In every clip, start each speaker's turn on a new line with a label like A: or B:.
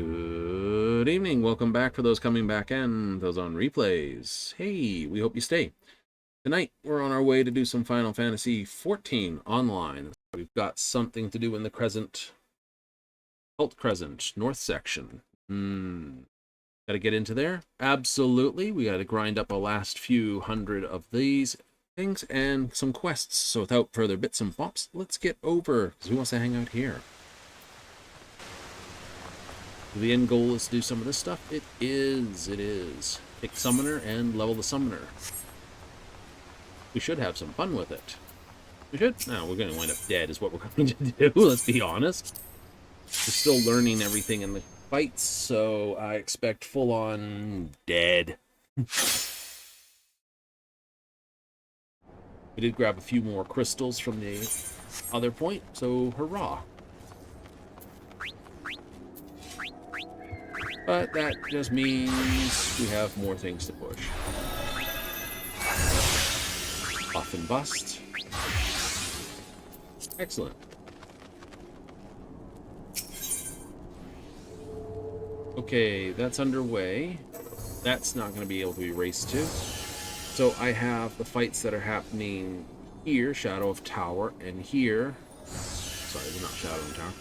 A: Good evening. Welcome back for those coming back and those on replays. Hey, we hope you stay. Tonight, we're on our way to do some Final Fantasy XIV online. We've got something to do in the Crescent, Occult Crescent, North section. Got to get into there? Absolutely. We got to grind up a last few hundred of these things and some quests. So without further bits and bops, let's get over, because who wants to hang out here? The end goal is to do some of this stuff. It is. Pick Summoner and level the Summoner. We should have some fun with it. We should? No, we're going to wind up dead is what we're going to do, let's be honest. We're still learning everything in the fights, so I expect full-on dead. We did grab a few more crystals from the other point, so hurrah. But that just means we have more things to push. Buff and bust. Excellent. Okay, that's underway. That's not going to be able to be raced to. So I have the fights that are happening here, Shadow of Tower, and here... Sorry, they're not Shadow of Tower.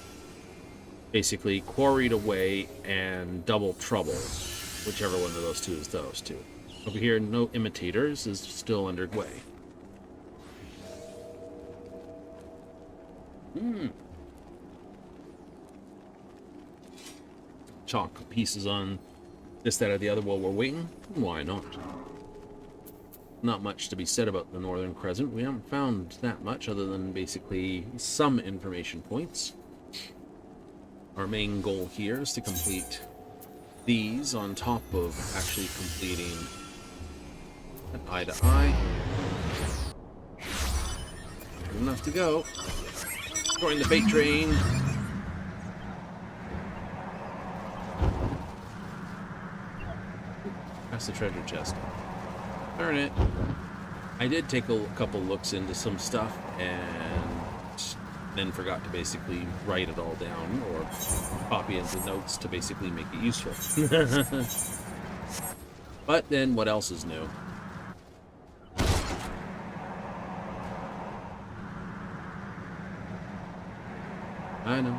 A: Basically, Quarried Away and Double Trouble, whichever one of those two is those two. Over here, No Imitators is still underway. Chalk pieces on this, that, or the other while we're waiting. Why not? Not much to be said about the Northern Crescent. We haven't found that much other than basically some information points. Our main goal here is to complete these on top of actually completing an eye to eye. Good enough to go. Join the fate train. That's the treasure chest. Darn it. I did take a couple looks into some stuff and then forgot to basically write it all down or copy into notes to basically make it useful. But then what else is new? I know.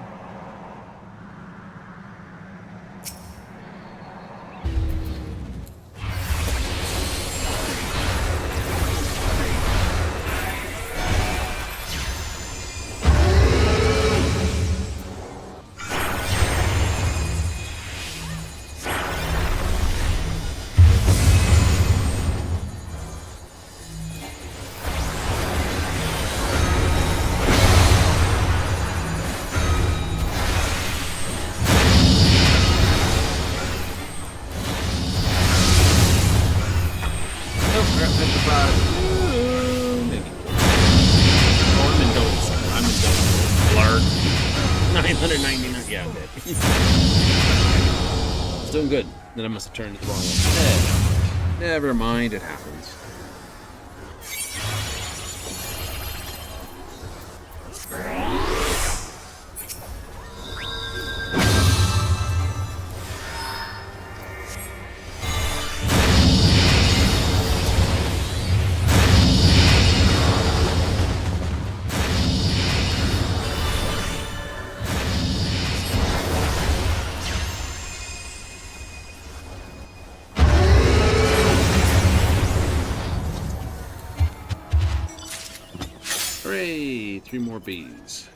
A: Doing good. Then I must have turned it the wrong way. Never mind, it happens. Hooray! 3 more bees.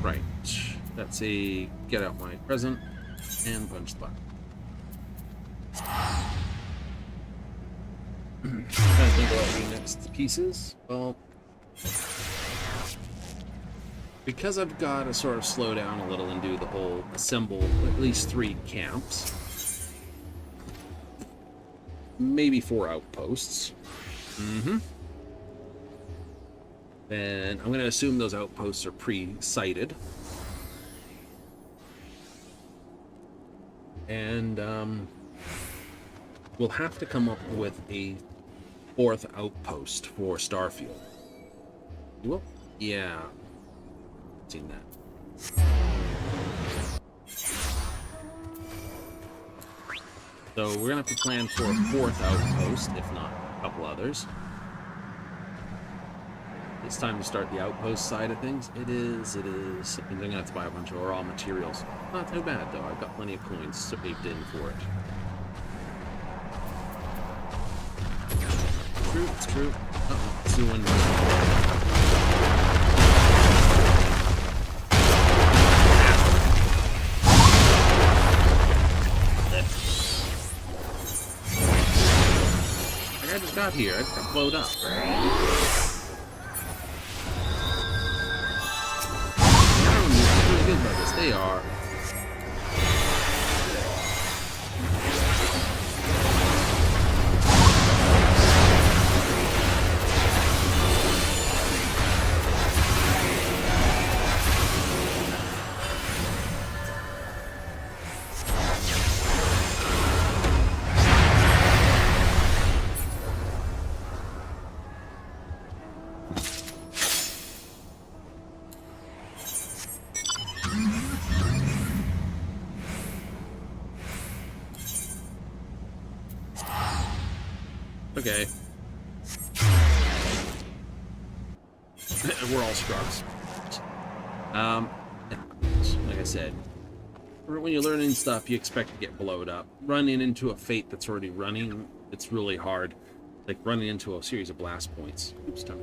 A: Right. That's a get out my present and punch the button. Trying to think about the next pieces. Well, because I've got to sort of slow down a little and do the whole assemble at least 3 camps. Maybe 4 outposts. Then I'm going to assume those outposts are pre-sighted. And we'll have to come up with a 4th outpost for Starfield. You will? Yeah. Seen that. So we're gonna have to plan for a 4th outpost, if not a couple others. It's time to start the outpost side of things. It is. And I'm gonna have to buy a bunch of raw materials. Not too bad though. I've got plenty of coins saved in for it. True, it's true. Uh-oh, it's doing. I just got here. I just got blowed up. Really good about this. They are. Okay. We're all scrubs. Like I said, when you're learning stuff, you expect to get blowed up. Running into a fate that's already running, it's really hard. Like running into a series of blast points. Oops, time.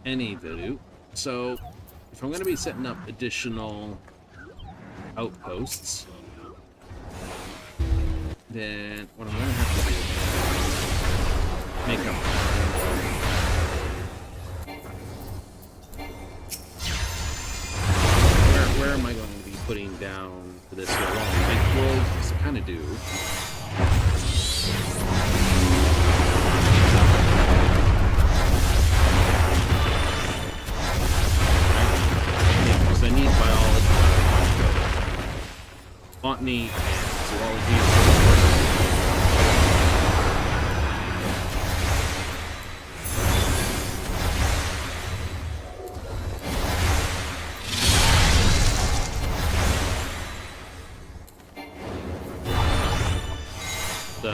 A: Anywho, so if I'm going to be setting up additional outposts, then what I'm going to have to do is make up. Where am I going to be putting down for this? Well, just kind of do. I need biology, botany, zoology. So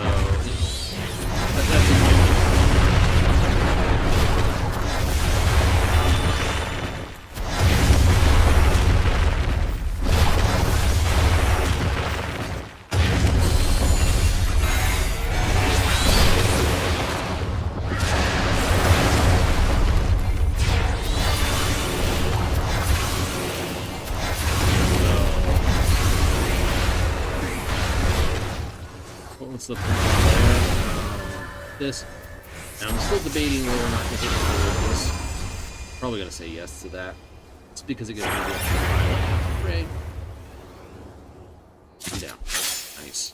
A: that's the this. Now I'm still debating whether or not to hit forward this. Probably gonna say yes to that. It's because it gives me the extra pilot. I'm down. Nice.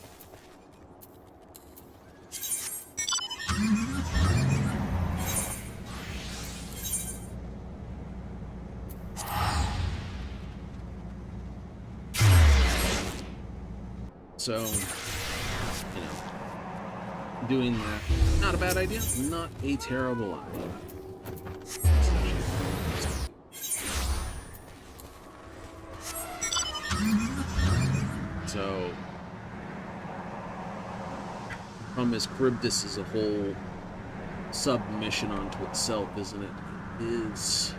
A: So, you know, doing that, not a bad idea, not a terrible idea. So, problem is, Charybdis is a whole sub-mission unto itself, isn't it? It is.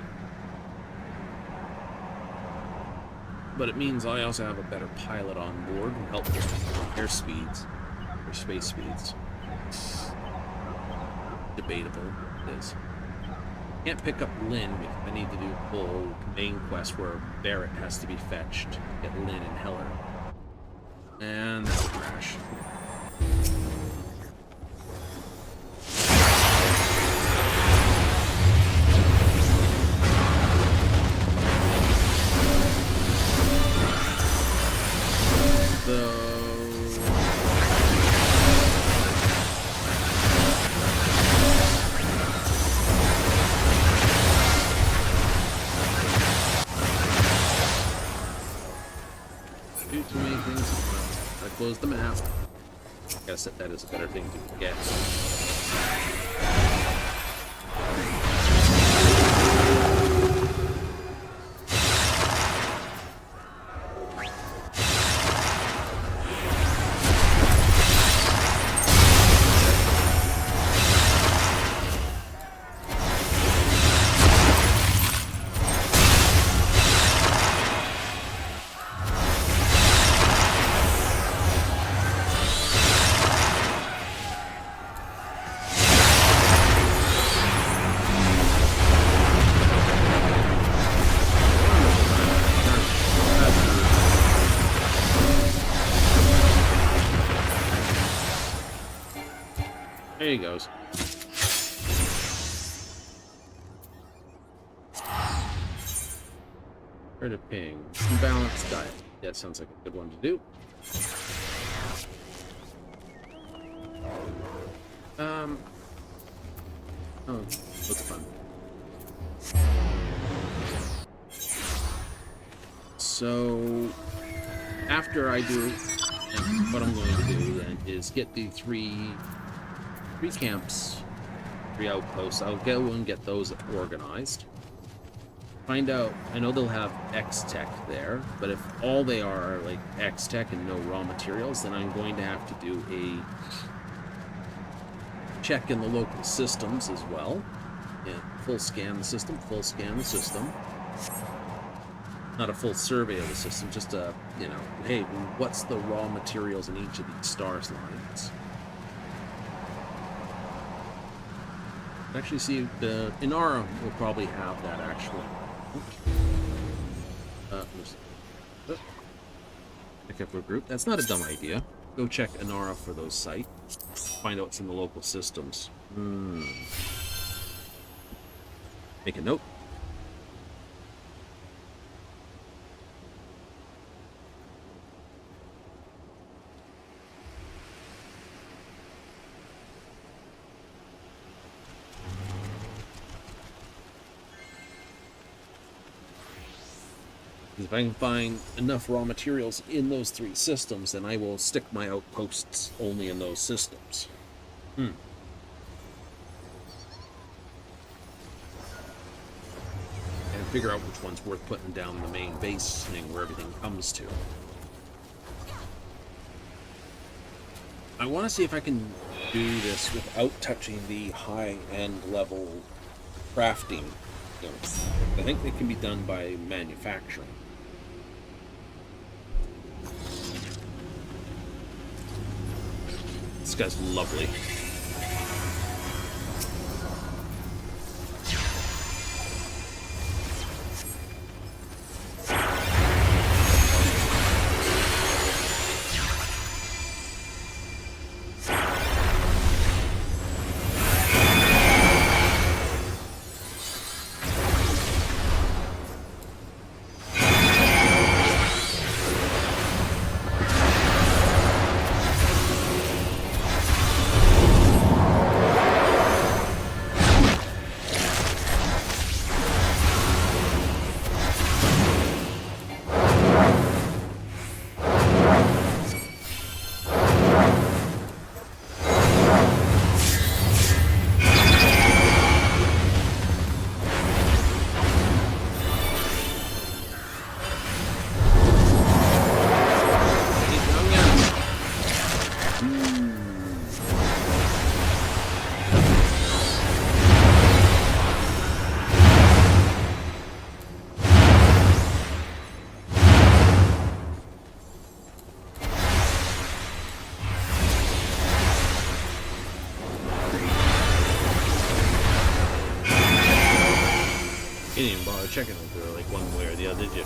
A: But it means I also have a better pilot on board who helps with air speeds, or space speeds. Debatable, it is. Can't pick up Lynn because I need to do a full main quest where Barrett has to be fetched to get Lynn and Heller. And that's a crash. Close the map. guess that is a better thing to get. There he goes. Heard a ping. Balanced diet. That sounds like a good one to do. Oh, looks fun. So, after I do, what I'm going to do then is get the three camps, 3 outposts. I'll go and get those organized. Find out, I know they'll have X-Tech there, but if all they are like X-Tech and no raw materials, then I'm going to have to do a check in the local systems as well. Yeah, full scan the system, Not a full survey of the system, just a, you know, hey, what's the raw materials in each of these stars lines? Actually, see, the Inara will probably have that actually. Pick up a group. That's not a dumb idea. Go check Inara for those sites. Find out what's in the local systems. Make a note. If I can find enough raw materials in those 3 systems, then I will stick my outposts only in those systems. And figure out which one's worth putting down the main base thing where everything comes to. I want to see if I can do this without touching the high-end level crafting. I think they can be done by manufacturing. This guy's lovely. You didn't even bother checking them through like one way or the other, did you?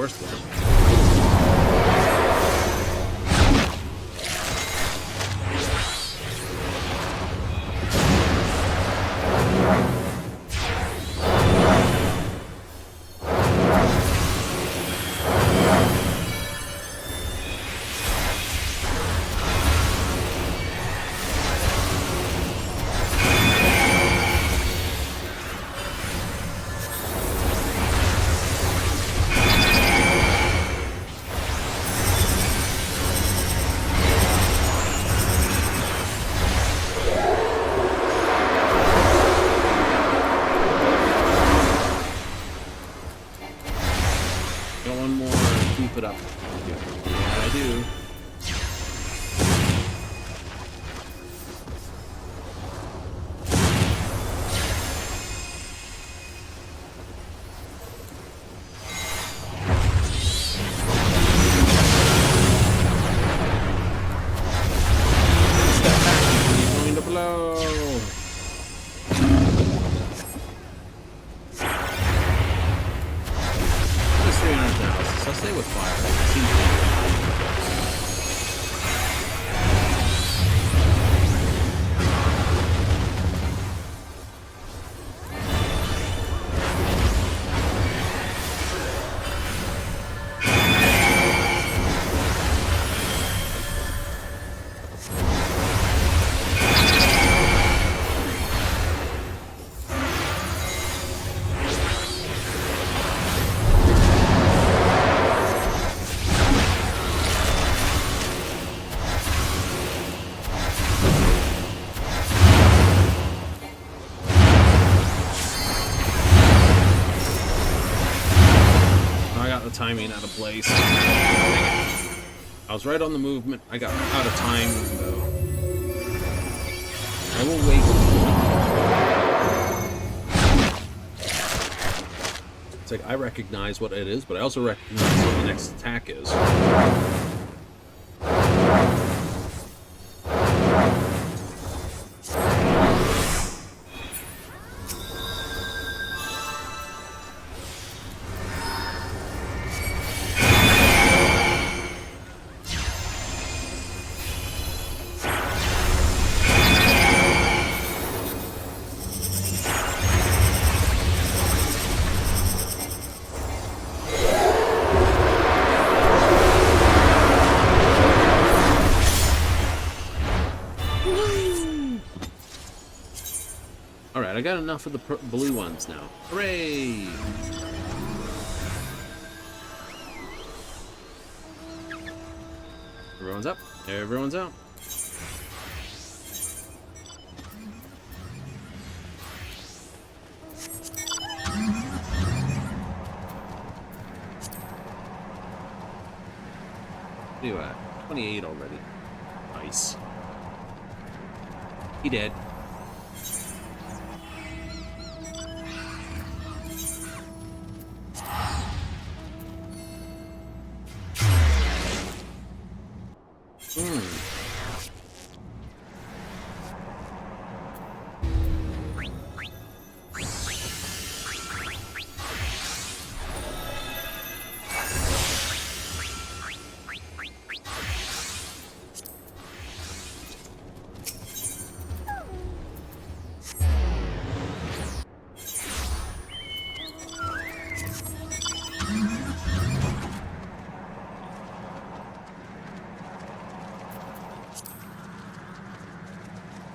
A: worst one. Timing out of place. I was right on the movement. I got out of time, though. I will wait. It's like I recognize what it is, but I also recognize what the next attack is. I got enough of the blue ones now. Hooray! Everyone's up. Everyone's out. What are you at? 28 already. Nice. He dead.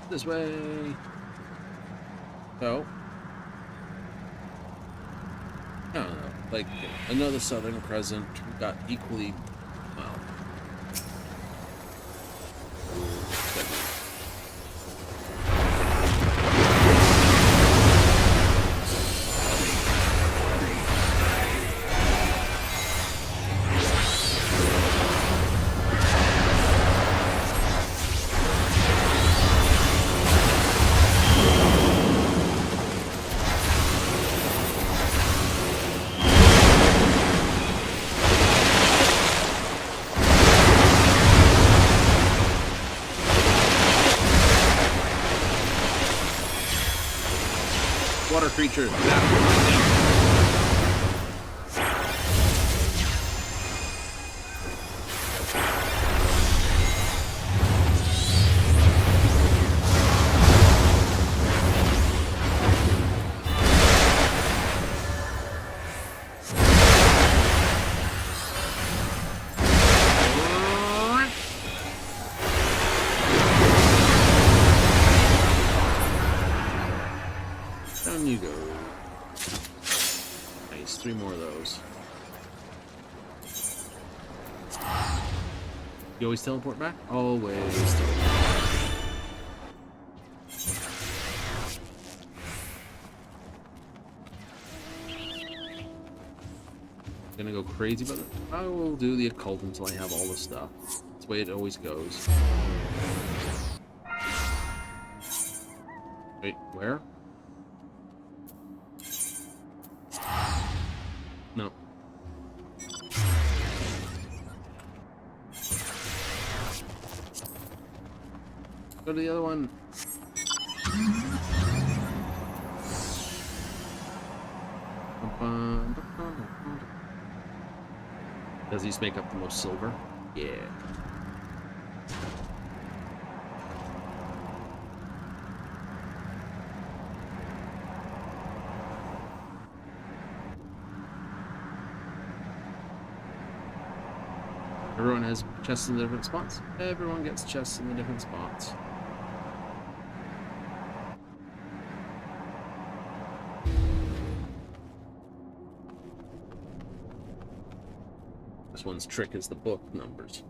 A: This way. So, I don't know, like another Southern Crescent got equally well. Water creature. You always teleport back? Always teleport. Gonna go crazy, but I will do the occult until I have all the stuff. That's the way it always goes. Wait, where? No. Go to the other one. Does these make up the most silver? Yeah. Everyone has chests in the different spots. Everyone gets chests in the different spots. This one's trick is the book numbers.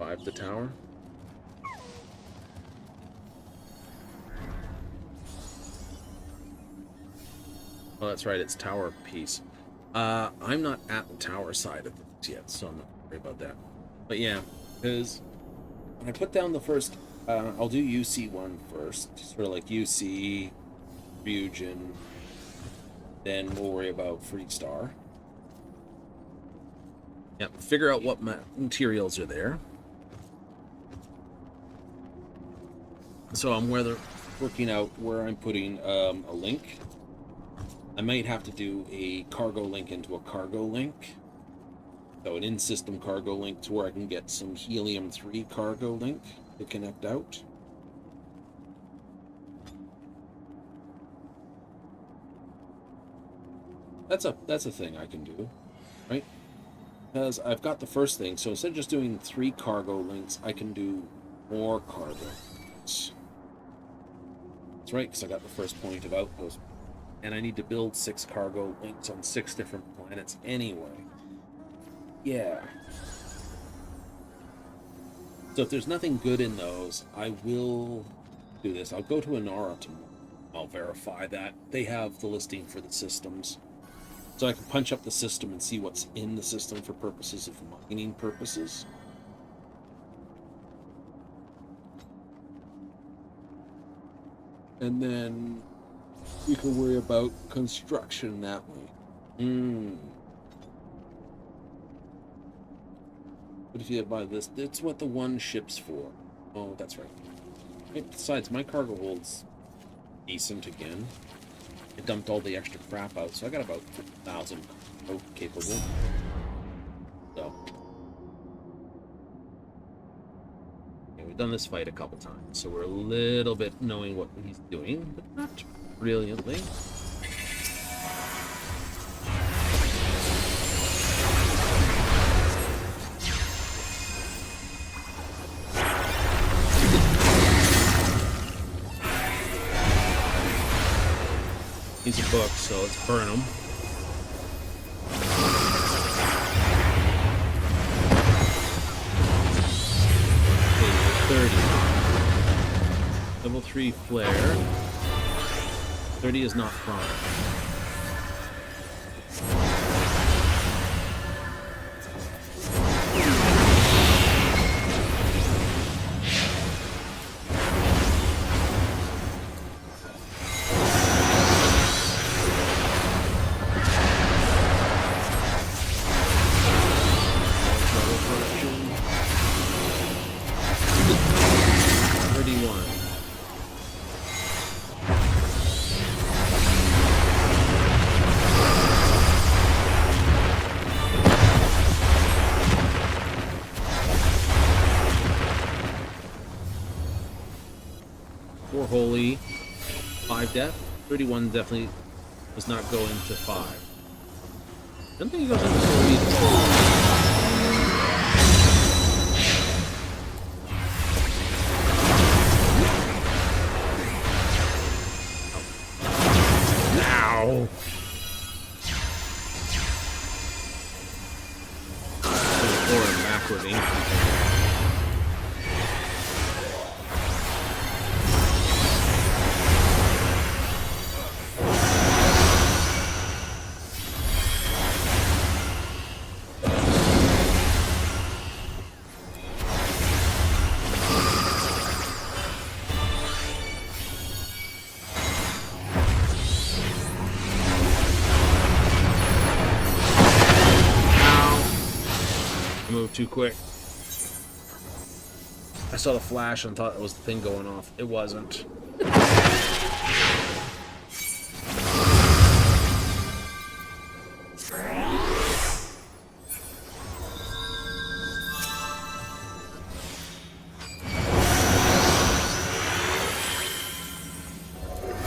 A: 5 the tower. Oh, that's right, it's tower piece. I'm not at the tower side of things yet, so I'm not worried about that. But yeah, because when I put down the first, I'll do UC1 first, sort of like UC, Fusion, then we'll worry about Freestar. Yep, figure out what materials are there. So I'm working out where I'm putting a link. I might have to do a cargo link into a cargo link. So an in-system cargo link to where I can get some helium-3 cargo link to connect out. That's a thing I can do, right? Because I've got the first thing, so instead of just doing 3 cargo links, I can do more cargo links. That's right, because I got the first point of outpost. And I need to build 6 cargo links on 6 different planets anyway. Yeah. So if there's nothing good in those, I will do this. I'll go to Inara tomorrow. I'll verify that they have the listing for the systems. So I can punch up the system and see what's in the system for purposes of mining purposes. And then we can worry about construction that way. What if you buy this? It's what the one ship's for. Oh, that's right. Besides, my cargo hold's decent again. I dumped all the extra crap out, so I got about 1,000 capable. So, yeah, we've done this fight a couple times, so we're a little bit knowing what he's doing, but not brilliantly. He's a book, so let's burn him. Okay, 30. Level 3 flare. 30 is not prime. Holy, 5 death. 31 definitely does not go into 5. I don't think he goes into 4 either. Ow. Or a backward ink container. Too quick. I saw the flash and thought it was the thing going off. It wasn't.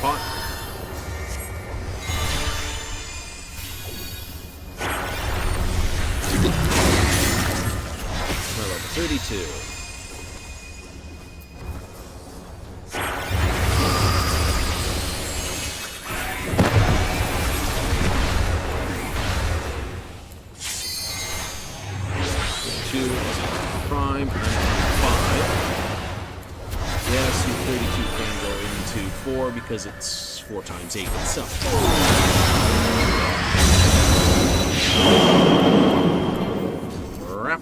A: Hot. 32. Prime and 5. Yes, U32 can go into 4 because it's 4 times 8 itself. Wrap.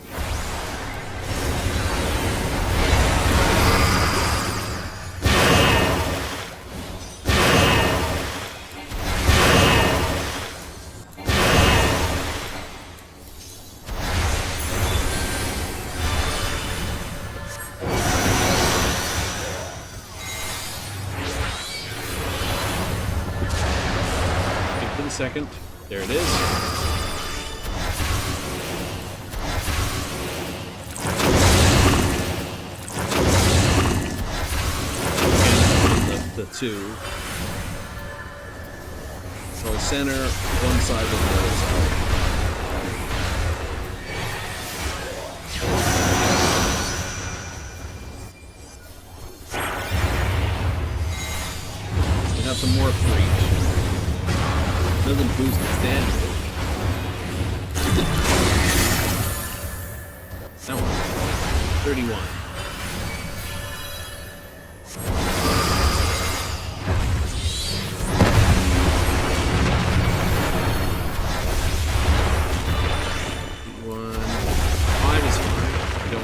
A: Second. There it is. And the 2. So center, one side with the other side. We have some more for each. Doesn't boost its damage. That one. 31.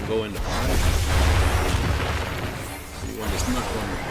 A: Go into 5. 31 does not go into 5.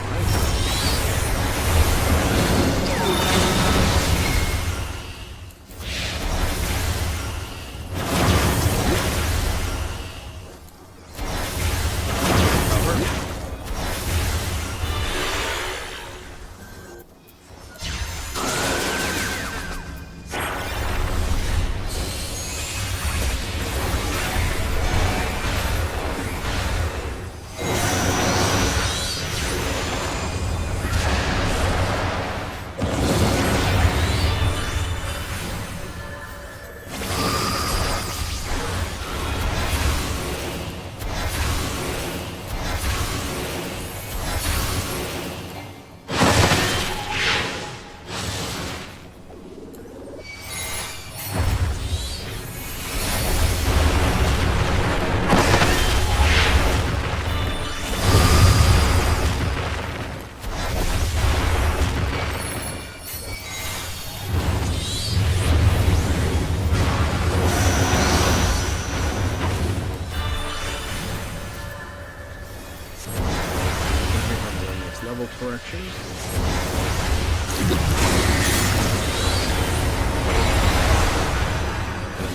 A: Level correction.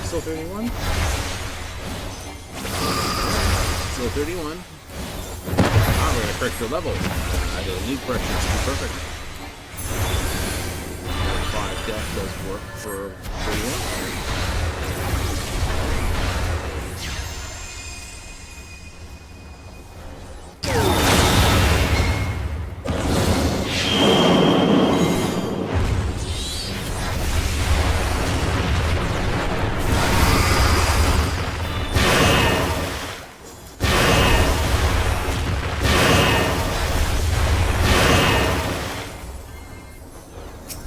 A: Still 31. Still 31. Ah, we're gonna correct the level. I did a new correction. It's too perfect. 5 death does work for 31.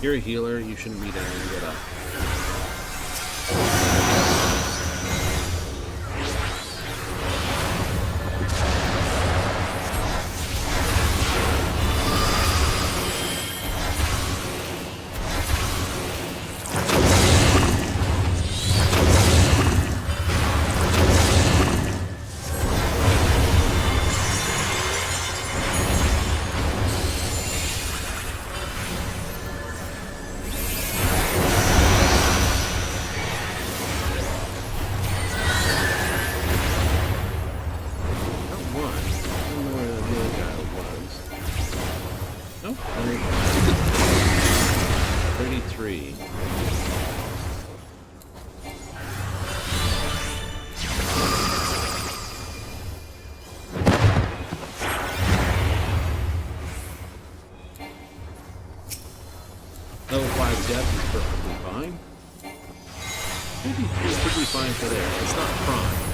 A: You're a healer, you shouldn't be down and get up. depth is perfectly fine. 33 should be fine for there. It's not prime.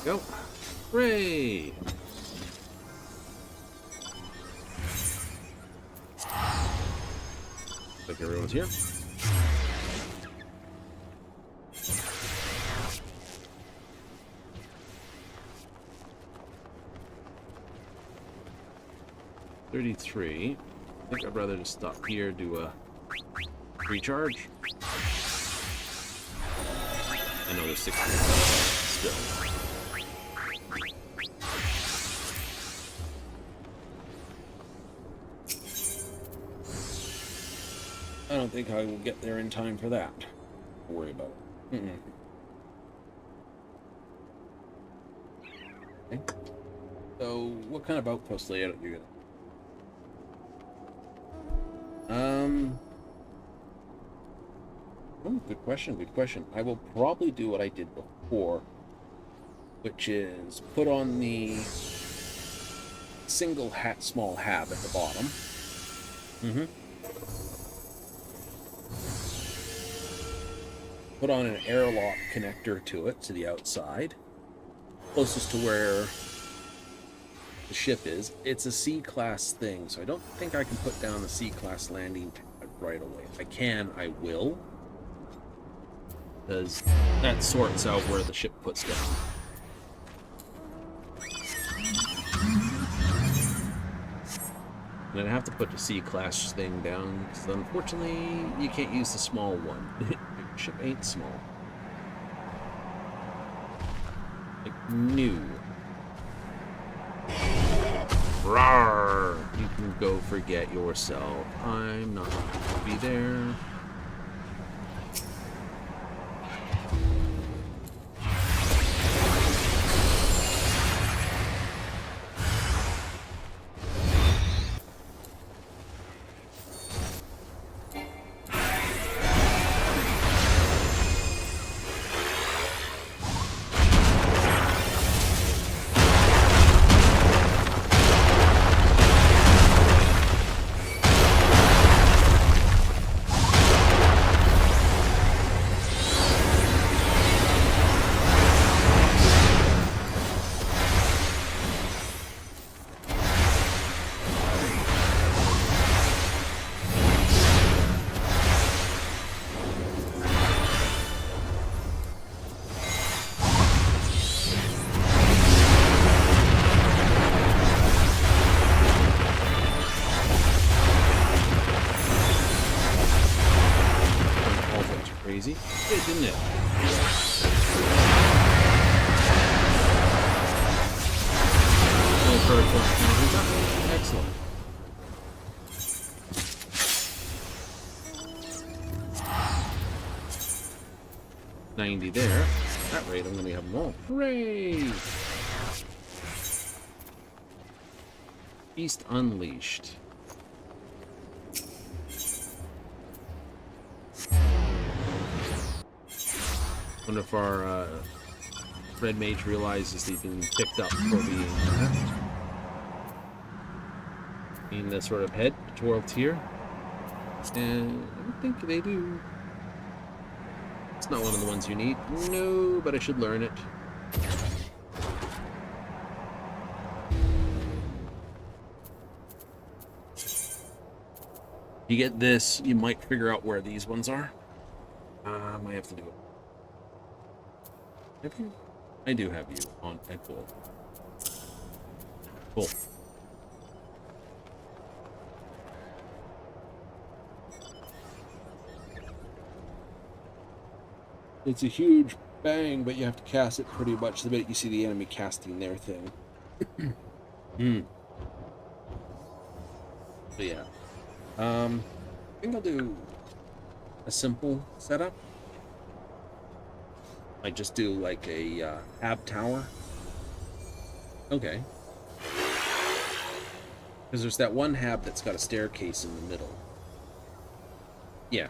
A: Go. Hooray! Like everyone's here. $33. I think I'd rather just stop here, do a recharge. I know there's 60 still. I don't think I will get there in time for that. Don't worry about it. Okay. So, what kind of outpost layout are you gonna? Oh, good question. Good question. I will probably do what I did before, which is put on the single small hab at the bottom. Put on an airlock connector to it, to the outside, closest to where the ship is. It's a C-class thing, so I don't think I can put down a C-class landing pad right away. If I can, I will, because that sorts out where the ship puts down. And I'd have to put the C-class thing down, because unfortunately, you can't use the small one. Your ship ain't small. Like, new. Rawr! You can go forget yourself. I'm not going to be there. Crazy. It didn't it? Excellent. $90 there. At that rate, I'm going to have them all. Hooray! Beast Unleashed. Wonder if our red mage realizes he's been picked up for being the sort of head towards here. And I don't think they do. It's not one of the ones you need. No, but I should learn it. You get this, you might figure out where these ones are. I might have to do it. Have you? I do have you on at gold. Cool. It's a huge bang, but you have to cast it pretty much the minute you see the enemy casting their thing. But yeah. I think I'll do a simple setup. I just do like a hab tower. Okay. Because there's that one hab that's got a staircase in the middle. Yeah.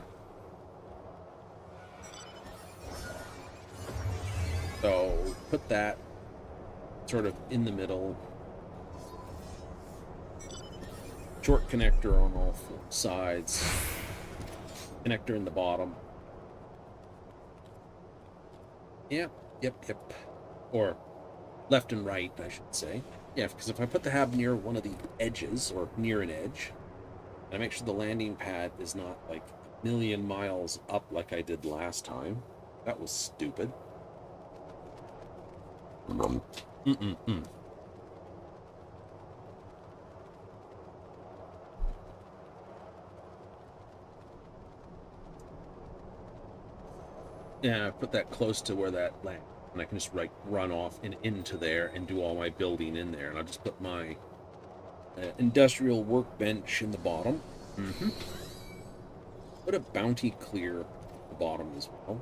A: So put that sort of in the middle. Short connector on all four sides. Connector in the bottom. Yep. Or left and right, I should say. Yeah, because if I put the hab near one of the edges, or near an edge, I make sure the landing pad is not like a million miles up like I did last time. That was stupid. Yeah, I put that close to where that land, and I can just run off and into there and do all my building in there. And I'll just put my industrial workbench in the bottom. Put a bounty clear at the bottom as well.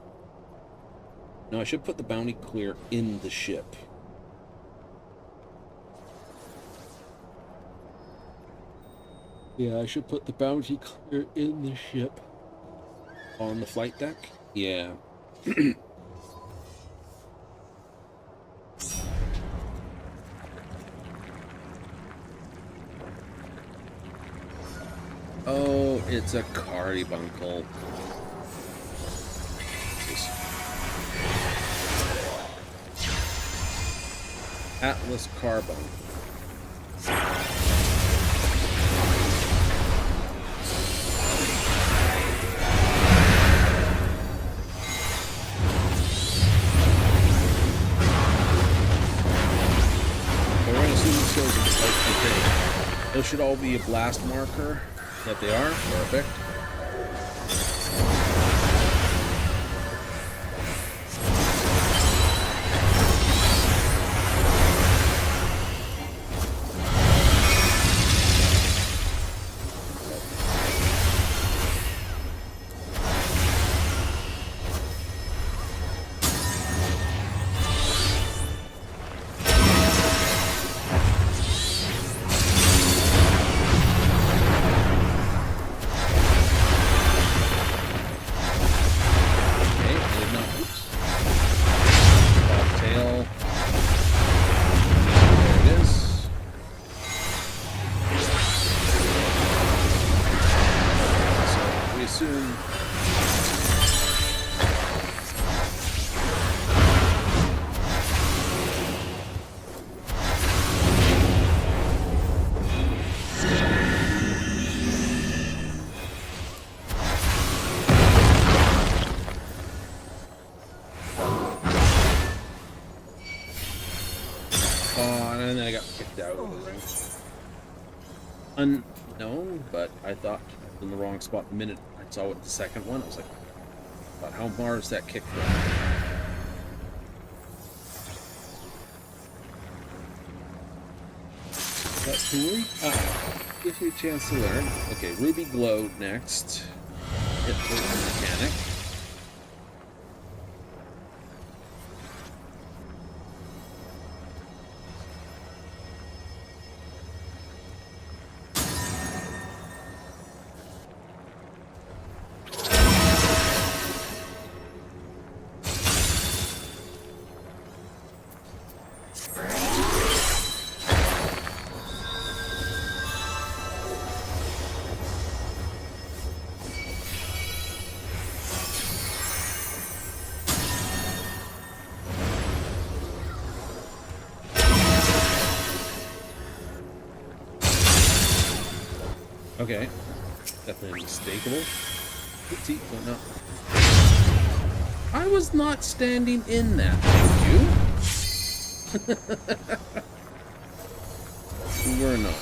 A: No, I should put the bounty clear in the ship. Yeah, I should put the bounty clear in the ship. On the flight deck? Yeah. Oh, it's a carbuncle. Atlas carbuncle. Those should all be a blast marker. That they are. Perfect. And then I got kicked out. Unknown, but I thought I was in the wrong spot the minute I saw it the second one. I was like, but how far is that kick from? That's cool. Gives me a chance to learn. Okay, Ruby Glowed next. Hit the mechanic. Okay, definitely unmistakable. No. I was not standing in that, thank you. You were not.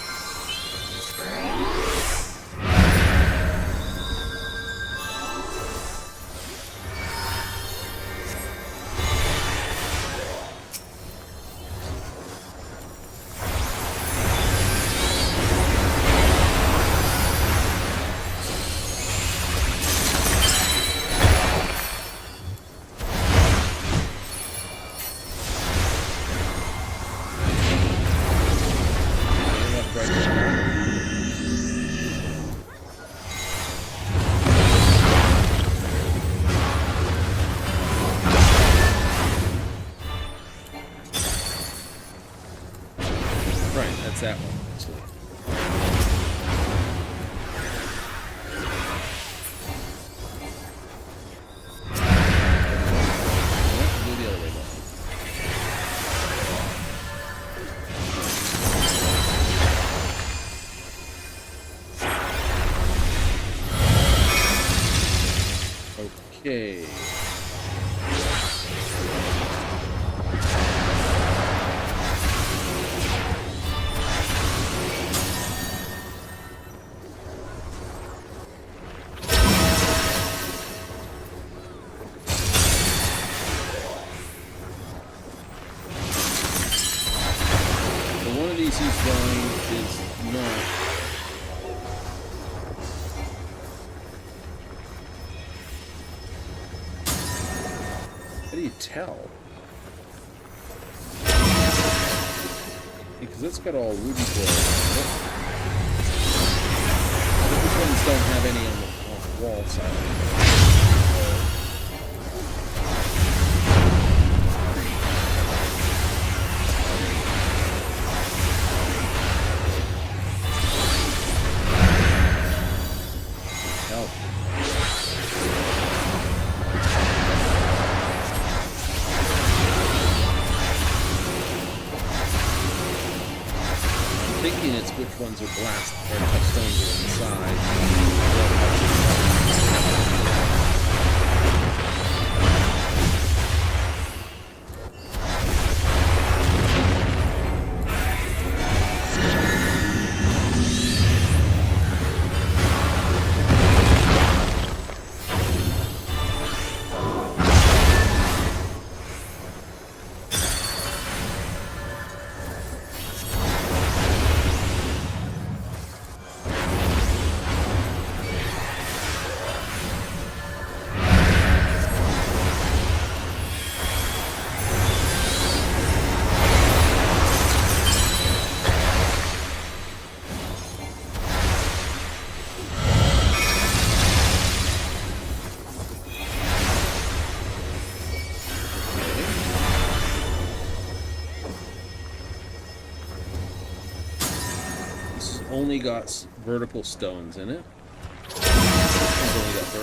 A: Okay. He's done is not. How do you tell? Because it's got all ruby floors. Which ones don't have any on the wall side? Which ones are blast or touchstones are inside. Only got vertical stones in it.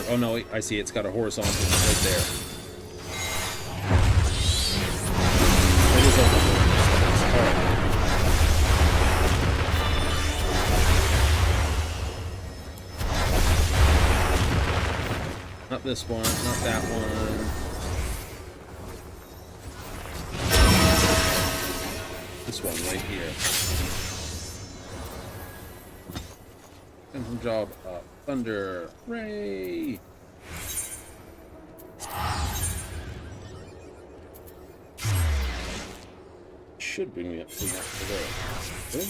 A: Oh no, I see it's got a horizontal right there. It is over Not this one, not that one. This one right here. Some job up. Thunder. Hooray! Should bring me up to that today.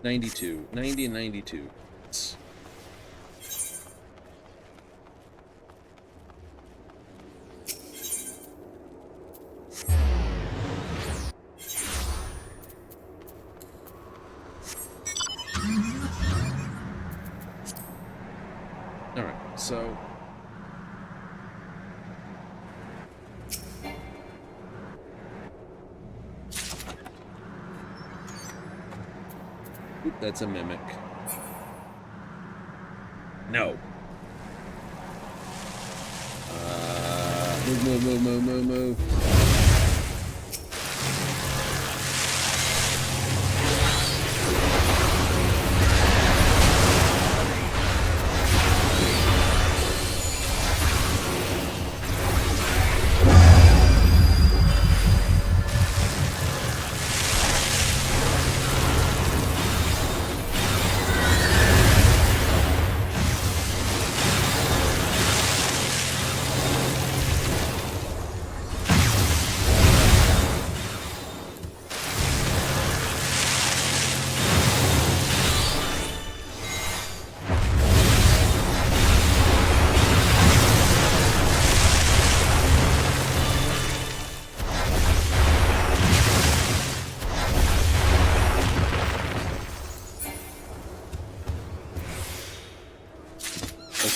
A: 92. 90 and 92. So oop, that's a mimic. No. Move.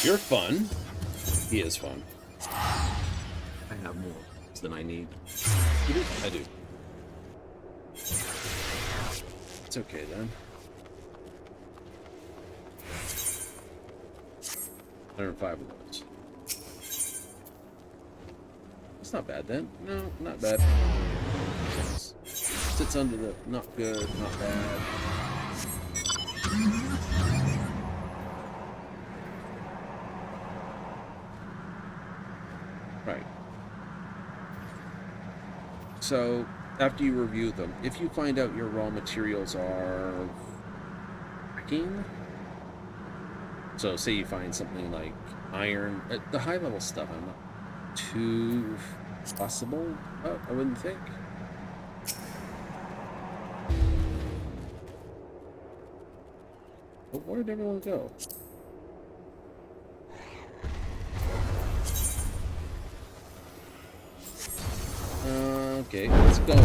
A: You're fun. He is fun. I have more than I need. You do? I do. It's okay then. 105 of those. It's not bad then. No, not bad. Sits under the not good, not bad. So, after you review them, if you find out your raw materials are lacking, so say you find something like iron, the high level stuff, I'm not too possible, I wouldn't think. But where did everyone go? Okay, let's go.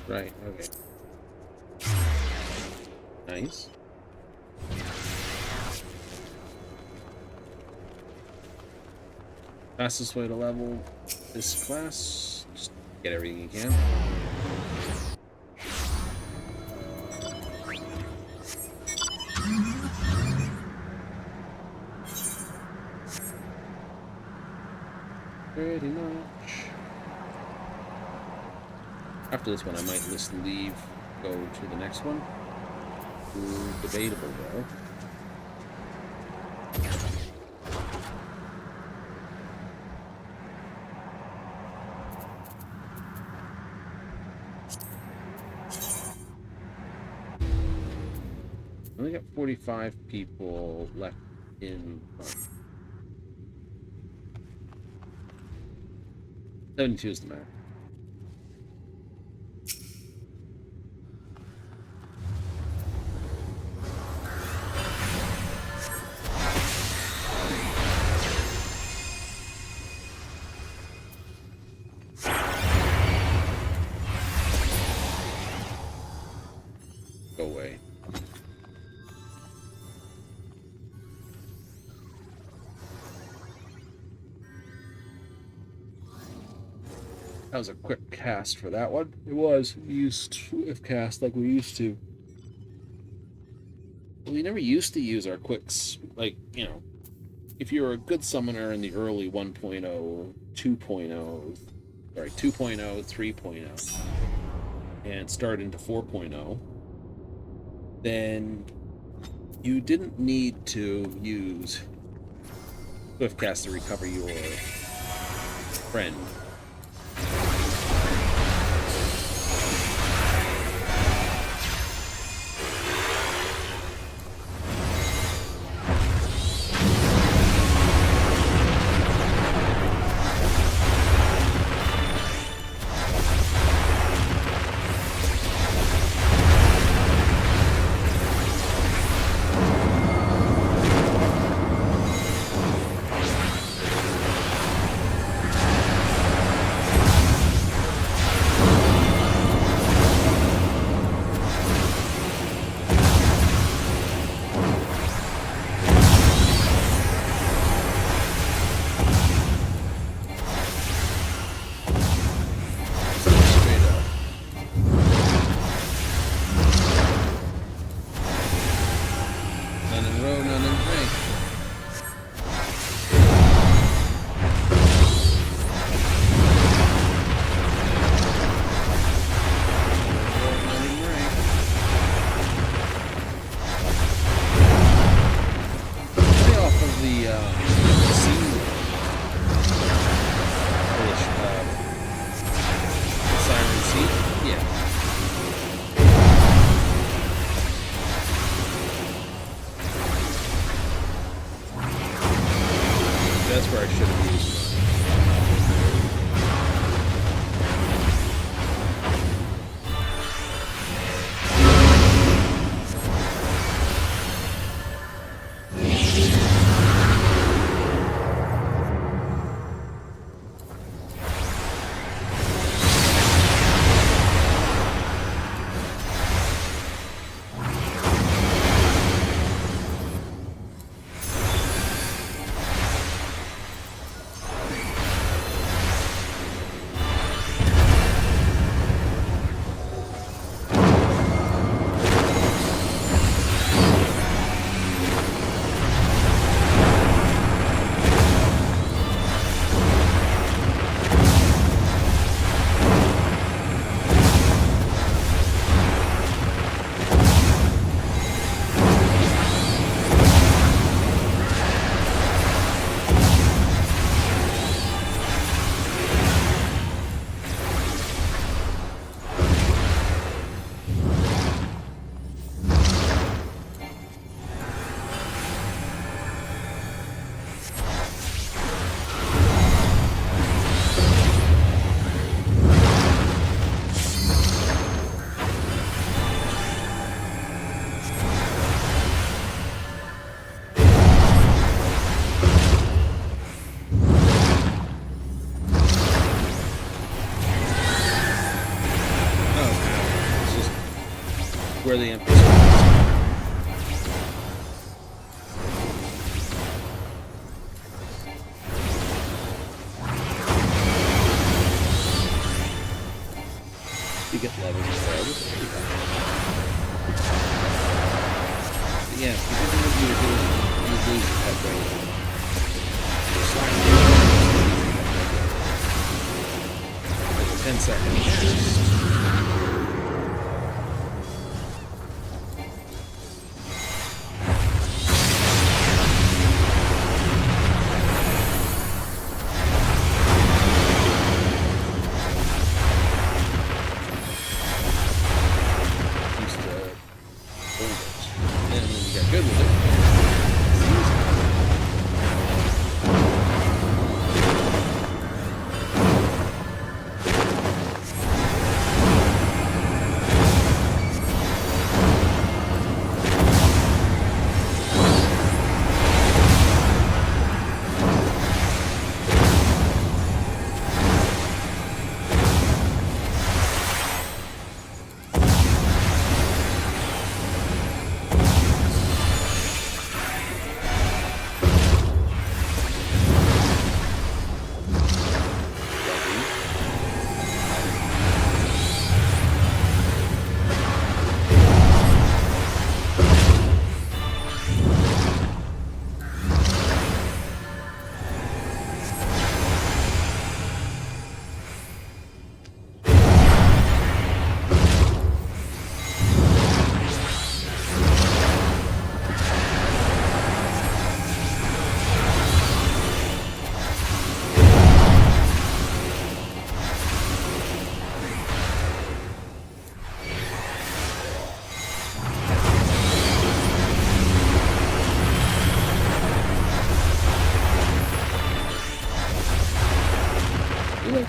A: Right, okay. Nice. Fastest way to level this class, just get everything you can. Pretty much. After this one, I might just leave, go to the next one. Ooh, debatable though. I only got 45 people left in. 72 is the max. Go away. That was a quick cast for that one. It was. We used if cast like we used to. We never used to use our quicks, like, you know, if you were a good summoner in the early 1.0, 2.0, sorry, 2.0, 3.0, and started into 4.0, then you didn't need to use Swiftcast to recover your friend. You get levels as well. Yeah, because you lose your pet rate. 10 seconds.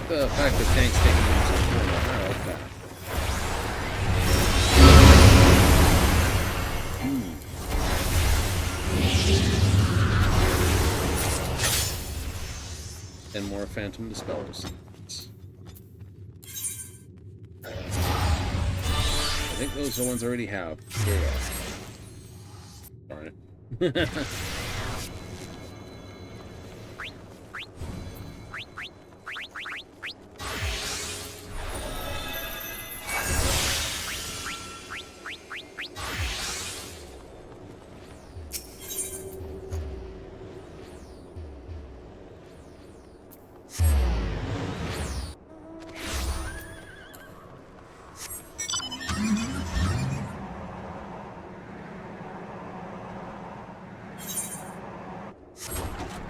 A: The fact that tanks taking them to the corner. Okay. And more Phantom Dispellers. I think those are the ones I already have. Here we go. Darn it.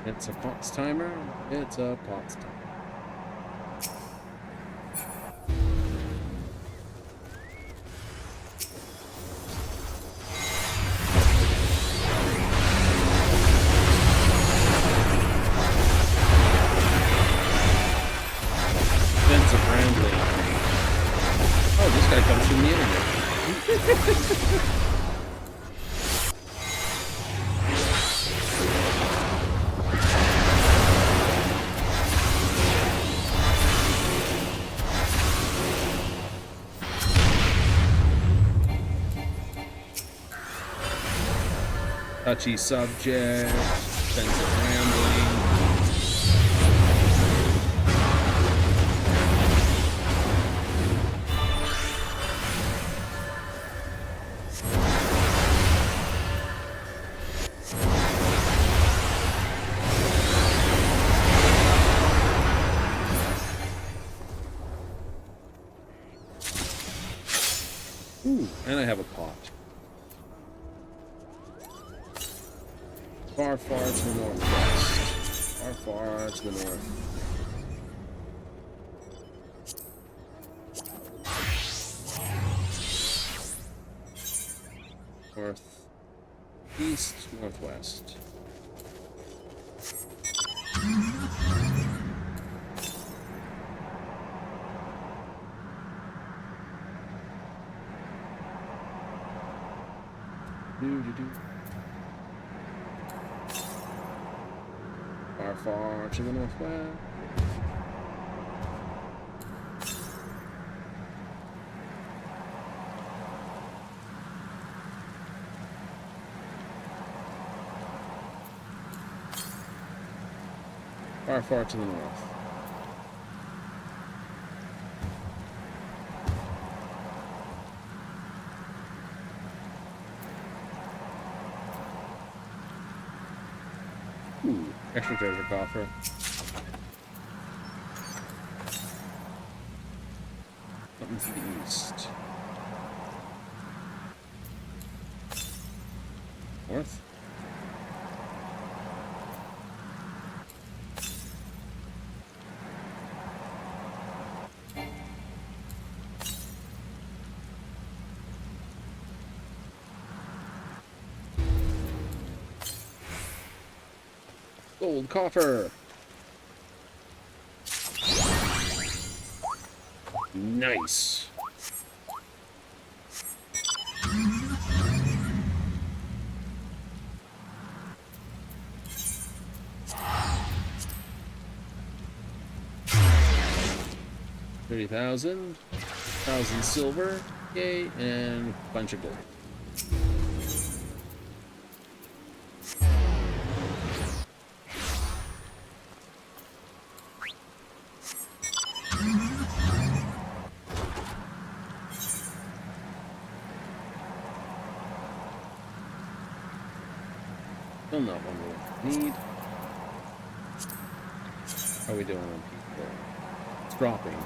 A: It's a pots timer. It's a pots timer. Oh, this guy comes from the internet. Touchy subject, sense of rambling. Ooh, and I have a pot. Far, far to the northwest. Far, far to the north. North, east, northwest. Far, far to the northwest. Far, far to the north. Ooh, extra treasure coffer. Something to the east. North. Gold coffer. Nice. $30,000, 1,000 silver, yay, and a bunch of gold. Still not one we need. How are we doing on people? It's dropping.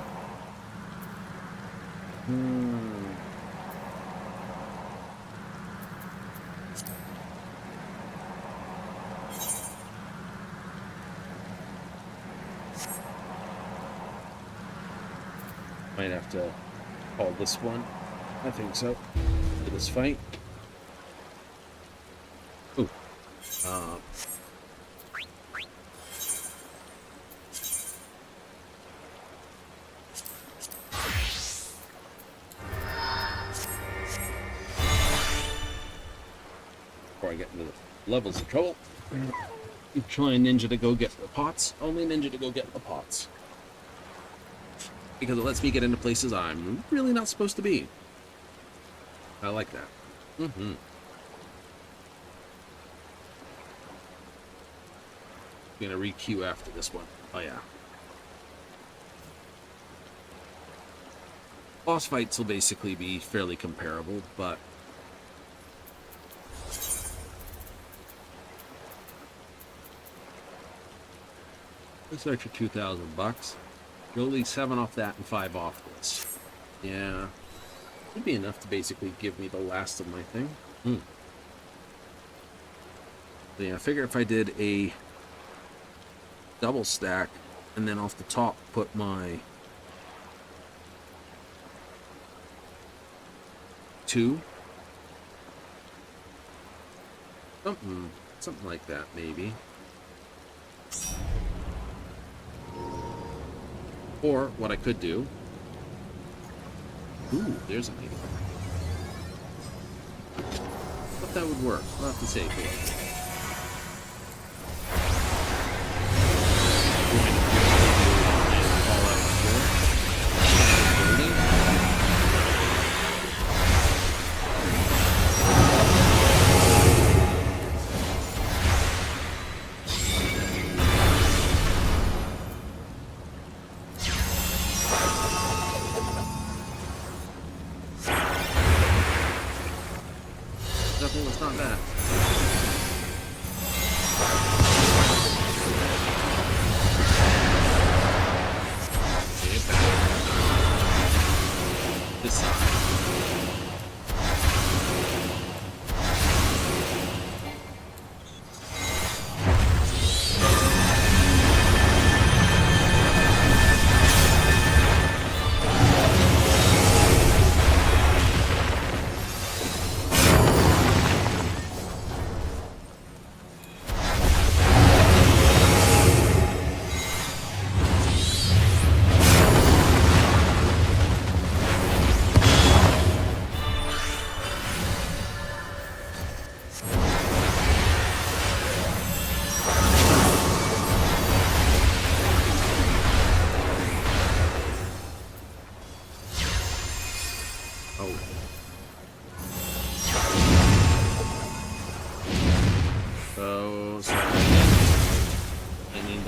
A: Might have to call this one. I think so. For this fight. Ooh. Before I get into the levels of trouble. Keep trying Ninja to go get the pots. Only Ninja to go get the pots. Because it lets me get into places I'm really not supposed to be. I like that. I'm gonna re-queue after this one. Oh yeah. Boss fights will basically be fairly comparable, but this extra $2,000. You'll leave 7 off that and 5 off this. Yeah. Should be enough to basically give me the last of my thing. So yeah, I figure if I did a double stack and then off the top put my 2. Something like that maybe. Or what I could do. Ooh, there's a maybe. But that would work. I'll have to say for it. It's not that. This side.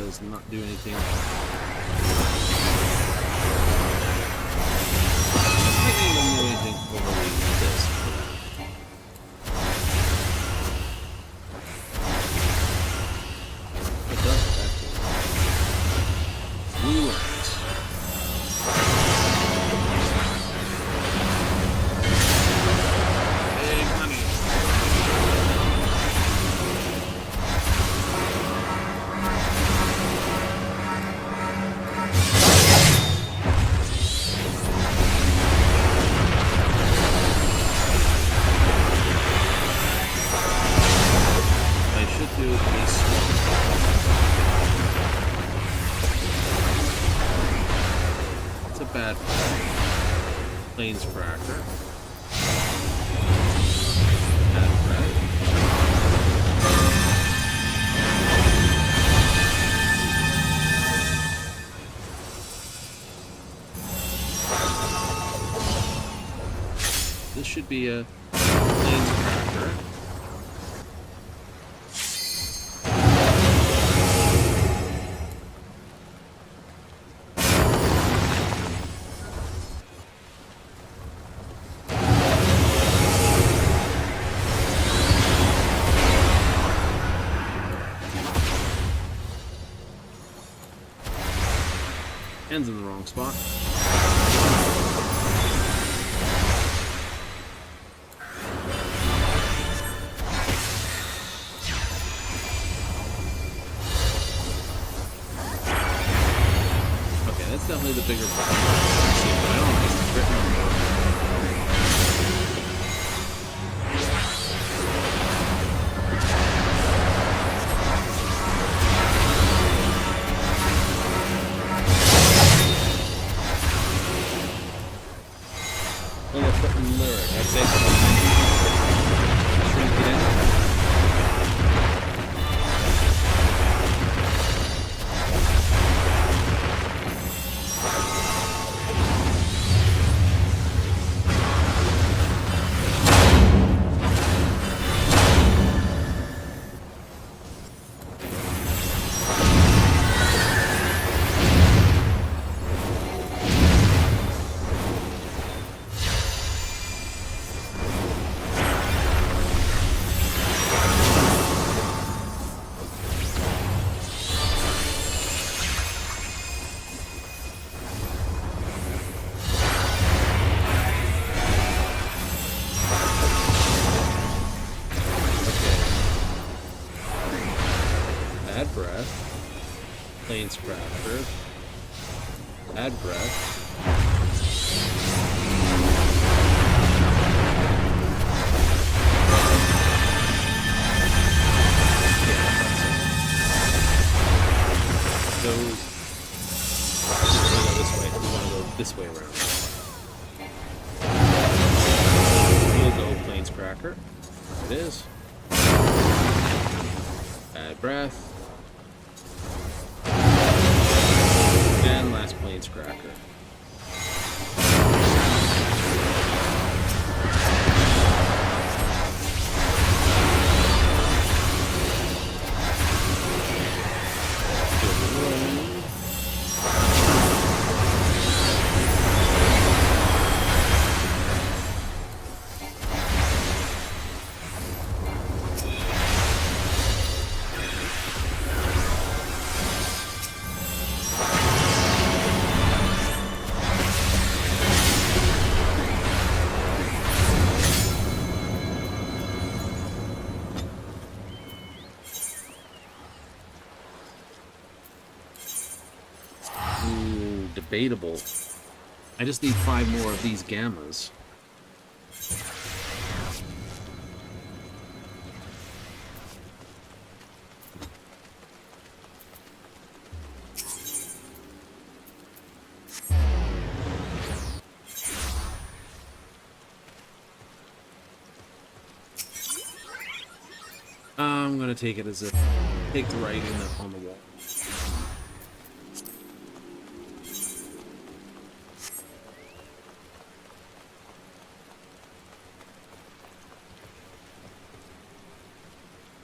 A: does not do anything. Lightning doesn't do anything overly this. It does actually. Blue lights. Plains cracker. This should be a plains cracker. Ends in the wrong spot. Okay, that's definitely the bigger problem. I don't know if it's written on there. Plains cracker. Add breath. Those. We want to go this way around. We'll go plains cracker. There it is. Add breath. And last plains cracker. Debatable. I just need 5 more of these gammas. I'm gonna take it as a take the writing up on the wall.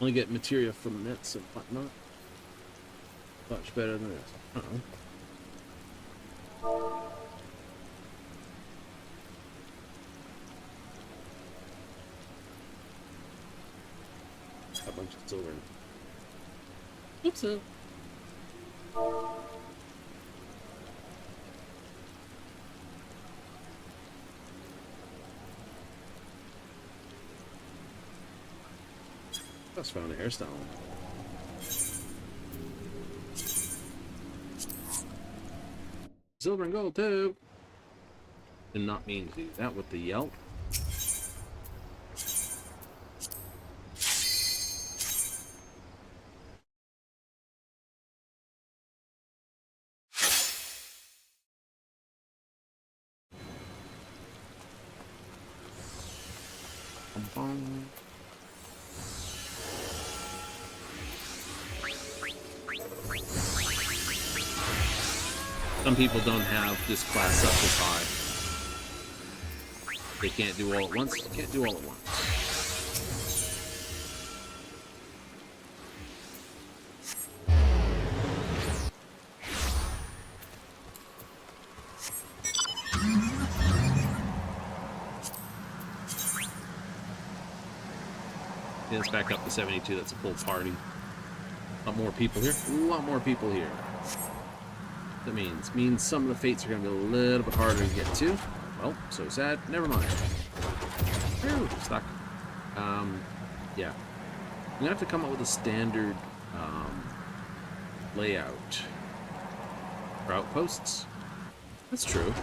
A: Only get materia from nets and whatnot. Much better than this. Uh-oh. A bunch of silver. Oops. Just found a hairstyle. Silver and gold too. Did not mean to do that with the yelp. Some people don't have this class up as high. They can't do all at once. Can't do all at once. Yeah, it's back up to 72. That's a full party. A lot more people here. A lot more people here. That means some of the fates are going to be a little bit harder to get to. Well, so sad. Never mind. Whew, stuck. Yeah. I'm going to have to come up with a standard layout for outposts. That's true.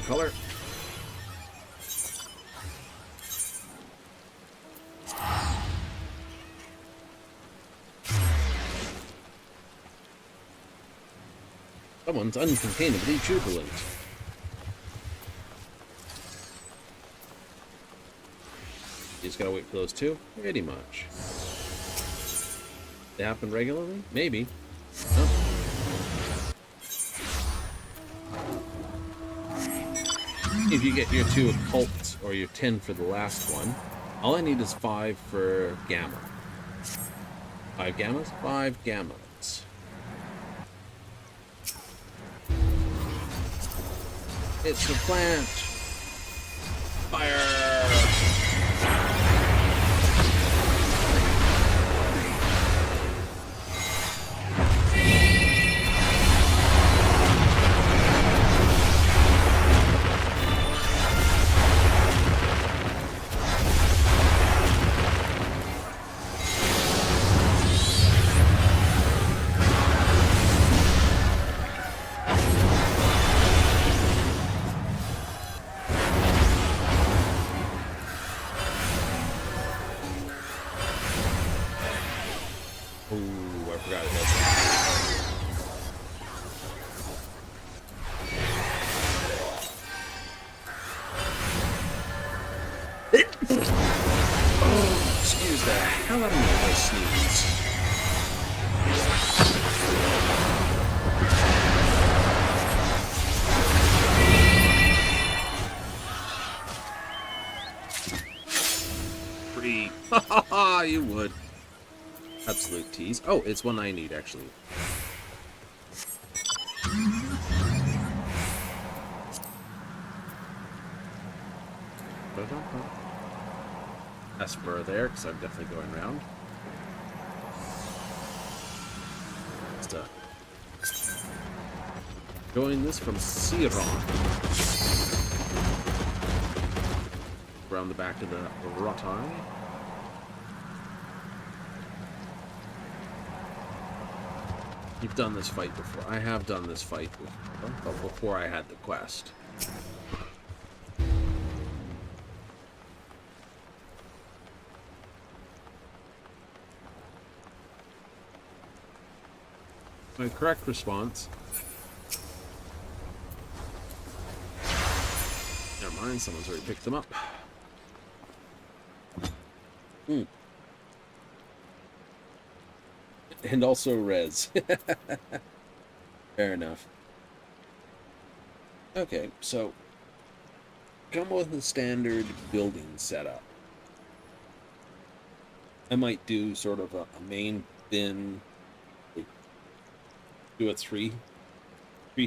A: Color. Someone's uncontainably jubilant. You just gotta wait for those two? Pretty much. They happen regularly? Maybe. No. If you get your 2 occults or your 10 for the last one, all I need is 5 for gamma. 5 gammas? 5 gammas. It's the plant! Fire! You would. Absolute tease. Oh, it's one I need, actually. Esper there, because I'm definitely going around. Join this from Siron. Around the back of the Rotai. You've done this fight before. I have done this fight before, but before I had the quest. My correct response. Never mind, someone's already picked them up. And also res. Fair enough. Okay, so come with the standard building setup. I might do sort of a main bin. Do a three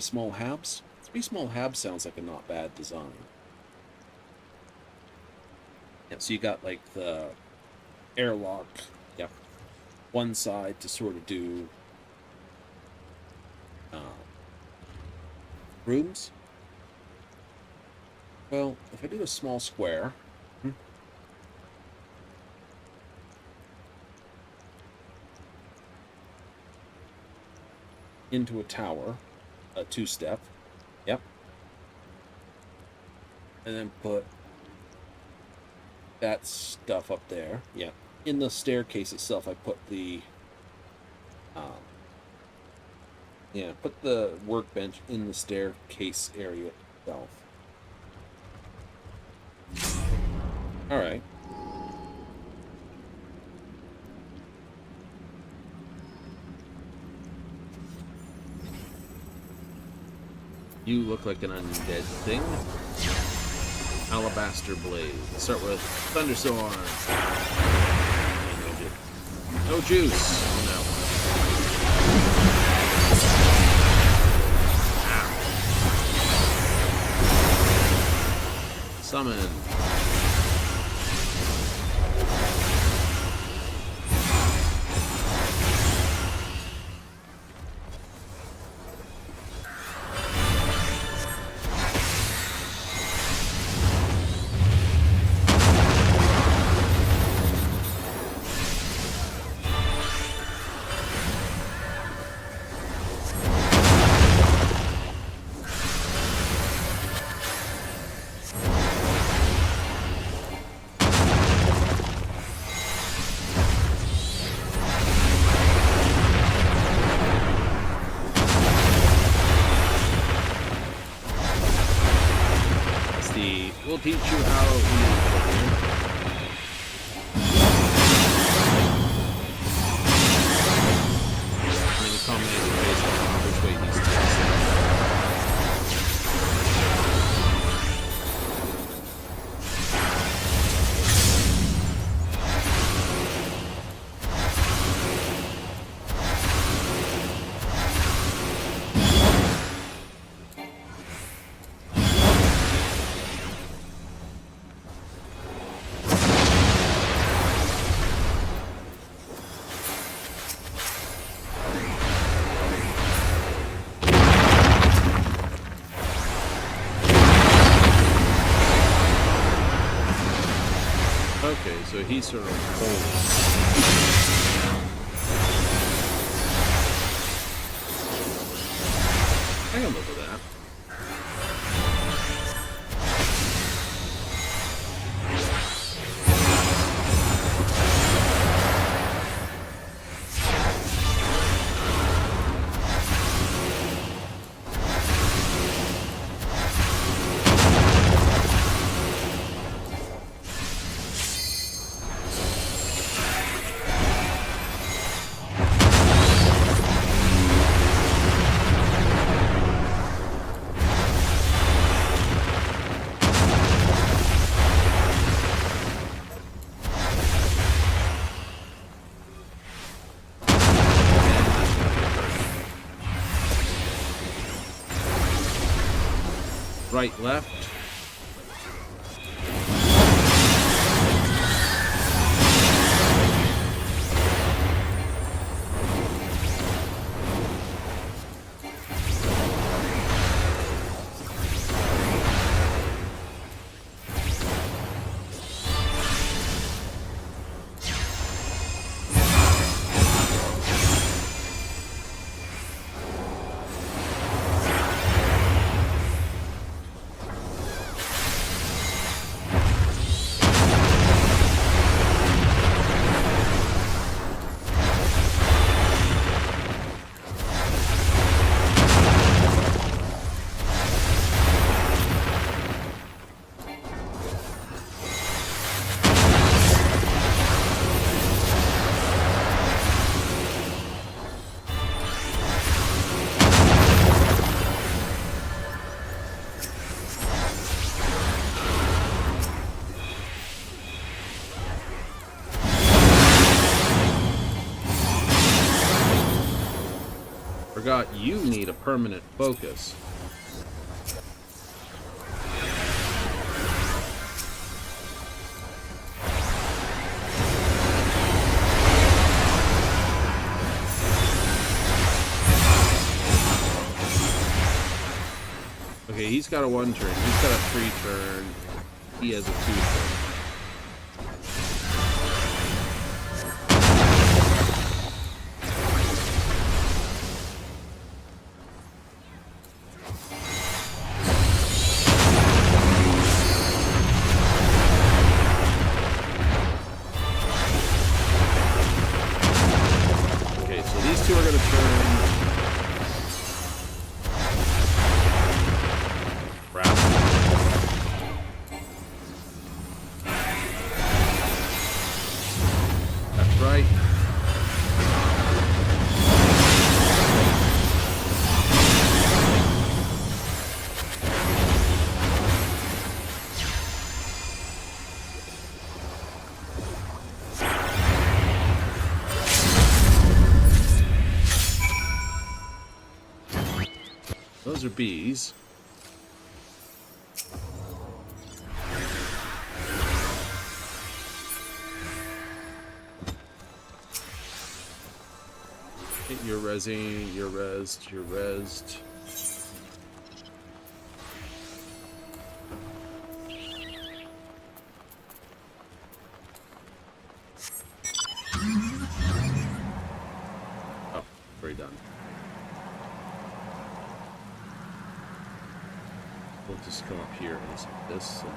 A: small habs. 3 small habs sounds like a not bad design. Yeah, so you got like the airlock, yep, one side to sort of do rooms. Well, if I do a small square, into a tower, a 2-step, yep, and then put that stuff up there, yep. In the staircase itself, I put the put the workbench in the staircase area itself. All right. You look like an undead thing. Alabaster blade. Let's start with thunderstorm. No juice. No. Summon. We'll teach you how we the combination based on which way these tests. Okay, so he's sort of cold. I can live with that. Right, left. permanent focus. Okay, he's got a 1 turn. He's got a 3 turn. He has a 2 turn. Okay, so these two are going to turn. Right. Those are bees. You're rezzing, you're rezzed, you're rezzed. Oh, very done. We'll just come up here and set this and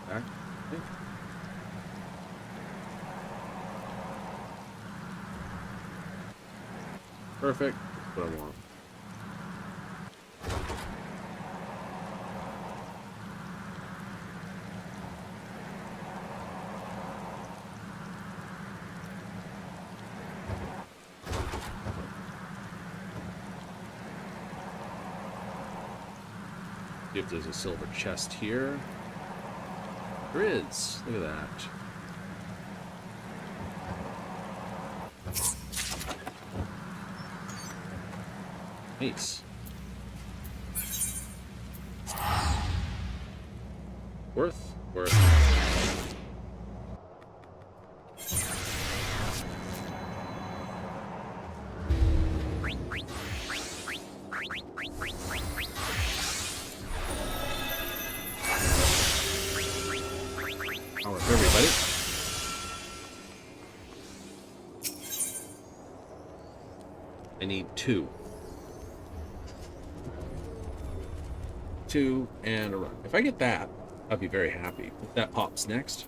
A: back, I think. Perfect. That's what I want. See if there's a silver chest here. There is. Look at that. Nice. Worth. Power for everybody. I need 2. 2 and a run. If I get that, I'll be very happy. If that pops next,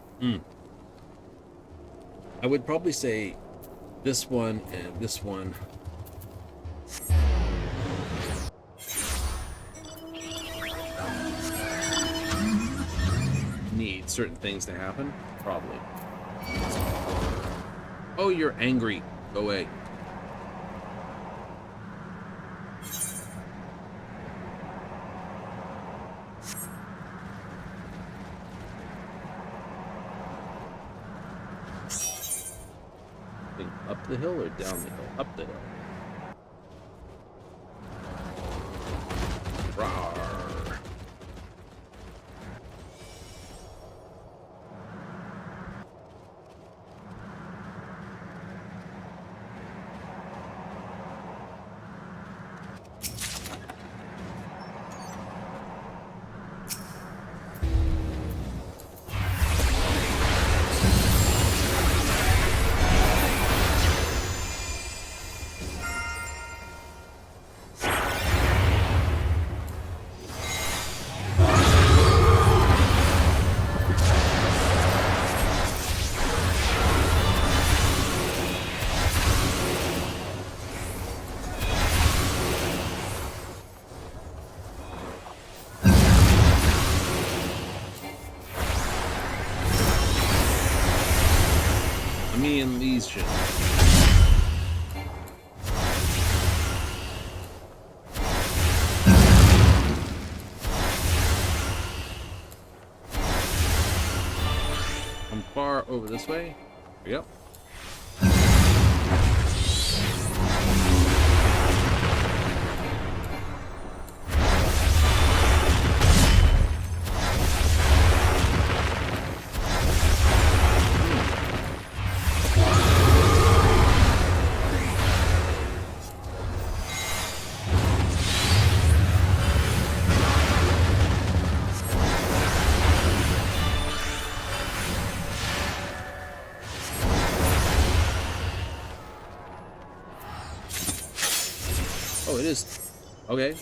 A: I would probably say this one and this one. Need certain things to happen, probably. Oh, you're angry. Go away. Up the hill or down the hill? Up the hill. Rawr. Me and Legion. I'm far over this way. There we go. it is. Okay.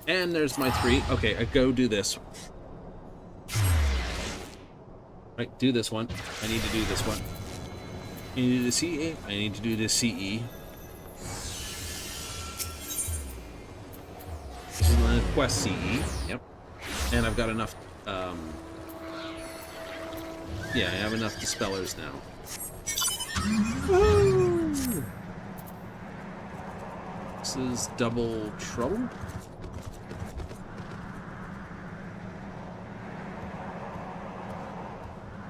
A: And there's my 3. Okay, I go do this. Right, do this one. I need to do this one. I need to do the CE. I need to do the CE. This is the quest CE. Yep. And I've got enough, yeah, I have enough dispellers now. Woo! This is double trouble.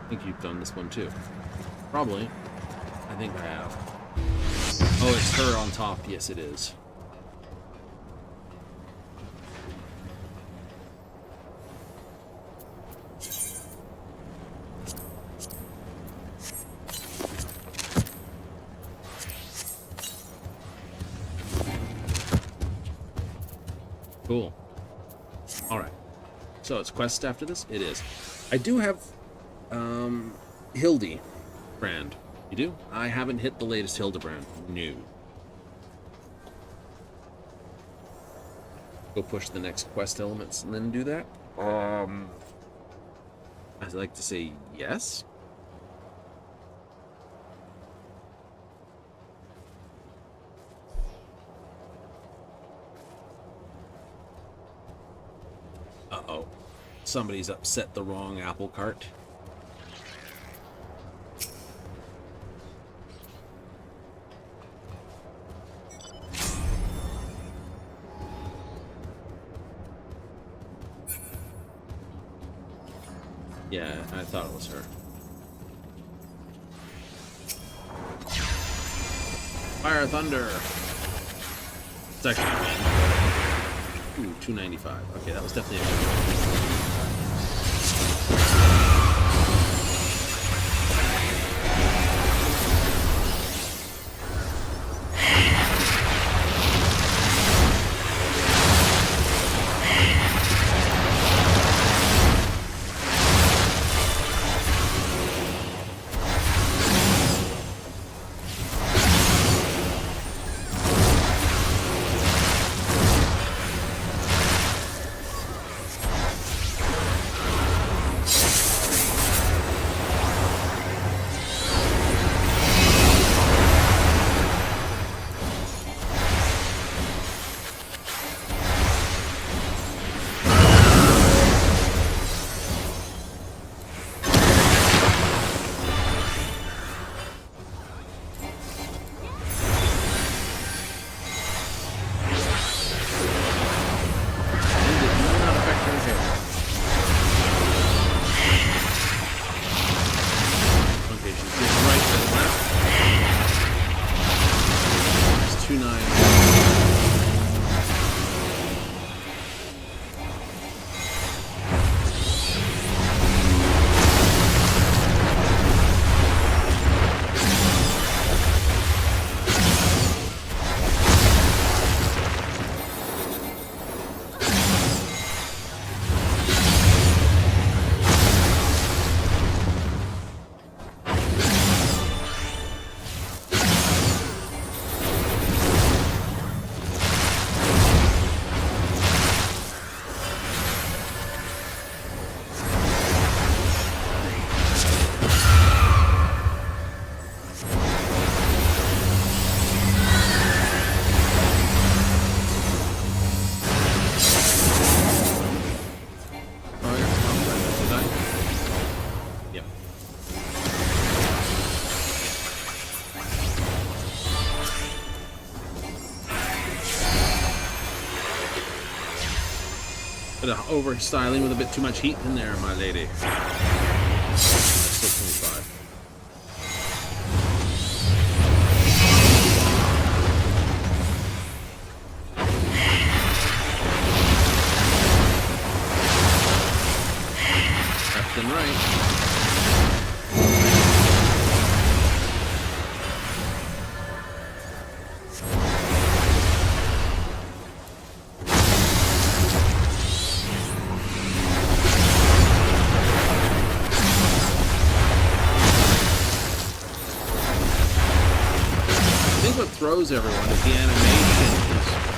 A: I think you've done this one too. Probably. I think I have. Oh, it's her on top. Yes, it is. Cool. Alright. So it's quest after this? It is. I do have Hildibrand. You do? I haven't hit the latest Hildibrand. No. Go push the next quest elements and then do that? I'd like to say yes. Uh-oh. Somebody's upset the wrong apple cart. Yeah, I thought it was her. Fire Thunder! It's actually ooh, 295. Okay, that was definitely a good one. Bit of over styling with a bit too much heat in there, my lady. Still 25. Left and right. Throws everyone is the animation.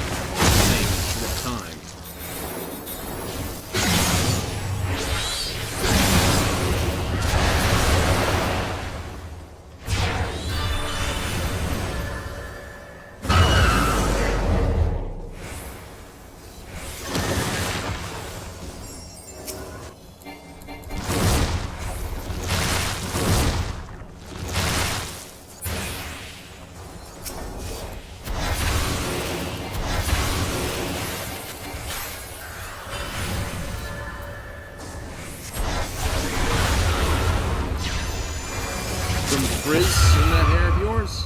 A: frizz in that hair of yours?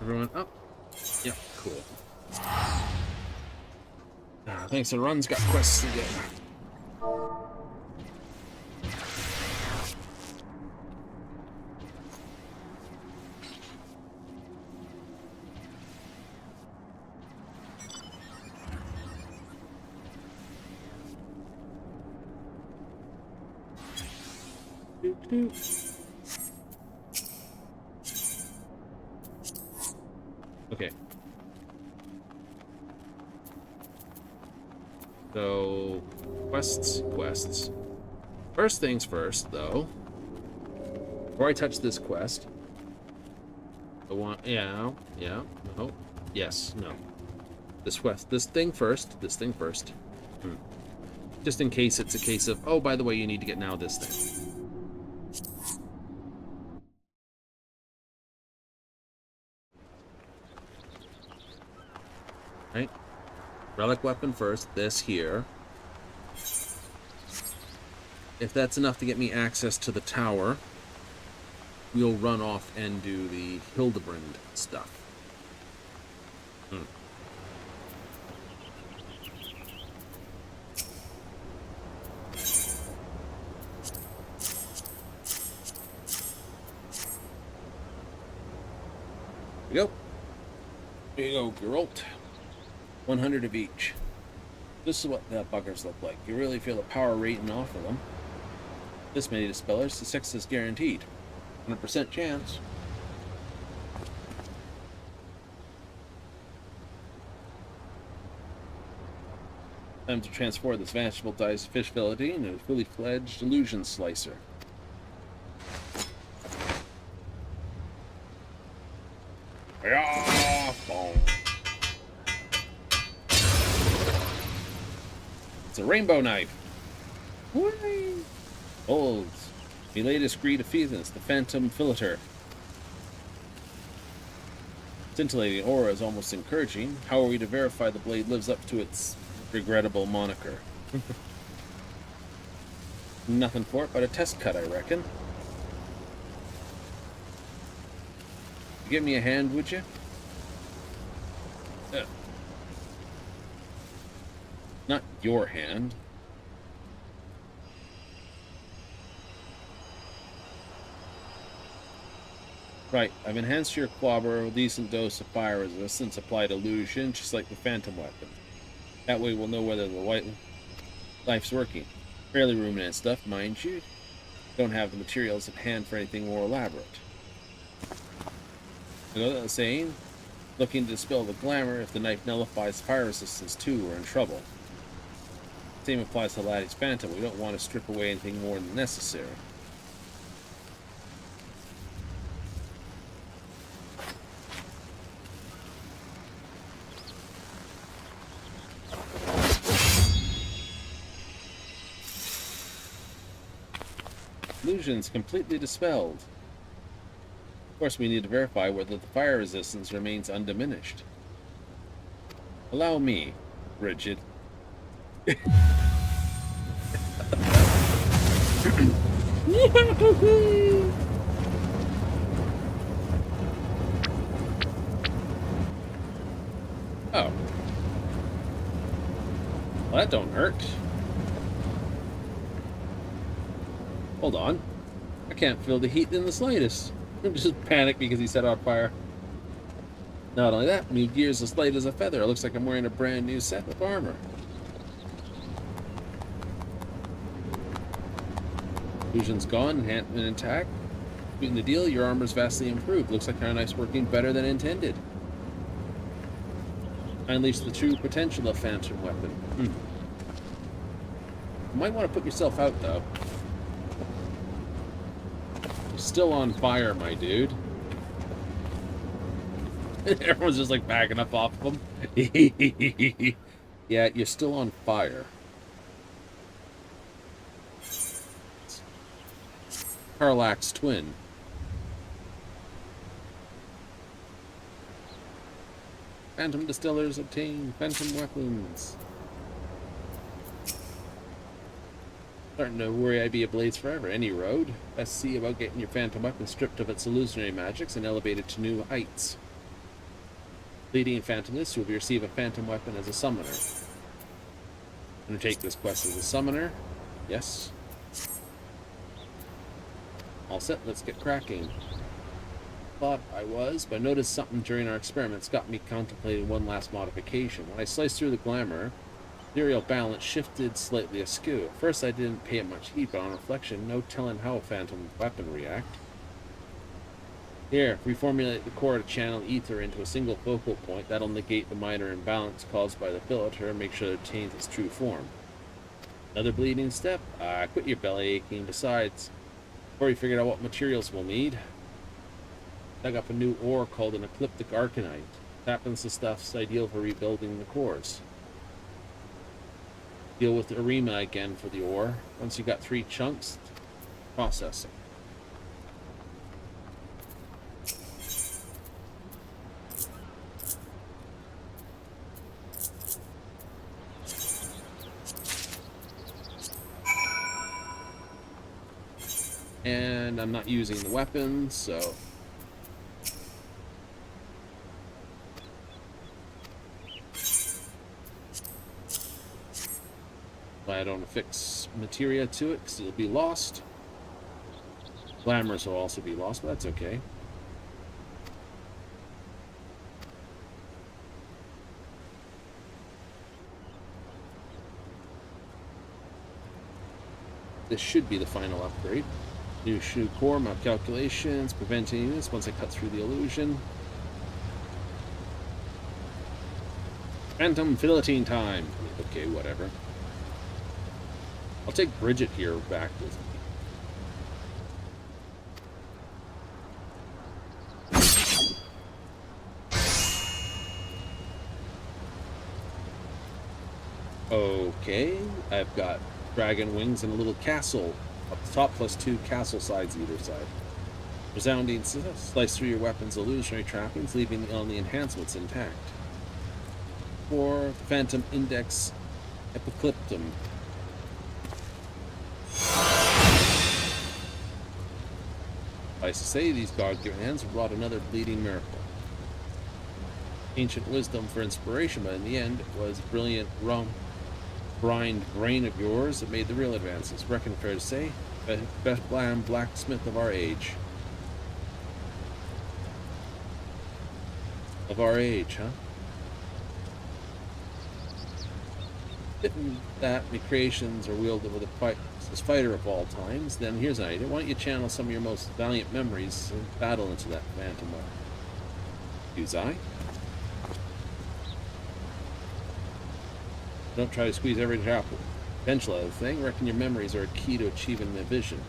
A: Everyone up? Yep, cool. Thanks, the run's got quests to get. Okay. So, quests. First things first, though. Before I touch this quest, I want, no. Yes, no. This thing first. Just in case it's a case of, oh, by the way, you need to get now this thing. Right? Relic weapon first, this here. If that's enough to get me access to the tower, we'll run off and do the Hildibrand stuff. Here we go. Here you go, Geralt. 100 of each. This is what the buggers look like. You really feel the power rating off of them. This many dispellers, the 6 is guaranteed. 100% chance. Time to transform this vegetable dice fish fillet into a fully fledged illusion slicer. It's a rainbow knife. Whee! Holds. The latest greed of Phoenix, the Phantom Fileter. Scintillating aura is almost encouraging. How are we to verify the blade lives up to its regrettable moniker? Nothing for it but a test cut, I reckon. Give me a hand, would you? Not your hand. Right, I've enhanced your clobber with a decent dose of fire resistance, applied illusion, just like the phantom weapon. That way we'll know whether the white life's working. Fairly ruminant stuff, mind you. Don't have the materials at hand for anything more elaborate. You know what I'm saying? Looking to dispel the glamour, if the knife nullifies fire resistance too, we're in trouble. Same applies to Laddie's Phantom. We don't want to strip away anything more than necessary. Illusions completely dispelled. Of course, we need to verify whether the fire resistance remains undiminished. Allow me, Bridget. Oh. Well, that don't hurt. Hold on. I can't feel the heat in the slightest. I'm just panicked because he set on fire. Not only that, new gear's as light as a feather. It looks like I'm wearing a brand new set of armor. Illusion's gone, enhancement intact. Beating the deal, your armor's vastly improved. Looks like our knife's working better than intended. I unleashed the true potential of Phantom Weapon. You might want to put yourself out, though. You're still on fire, my dude. Everyone's just like backing up off of him. Yeah, you're still on fire. Karlach's twin. Phantom distillers obtain phantom weapons. Starting to worry I'd be ablaze forever. Any road? Best see about getting your phantom weapon stripped of its illusionary magics and elevated to new heights. Leading Phantomist, you will receive a phantom weapon as a summoner. Undertake this quest as a summoner. Yes. All set, let's get cracking. Thought I was, but I noticed something during our experiments got me contemplating one last modification. When I sliced through the glamour, the aerial balance shifted slightly askew. At first I didn't pay it much heed, but on reflection, no telling how a phantom weapon react. Here, reformulate the core to channel ether into a single focal point. That'll negate the minor imbalance caused by the filter and make sure it obtains its true form. Another bleeding step? Quit your belly aching. Besides, before you figured out what materials we'll need, dug up a new ore called an ecliptic arcanite. Happens to stuff's ideal for rebuilding the cores. Deal with the arima again for the ore. Once you got 3 chunks, processing. And I'm not using the weapons, so I don't affix materia to it because it'll be lost. Glamours will also be lost, but that's okay. This should be the final upgrade. New shoe core, map calculations, preventing this once I cut through the illusion. Phantom filleting time. Okay, whatever. I'll take Bridget here back with me. Okay, I've got dragon wings and a little castle up the top, plus 2 castle sides either side. Resounding slice through your weapon's illusionary trappings, leaving only enhancements intact. For the Phantom Index Epiclyptum. Suffice to say, these God-given hands have wrought another bleeding miracle. Ancient wisdom for inspiration, but in the end, it was brilliant brined brain of yours that made the real advances. Reckon fair to say, best blacksmith of our age. Of our age, huh? Fitting that my creations are wielded with a fighter of all times, then here's an idea. Why don't you channel some of your most valiant memories and battle into that phantom weapon? Use I. Don't try to squeeze every potential out of the thing. Reckon your memories are a key to achieving the vision.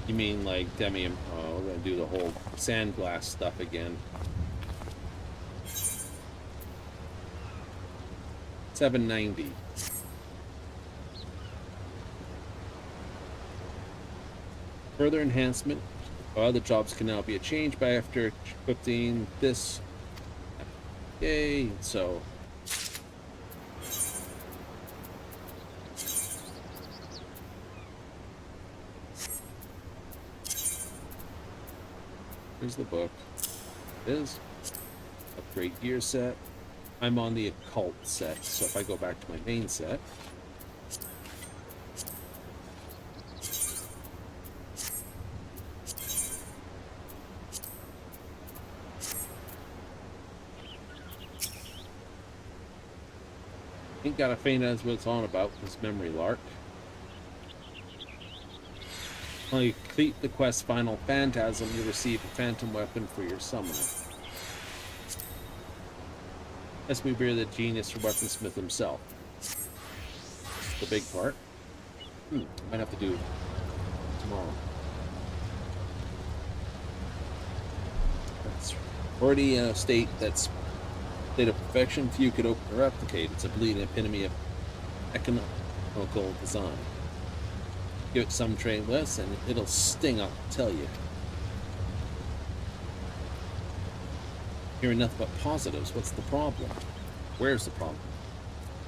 A: You mean like Demi? Oh, we're gonna do the whole sandglass stuff again. 790. Further enhancement. Other jobs can now be changed by after equipping this. Yay! So. Here's the book. It is. Upgrade gear set. I'm on the occult set, so if I go back to my main set, Ain't got a faint as what it's on about, this memory lark. While you complete the quest's final phantasm, you receive a phantom weapon for your summoner. Let's move here the genius or weaponsmith himself. The big part. Might have to do tomorrow. That's already in a state that's state of perfection. Few could open or replicate. It's a bleeding epitome of economical design. Give it some trade less, and it'll sting. I'll tell you. Hearing nothing but positives. What's the problem? Where's the problem?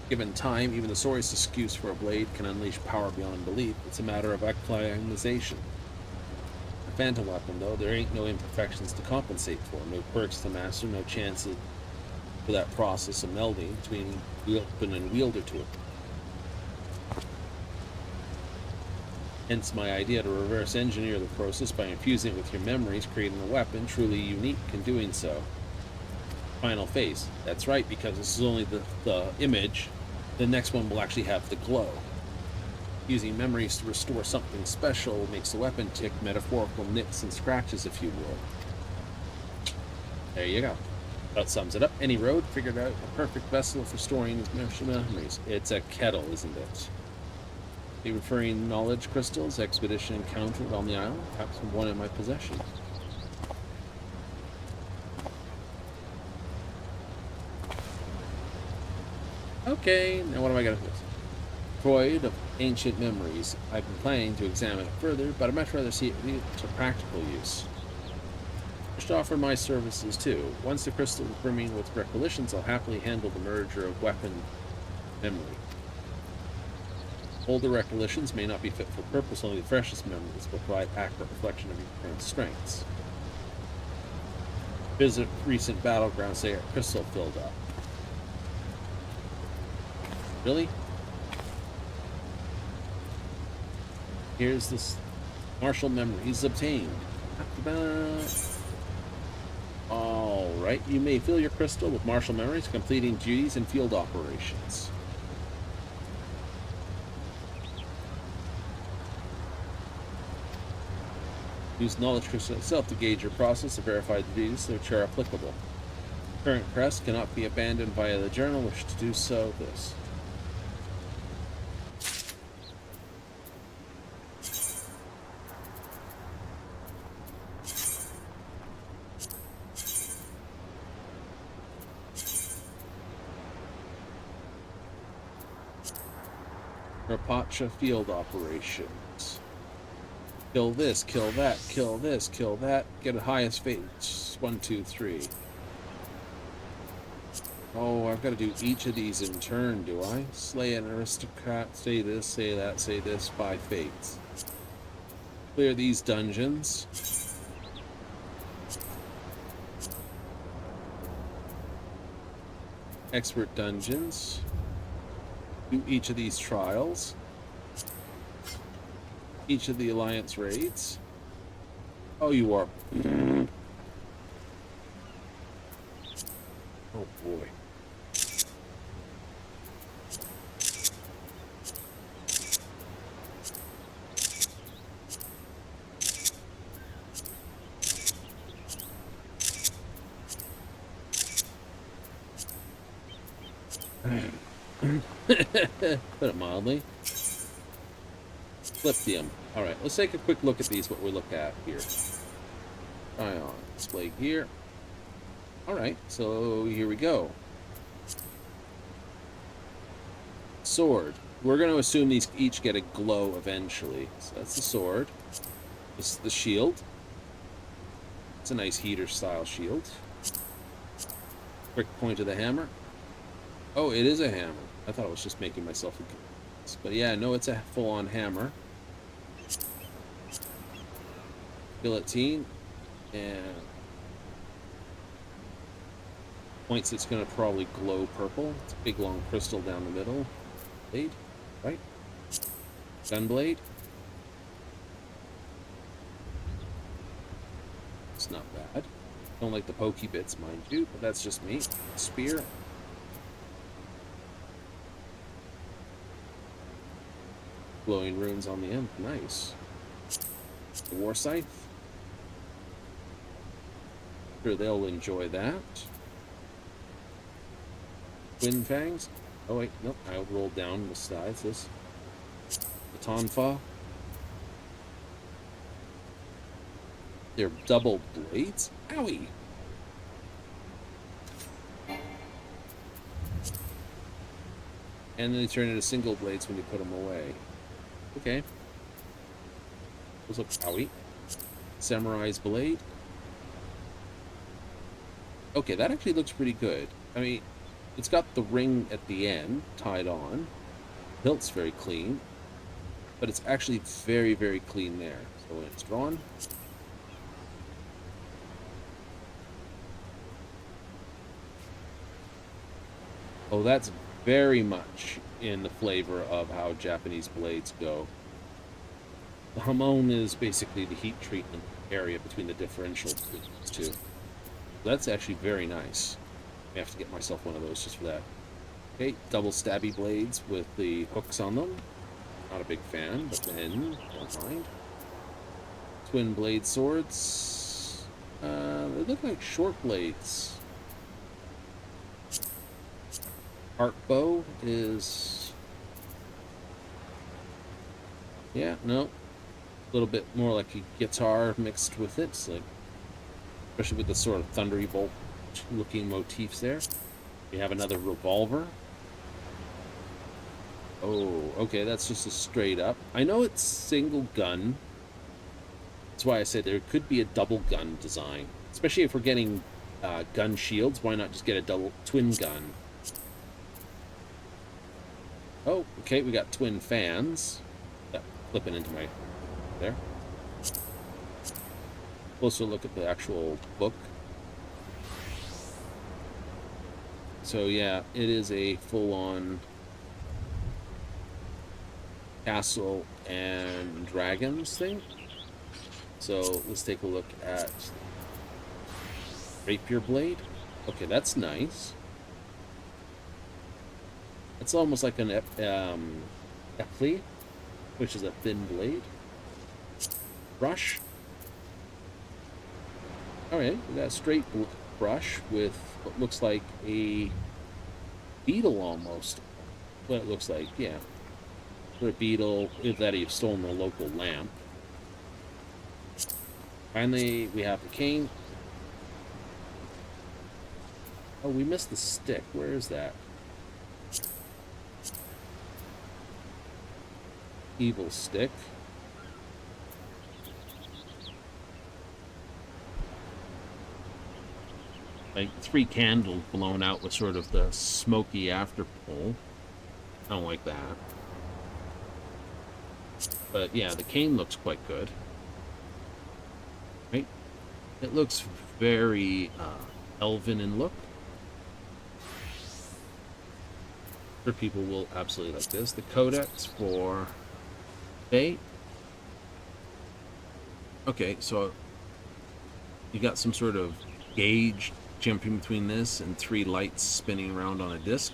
A: Given time, even the sorriest excuse for a blade can unleash power beyond belief. It's a matter of acclimatization. A phantom weapon, though, there ain't no imperfections to compensate for, no quirks to master, no chances for that process of melding between weapon and wielder to it. Hence my idea to reverse engineer the process by infusing it with your memories, creating a weapon truly unique in doing so. Final phase. That's right, because this is only the image. The next one will actually have the glow. Using memories to restore something special makes the weapon tick metaphorical nicks and scratches, if you will. There you go. That sums it up. Any road figured out a perfect vessel for storing memories. It's a kettle, isn't it? Are you referring knowledge crystals, expedition encountered on the island? Perhaps one in my possession. Okay, now what am I going to do? Void of ancient memories. I've been planning to examine it further, but I'd much rather see it to practical use. I should offer my services too. Once the crystal is brimming with recollections, I'll happily handle the merger of weapon memory. Older recollections may not be fit for purpose, only the freshest memories will provide accurate reflection of your current strengths. Visit recent battlegrounds, say a crystal filled up. Really? Here's this martial memories obtained. Alright, you may fill your crystal with martial memories, completing duties and field operations. Use knowledge crystal itself to gauge your process to verify the duties which are applicable. Current quest cannot be abandoned via the journal. Wish to do so. This. Rapacha field operations. Kill this, kill that, kill this, kill that. Get a highest fate. 1, 2, 3. Oh, I've got to do each of these in turn, do I? Slay an aristocrat, say this, say that, say this, 5 fates. Clear these dungeons. Expert dungeons. Do each of these trials. Each of the alliance raids. Oh, you are. Oh boy. Put it mildly. Lithium. Alright, let's take a quick look at these, what we look at here. Try on. Display gear. Alright, so here we go. Sword. We're going to assume these each get a glow eventually. So that's the sword. This is the shield. It's a nice heater style shield. Quick point of the hammer. Oh, it is a hammer. I thought I was just making myself a guess. But yeah, no, it's a full-on hammer. Guillotine. And points it's going to probably glow purple. It's a big long crystal down the middle. Blade, right? Gunblade. It's not bad. Don't like the pokey bits, mind you, but that's just me. Spear. glowing runes on the end. Nice. The War Scythe. Sure, they'll enjoy that. Twin Fangs. Oh wait, nope. I rolled down besides this. The Tonfa. They're double blades. Owie! And then they turn into single blades when you put them away. Okay. Those look owie. Samurai's Blade. Okay, that actually looks pretty good. I mean, it's got the ring at the end tied on. Hilt's very clean. But it's actually very, very clean there. So when it's drawn. Oh, that's very much in the flavor of how Japanese blades go. The hamon is basically the heat treatment area between the differential two. That's actually very nice. I have to get myself one of those just for that. Okay, double stabby blades with the hooks on them. Not a big fan, but then don't mind. Twin blade swords. They look like short blades. Arc bow is, yeah, no, a little bit more like a guitar mixed with it. It's like, especially with the sort of thundery bolt looking motifs there. We have another revolver. Oh, okay, that's just a straight up. I know it's single gun. That's why I said there could be a double gun design, especially if we're getting gun shields. Why not just get a double twin gun? Oh, okay, we got twin fans. Flipping into my there. Closer look at the actual book. So yeah, it is a full-on castle and dragons thing. So let's take a look at rapier blade. Okay, that's nice. It's almost like an eplee, which is a thin blade. Brush. Alright, we got a straight brush with what looks like a beetle almost. What it looks like, yeah. For a beetle, if that you've stolen the local lamp. Finally, we have the cane. Oh, we missed the stick. Where is that? Evil stick. Like 3 candles blown out with sort of the smoky afterpull. I don't like that. But yeah, the cane looks quite good. Right? It looks very elven in look. Sure, people will absolutely like this. The codex for Faye. Okay, so you got some sort of gauge jumping between this and 3 lights spinning around on a disc.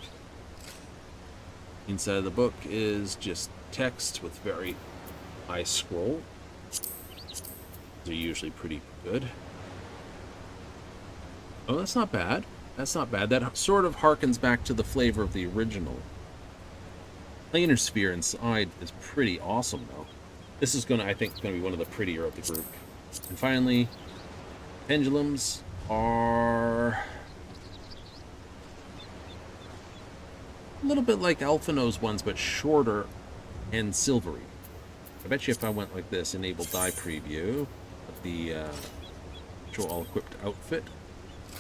A: Inside of the book is just text with very high scroll. They're usually pretty good. Oh, that's not bad. That's not bad. That sort of harkens back to the flavor of the original. Planar sphere inside is pretty awesome, though. This is I think, going to be one of the prettier of the group. And finally, pendulums are a little bit like Alphino's ones, but shorter and silvery. I bet you if I went like this, enable die preview, the show all equipped outfit.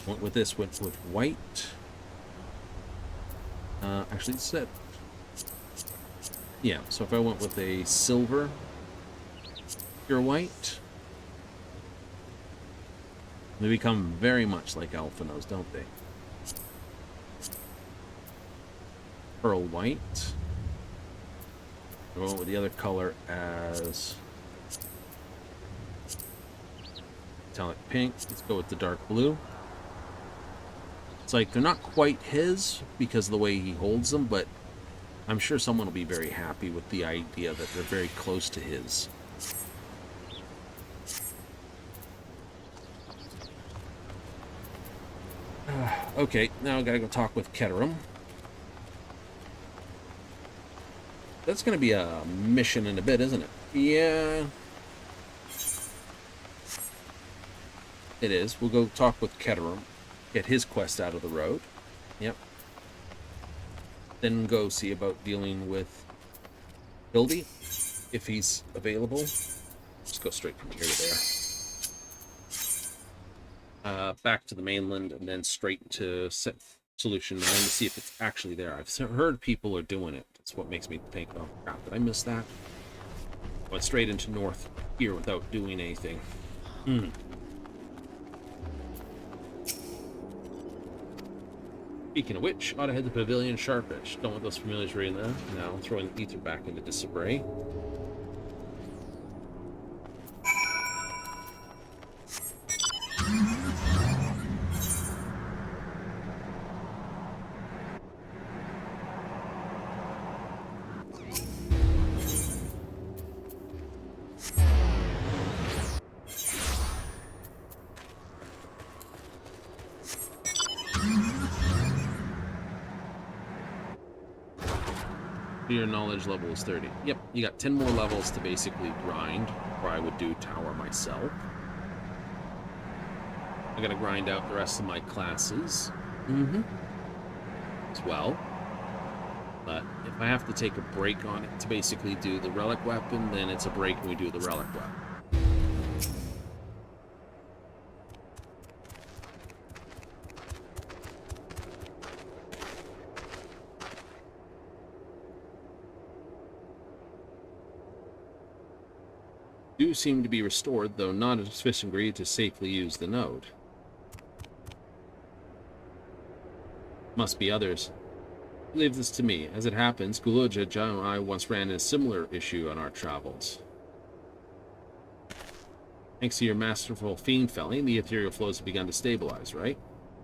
A: Went with this, went with white. Actually, it said, yeah. So if I went with a silver, pure white, they become very much like Alphino's, don't they? Pearl white. I went with the other color as metallic pink. Let's go with the dark blue. It's like they're not quite his because of the way he holds them, but I'm sure someone will be very happy with the idea that they're very close to his. Okay, now I gotta go talk with Keterum. That's gonna be a mission in a bit, isn't it? Yeah. It is. We'll go talk with Keterum. Get his quest out of the road. Yep. Then go see about dealing with Hildy, if he's available. Just go straight from here to there. Back to the mainland, and then straight to Solution 9 to see if it's actually there. I've heard people are doing it. That's what makes me think, oh crap, did I miss that? Went straight into North here without doing anything. Speaking of which, ought to head to Pavilion Sharpish. Don't want those familiars right now. Now, throwing Ether back into disarray. Your knowledge level is 30. Yep, you got 10 more levels to basically grind, or I would do tower myself. I gotta grind out the rest of my classes. As well. But if I have to take a break on it to basically do the relic weapon, then it's a break when we do the relic weapon. Do seem to be restored, though not a sufficient degree to safely use the node. Must be others. Leave this to me. As it happens, Guluja, John, and I once ran a similar issue on our travels. Thanks to your masterful fiend felling, the ethereal flows have begun to stabilize, right?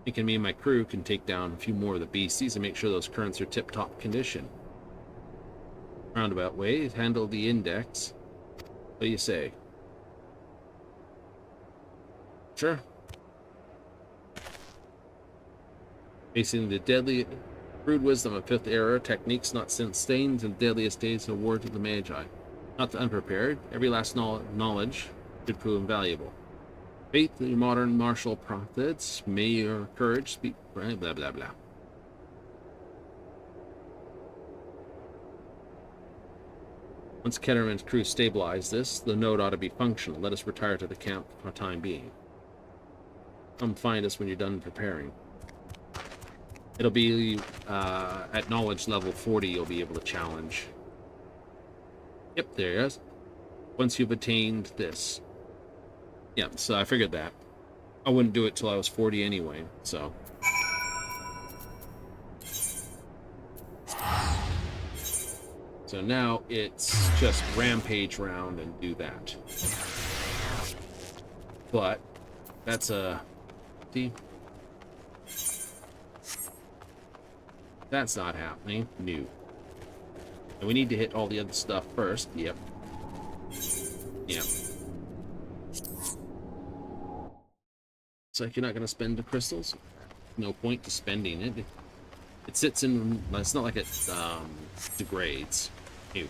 A: Thinking me and my crew can take down a few more of the beasties and make sure those currents are tip-top condition. Roundabout way, handle the index. What do you say? Sure. Facing the deadly crude wisdom of fifth era, techniques not sustained in the deadliest days of war to the Magi. Not the unprepared, every last knowledge should prove invaluable. Faith in your modern martial prophets, may your courage speak, blah blah blah. Once Ketterman's crew stabilize this, the node ought to be functional. Let us retire to the camp for the time being. Come find us when you're done preparing. It'll be at knowledge level 40 you'll be able to challenge. Yep, there it is. Once you've attained this. Yeah, so I figured that. I wouldn't do it till I was 40 anyway, so. So now it's just rampage round and do that. But that's a... See? That's not happening. New. And we need to hit all the other stuff first. Yep. Yep. It's like you're not going to spend the crystals. No point to spending it. It sits in... It's not like it degrades. Ew.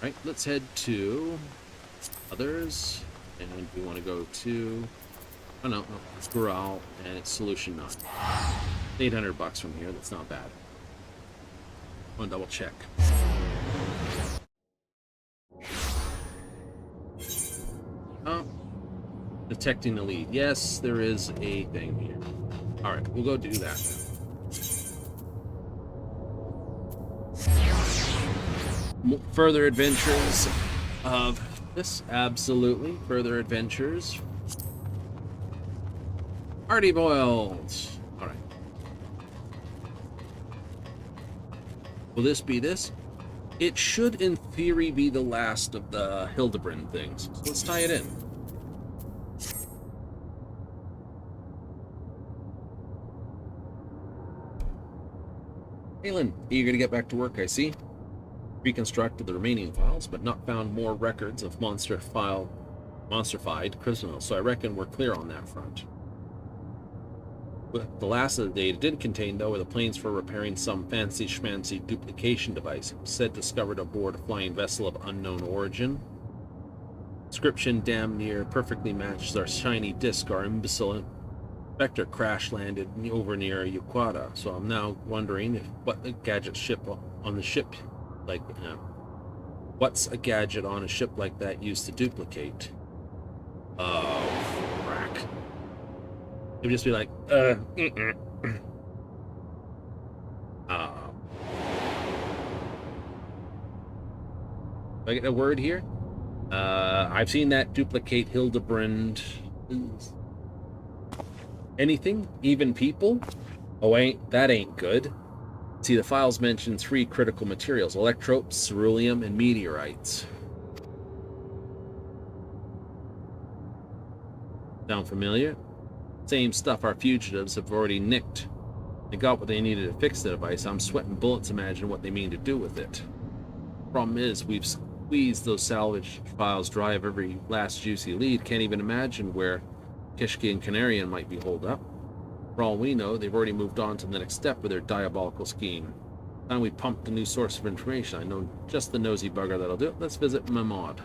A: Right, let's head to others, and we want to go to, oh no, it's Growl, and it's Solution 9. $800 from here, that's not bad. I want to double check. Oh, detecting the lead. Yes, there is a thing here. Alright, we'll go do that now. Further adventures of this, absolutely. Further adventures. Hardy boiled. Alright. Will this be this? It should, in theory, be the last of the Hildibrand things. So let's tie it in. Halen, eager to get back to work, I see. Reconstructed the remaining files, but not found more records of monster-fied criminals, so I reckon we're clear on that front. The last of the data did contain, though, were the plans for repairing some fancy-schmancy duplication device, said discovered aboard a flying vessel of unknown origin. Description damn near perfectly matches our shiny disc our imbecile Vector crash landed over near Yuquata, so I'm now wondering what a gadget ship on the ship like what's a gadget on a ship like that used to duplicate? Oh, crack. It would just be like, Do I get a word here? I've seen that duplicate Hildibrand. Anything? Even people? Oh, that ain't good. See, the files mention 3 critical materials: electropes, ceruleum, and meteorites. Sound familiar? Same stuff our fugitives have already nicked. They got what they needed to fix the device. I'm sweating bullets imagining what they mean to do with it. Problem is, we've squeezed those salvage files dry of every last juicy lead. Can't even imagine where Kishki and Canarian might be holed up. For all we know, they've already moved on to the next step with their diabolical scheme. Time we pumped a new source of information. I know just the nosy bugger that'll do it. Let's visit my mod.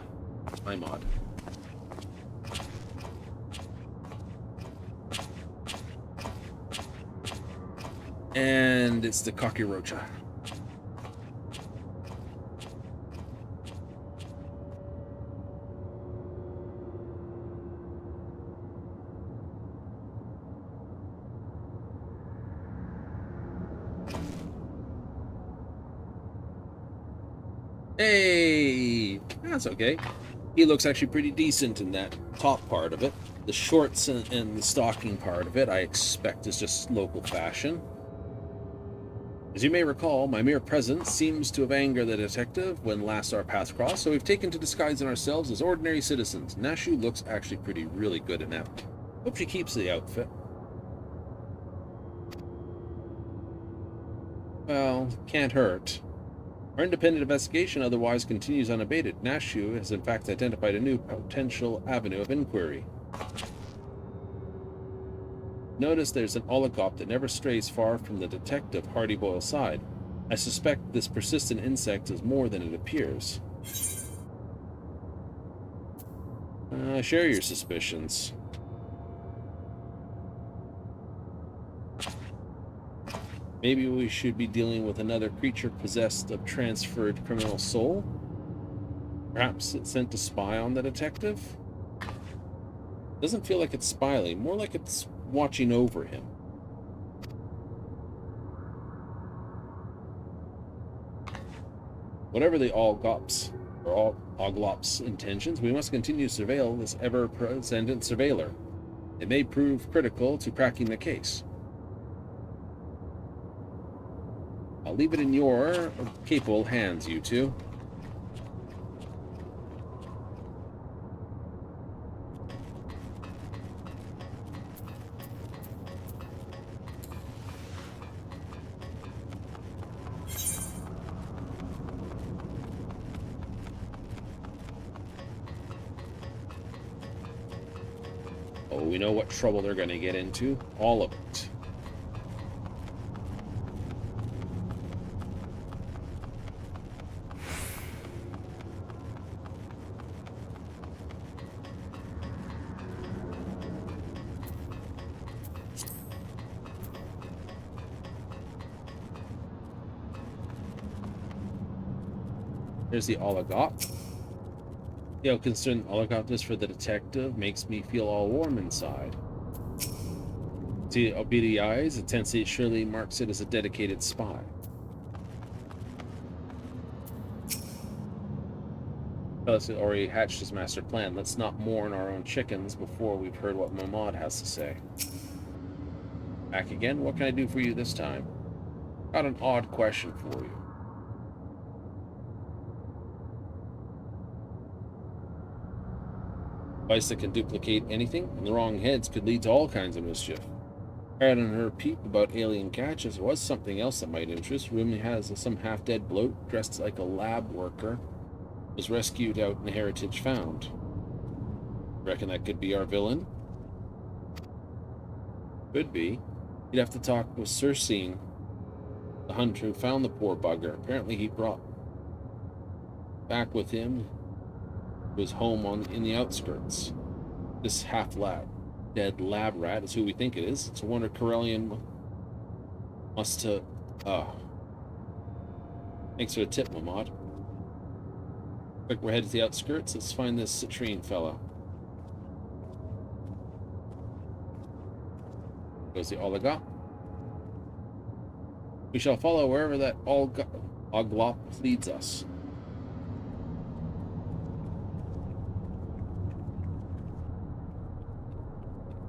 A: And it's the Kakirocha. Hey, that's okay. He looks actually pretty decent in that top part of it. The shorts and the stocking part of it, I expect, is just local fashion. As you may recall, my mere presence seems to have angered the detective when last our paths crossed, so we've taken to disguising ourselves as ordinary citizens. Nashu looks actually really good in that. Hope she keeps the outfit. Well, can't hurt. Our independent investigation otherwise continues unabated. Nashu has in fact identified a new potential avenue of inquiry. Notice there's an oligopt that never strays far from the detective Hardy Boyle's side. I suspect this persistent insect is more than it appears. Share your suspicions. Maybe we should be dealing with another creature possessed of transferred criminal soul? Perhaps it's sent to spy on the detective? Doesn't feel like it's spying, more like it's watching over him. Whatever the Oglops intentions, we must continue to surveil this ever-present surveiller. It may prove critical to cracking the case. I'll leave it in your capable hands, you two. Oh, we know what trouble they're going to get into. All of it. There's the oligopt. You know, concern oligopt is for the detective makes me feel all warm inside. See, beady eyes, intensity surely marks it as a dedicated spy. Fellas had already hatched his master plan. Let's not mourn our own chickens before we've heard what Mamad has to say. Back again? What can I do for you this time? Got an odd question for you. Device that can duplicate anything in the wrong heads could lead to all kinds of mischief. Rather than her peep about alien catches, there was something else that might interest. Rumor has some half-dead bloke dressed like a lab worker was rescued out in the Heritage Found. Reckon that could be our villain? Could be. You'd have to talk with Cersei, the hunter who found the poor bugger. Apparently he brought back with him to his home in the outskirts. This half-dead lab rat is who we think it is. It's a wonder Corellian must have... Thanks for the tip, Mamad. Quick, we're headed to the outskirts. Let's find this citrine fella. Goes the Oliga. We shall follow wherever that Oglop leads us.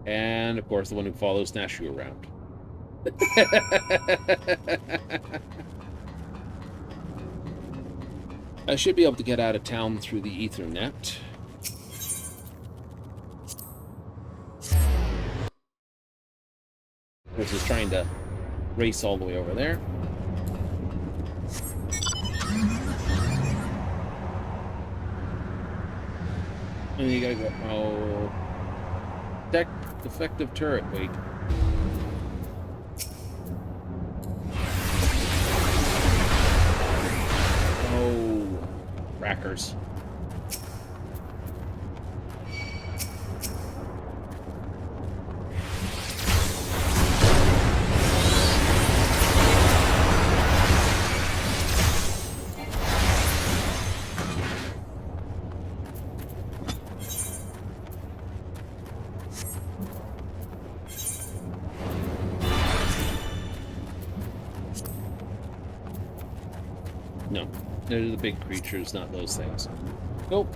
A: And, of course, the one who follows Nashu around. I should be able to get out of town through the Ethernet. Which is trying to race all the way over there. And you gotta go... Oh... Defective turret, wait. Oh... Rackers. No, they're the big creatures, not those things. Nope.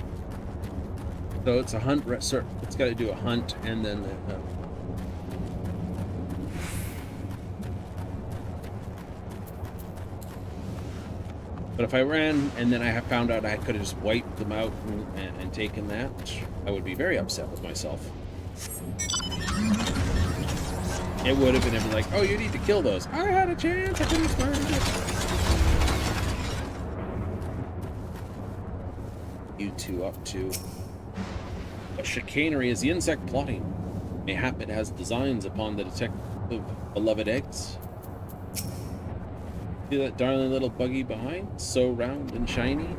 A: So it's a hunt. It's got to do a hunt and then. But if I ran and then I found out I could have just wiped them out and taken that, I would be very upset with myself. It would have been like, oh, you need to kill those. I had a chance. I couldn't find it. You two up to? What chicanery is the insect plotting? Mayhap it has designs upon the detective beloved eggs. See that darling little buggy behind? So round and shiny.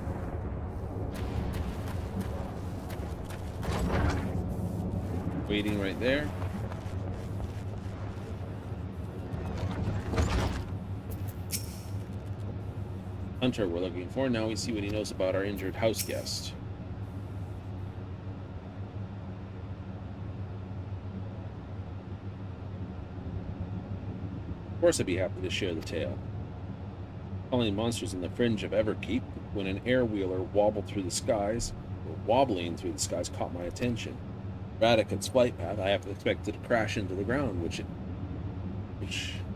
A: Waiting right there. Hunter we're looking for. Now we see what he knows about our injured house guest. Of course I'd be happy to share the tale. Calling monsters in the fringe of Everkeep, when an air-wheeler wobbling through the skies, caught my attention. Erratic its flight path, I half expected to crash into the ground, which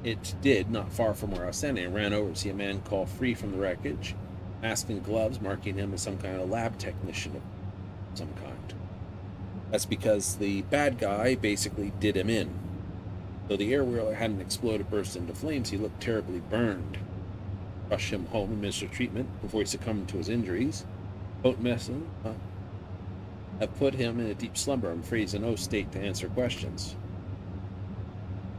A: it did, not far from where I was standing. I ran over to see a man call free from the wreckage, mask and gloves, marking him as some kind of lab technician of some kind. That's because the bad guy basically did him in. Though the air-wheeler hadn't exploded, burst into flames, he looked terribly burned. Rushed him home, administered treatment before he succumbed to his injuries. Potent medicine have put him in a deep slumber. I'm afraid he's in no state to answer questions.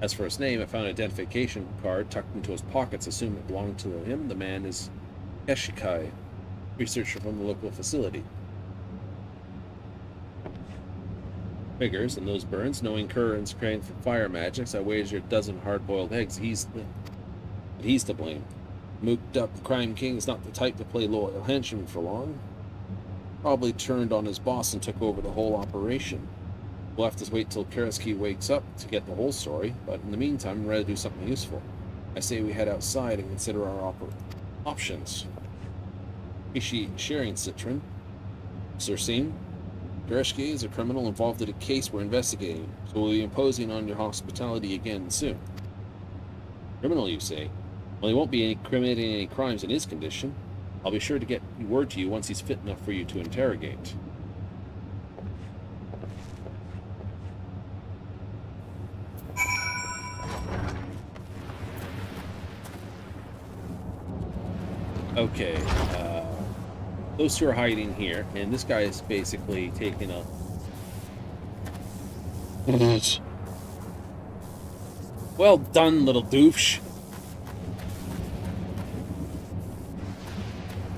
A: As for his name, I found an identification card tucked into his pockets, assumed it belonged to him. The man is Keshikai, researcher from the local facility. Figures, and those burns, knowing Curran's craving for fire magics, I wager a dozen hard-boiled eggs. He's to blame. Mooked up crime king is not the type to play loyal henchman for long. Probably turned on his boss and took over the whole operation. We'll have to wait till Karasky wakes up to get the whole story, but in the meantime, I'm ready to do something useful. I say we head outside and consider our options. Ishi sharing Citron. Cersei, Karasky is a criminal involved in a case we're investigating, so we'll be imposing on your hospitality again soon. Criminal, you say? Well, he won't be committing any crimes in his condition. I'll be sure to get word to you once he's fit enough for you to interrogate. Okay, those two are hiding here, and this guy is basically taking a... Well done, little doofsh.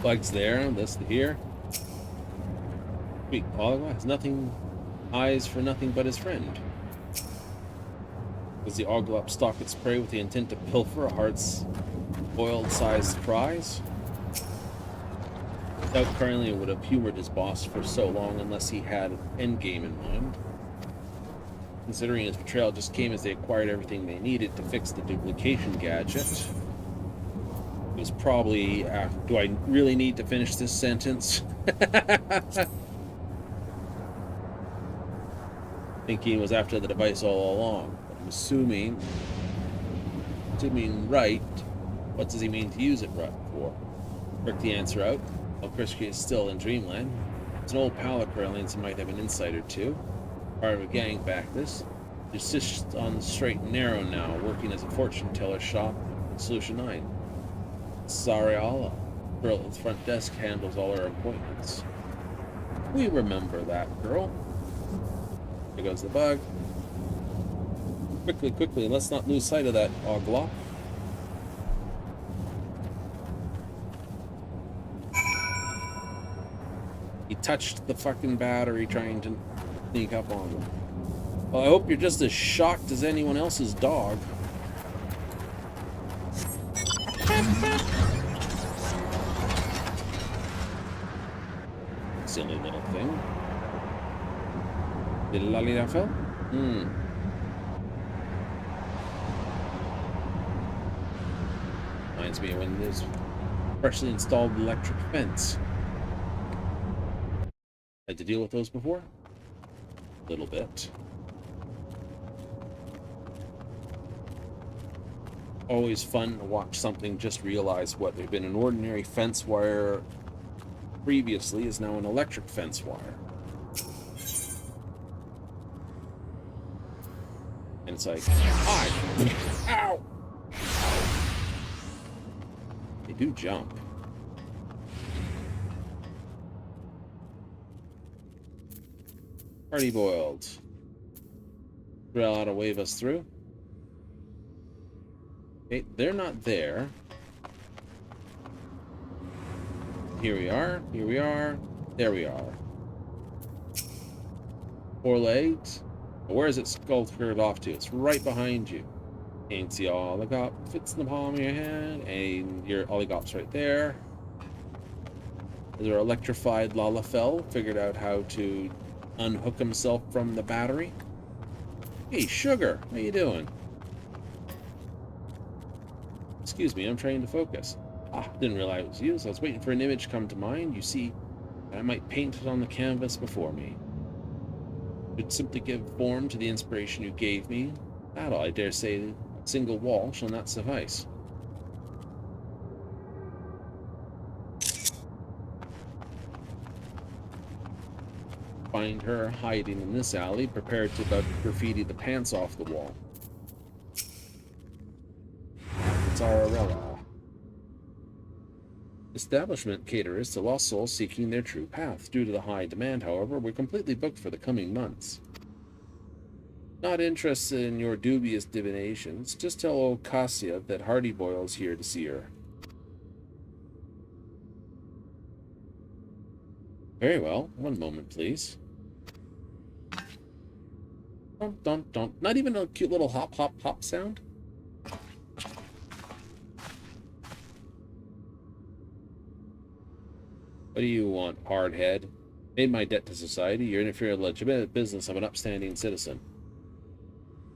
A: Bug's there, this here. Sweet, Oliver has nothing, eyes for nothing but his friend. Does the Oglop stalk its prey with the intent to pilfer a heart's boiled-sized prize? Doubt Carlian would have humored his boss for so long unless he had an endgame in mind. Considering his betrayal just came as they acquired everything they needed to fix the duplication gadget. It was probably... do I really need to finish this sentence? Thinking it was after the device all along. But I'm assuming right. What does he mean to use it for? Work the answer out. While Krisky is still in Dreamland. It's an old pal of Carlian's who might have an insight or two. Part of a gang back this. He sits on the straight and narrow now, working as a fortune teller shop in Solution 9. Sariala, girl at the front desk, handles all her appointments. We remember that girl. There goes the bug. Quickly, let's not lose sight of that Oglop. He touched the fucking battery trying to sneak up on them. Well, I hope you're just as shocked as anyone else's dog. Silly little thing. Did Lolly that fell? Reminds me of when there's freshly installed electric fence. Had to deal with those before? A little bit. Always fun to watch something just realize what they've been an ordinary fence wire previously is now an electric fence wire. And it's like, hi! Ow! They do jump. Party boiled. Drill out to wave us through. Okay, they're not there. Here we are. There we are. 4 legs. Where is it sculptured off to? It's right behind you. Can't see Oligop. Fits in the palm of your hand. And your Oligop's right there. Their electrified Lalafell figured out how to unhook himself from the battery. Hey, Sugar, how you doing? Excuse me, I'm trying to focus. Didn't realize it was you, so I was waiting for an image to come to mind. You see, I might paint it on the canvas before me. Should simply give form to the inspiration you gave me. That'll, I dare say, a single wall shall not suffice. Find her hiding in this alley, prepared to graffiti the pants off the wall. It's Ararella. Establishment caterers to lost souls seeking their true path. Due to the high demand, however, we're completely booked for the coming months. Not interested in your dubious divinations. Just tell old Cassia that Hardy Boyle's here to see her. Very well. One moment, please. Don't. Not even a cute little hop, hop, hop sound? What do you want, hardhead? Made my debt to society. You're interfering with the legitimate business of an upstanding citizen.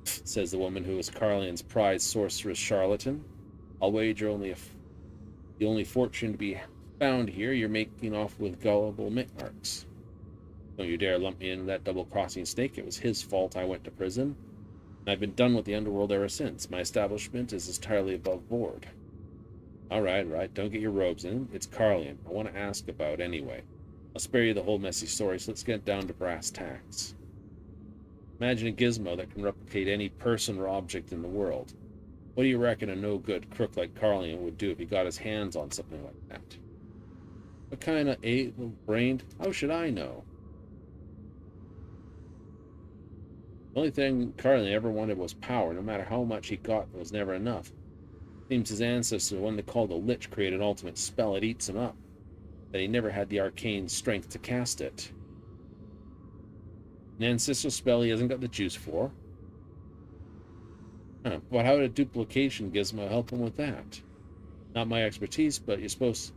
A: Says the woman who is Carlian's prize sorceress charlatan. I'll wager the only fortune to be found here you're making off with gullible mitmarks. Don't you dare lump me in that double-crossing snake. It was his fault I went to prison. And I've been done with the underworld ever since. My establishment is entirely above board. All right. Don't get your robes in. It's Carlian. I want to ask about anyway. I'll spare you the whole messy story, so let's get down to brass tacks. Imagine a gizmo that can replicate any person or object in the world. What do you reckon a no-good crook like Carlian would do if he got his hands on something like that? What kind of able-brained? How should I know? The only thing Carlian ever wanted was power. No matter how much he got, it was never enough. Seems his ancestor, the one they called the Lich, created an ultimate spell that eats him up. That he never had the arcane strength to cast it. An ancestral spell he hasn't got the juice for. But how would a duplication gizmo help him with that? Not my expertise, but you're supposed to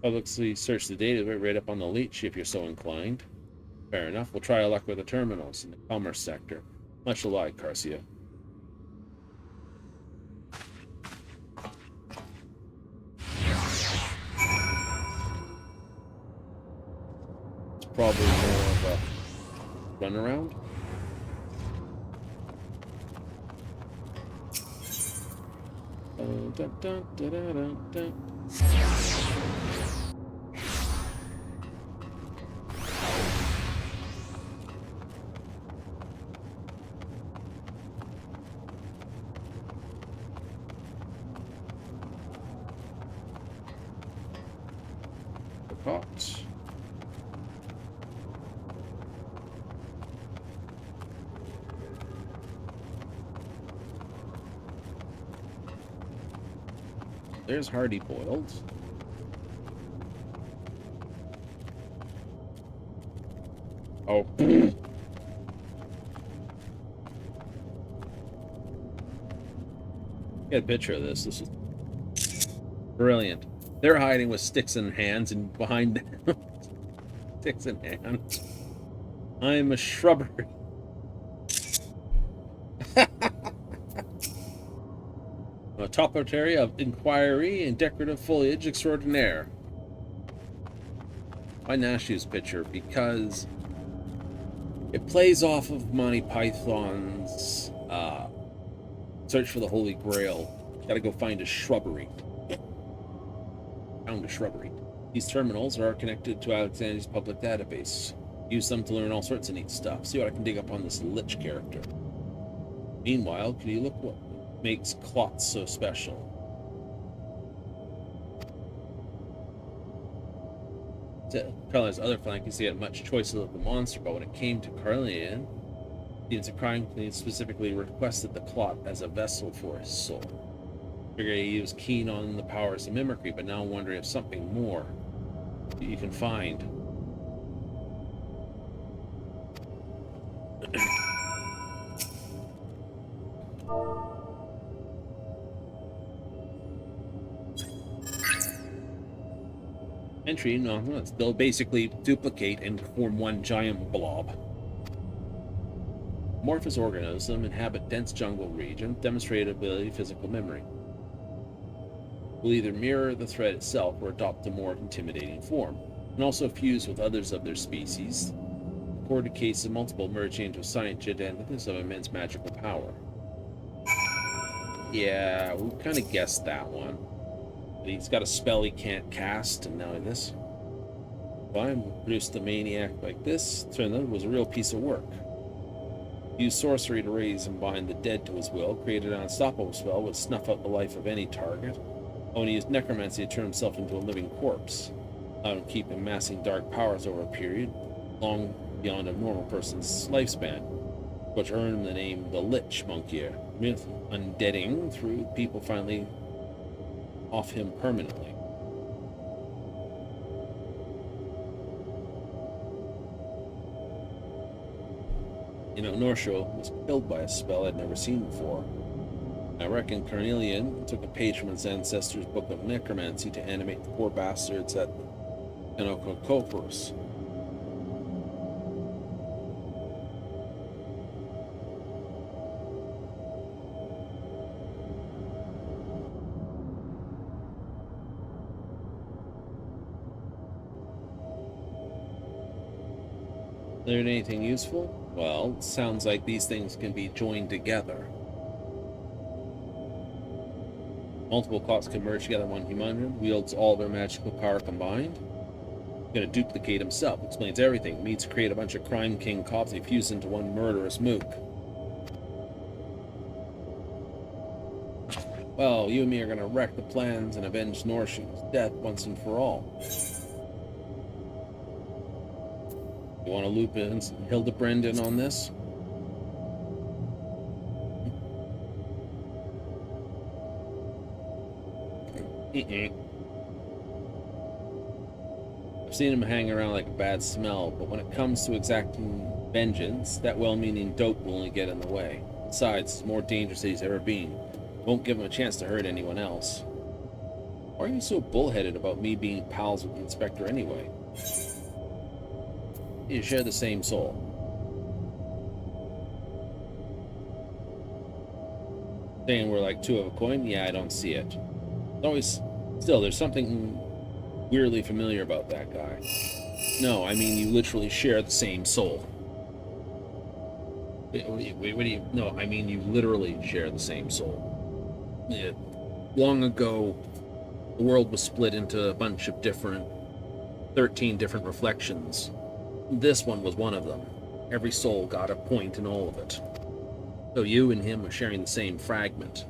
A: publicly search the data right up on the leech if you're so inclined. Fair enough. We'll try our luck with the terminals in the commerce sector. Much alike, Garcia. It's probably more of a runaround. Dun, dun, dun, dun, dun, dun. Caught. There's Hardy boiled. Oh. Get a picture of this. This is brilliant. They're hiding with sticks in hands, and behind them, sticks in hands. I'm a shrubbery. A topiary of inquiry and decorative foliage extraordinaire. Why Nash use picture? Because it plays off of Monty Python's Search for the Holy Grail. Gotta go find a shrubbery. Found a shrubbery. These terminals are connected to Alexander's public database. Use them to learn all sorts of neat stuff. See what I can dig up on this Lich character. Meanwhile, can you look what makes clots so special? To Carlian's other flank, you see it much choicer of the monster, but when it came to Carlian, the crime specifically requested the clot as a vessel for his soul. Figured he was keen on the powers of mimicry, but now wondering if something more you can find. Entry, no, they'll basically duplicate and form one giant blob. Amorphous organism inhabit dense jungle region, demonstrate ability physical memory. Will either mirror the threat itself or adopt a more intimidating form, and also fuse with others of their species. Record a case of multiple merging into a scientific entities of immense magical power. Yeah, we kind of guessed that one. He's got a spell he can't cast, and now this. Fine, produced a maniac like this. Turned out it was a real piece of work. Used sorcery to raise and bind the dead to his will. Created an unstoppable spell would snuff out the life of any target. When he used necromancy to turn himself into a living corpse. Allowed him to keep amassing dark powers over a period long beyond a normal person's lifespan, which earned him the name the Lich Monkier. Undeading through people finally off him permanently. You know, Norsho was killed by a spell I'd never seen before. I reckon Carnelian took a page from his ancestor's book of necromancy to animate the poor bastards at North Occult Cresent. Learn anything useful? Well, it sounds like these things can be joined together. Multiple clocks can merge together in one human, wields all their magical power combined. Gonna duplicate himself, explains everything, means to create a bunch of crime king cops and fuse into one murderous mook. Well, you and me are gonna wreck the plans and avenge Norshu's death once and for all. You want to loop in Hildibrand in on this? I've seen him hang around like a bad smell, but when it comes to exacting vengeance, that well-meaning dope will only get in the way. Besides, it's more dangerous than he's ever been. Won't give him a chance to hurt anyone else. Why are you so bullheaded about me being pals with the Inspector anyway? You share the same soul. Saying we're like two of a coin? Yeah, I don't see it. Still, there's something weirdly familiar about that guy. No, I mean you literally share the same soul. Wait, what do you... No, I mean you literally share the same soul. Yeah. Long ago, the world was split into a bunch of 13 different reflections. This one was one of them. Every soul got a point in all of it. So you and him are sharing the same fragment.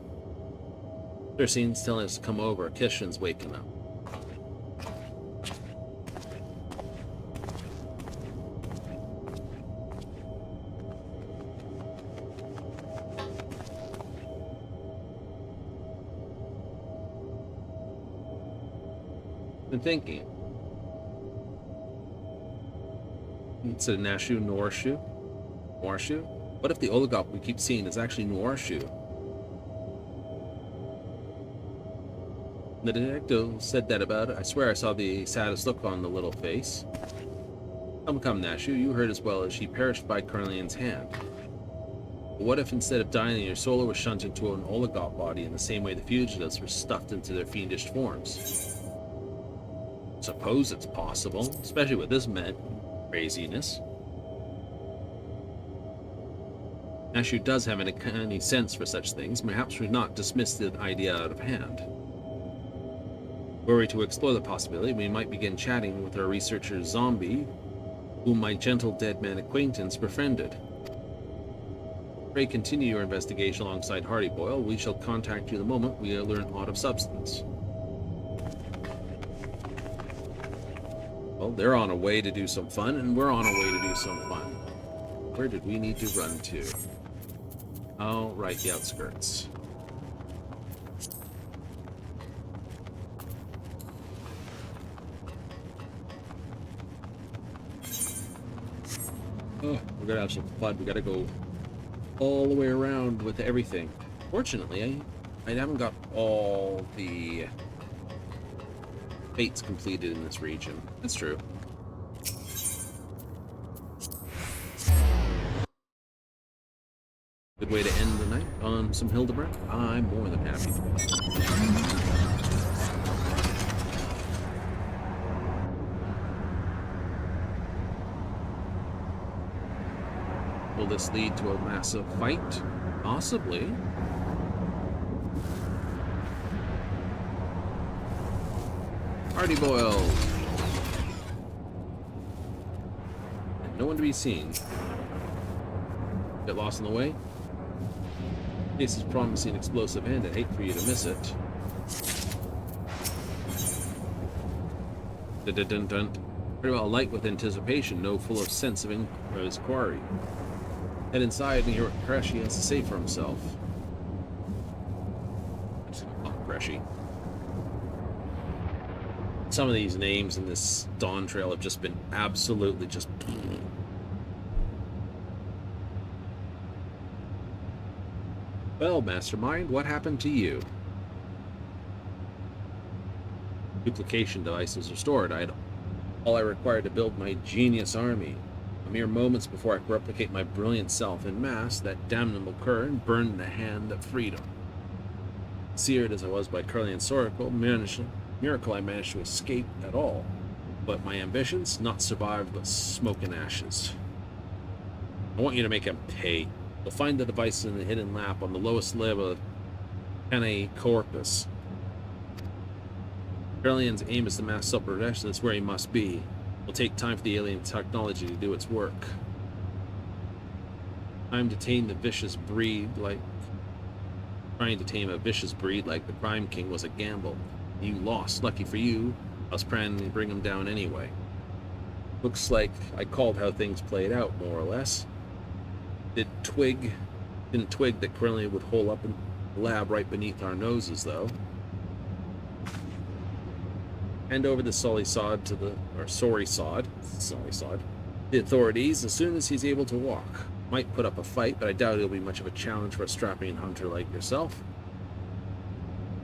A: Thirstein's telling us to come over. Kishin's waking up. Been thinking. It's a Nashu, Norshu. Norshu? What if the oligarch we keep seeing is actually Norshu? The detective said that about it. I swear I saw the saddest look on the little face. Come, Nashu, you heard as well as she perished by Carlian's hand. But what if instead of dying, your soul was shunted into an oligarch body in the same way the fugitives were stuffed into their fiendish forms? Suppose it's possible, especially with this craziness. Nashu does have an uncanny sense for such things. Perhaps we've not dismissed the idea out of hand. Were we to explore the possibility, we might begin chatting with our researcher Zombie, whom my gentle dead man acquaintance befriended. Pray continue your investigation alongside Hardy Boyle. We shall contact you the moment we learn aught of substance. Well, they're on a way to do some fun, and we're on a way to do some fun. Where did we need to run to? Oh, right, the outskirts. Oh, we're gonna have some fun. We gotta go all the way around with everything. Fortunately, I haven't got all the fates completed in this region. That's true. Good way to end the night on some Hildibrand. I'm more than happy for that. Will this lead to a massive fight? Possibly. Hardy Boyle. And no one to be seen. Get lost in the way? Case is promising explosive end. I'd hate for you to miss it. Dun-dun-dun-dun. Pretty well light with anticipation, no full of sense of his quarry. Head inside and hear what Crashy has to say for himself. Oh, Crashy. Some of these names in this Dawntrail have just been absolutely just... Well, Mastermind, what happened to you? Duplication device was restored. I had all I required to build my genius army. A mere moments before I could replicate my brilliant self en masse, that damnable current burned the hand of freedom. Seared as I was by Carlian's miracle I managed to escape at all. But my ambitions, not survived but smoke and ashes. I want you to make him pay. You'll find the device in the hidden lap on the lowest level of Cane Corpus. Carlian's aim is to mass self-protection. That's where he must be. It'll take time for the alien technology to do its work. Time to tame the vicious breed like Trying to tame a vicious breed like the Crime King was a gamble. You lost. Lucky for you, I was planning to bring him down anyway. Looks like I called how things played out, more or less. Didn't twig that Corellian would hole up in the lab right beneath our noses, though. Hand over the sorry sod, the authorities as soon as he's able to walk. Might put up a fight, but I doubt it'll be much of a challenge for a strapping hunter like yourself.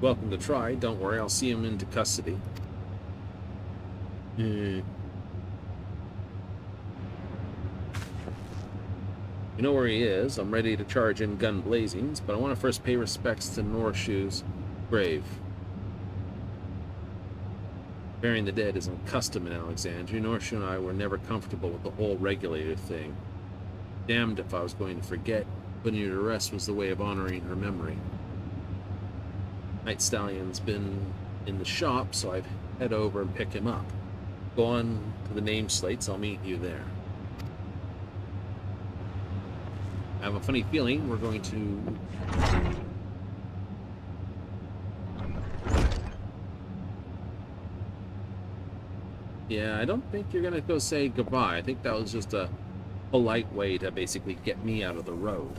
A: Welcome to try. Don't worry, I'll see him into custody. You know where he is. I'm ready to charge in gun blazings, but I want to first pay respects to Norshu's grave. Burying the dead isn't custom in Alexandria. Norshu and I were never comfortable with the whole regulator thing. Damned if I was going to forget. Putting her to rest was the way of honoring her memory. Night Stallion's been in the shop, so I'd head over and pick him up. Go on to the name slates. I'll meet you there. I have a funny feeling we're going to... Yeah, I don't think you're going to go say goodbye. I think that was just a polite way to basically get me out of the road.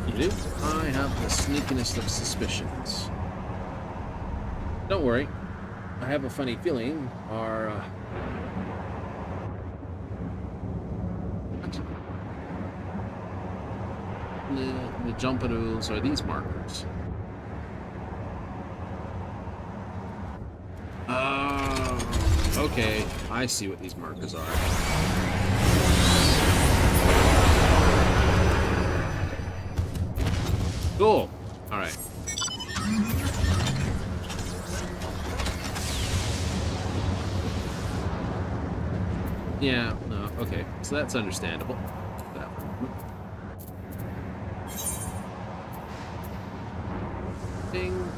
A: You do? I have the sneakiest of suspicions. Don't worry. I have a funny feeling our... The Jumpadoos are these markers. Okay, I see what these markers are. Cool. All right. Yeah, no, okay. So that's understandable. That one. Ding.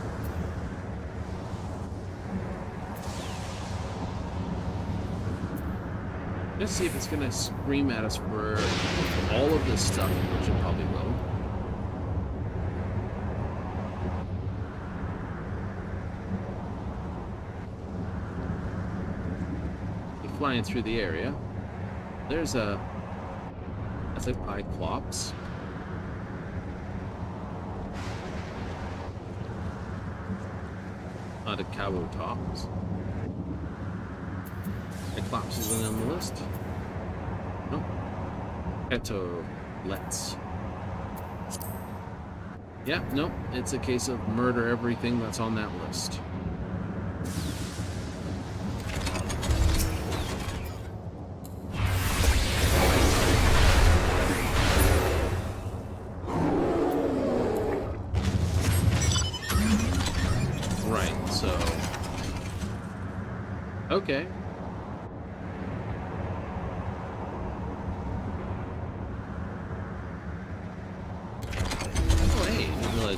A: Let's see if it's going to scream at us for all of this stuff, which it probably will. You're flying through the area. There's a... That's like Cyclops. Not a cowboy tops. Cyclops isn't on the list. Nope. Eto, let's. Yeah, nope. It's a case of murder everything that's on that list. Right, so... Okay.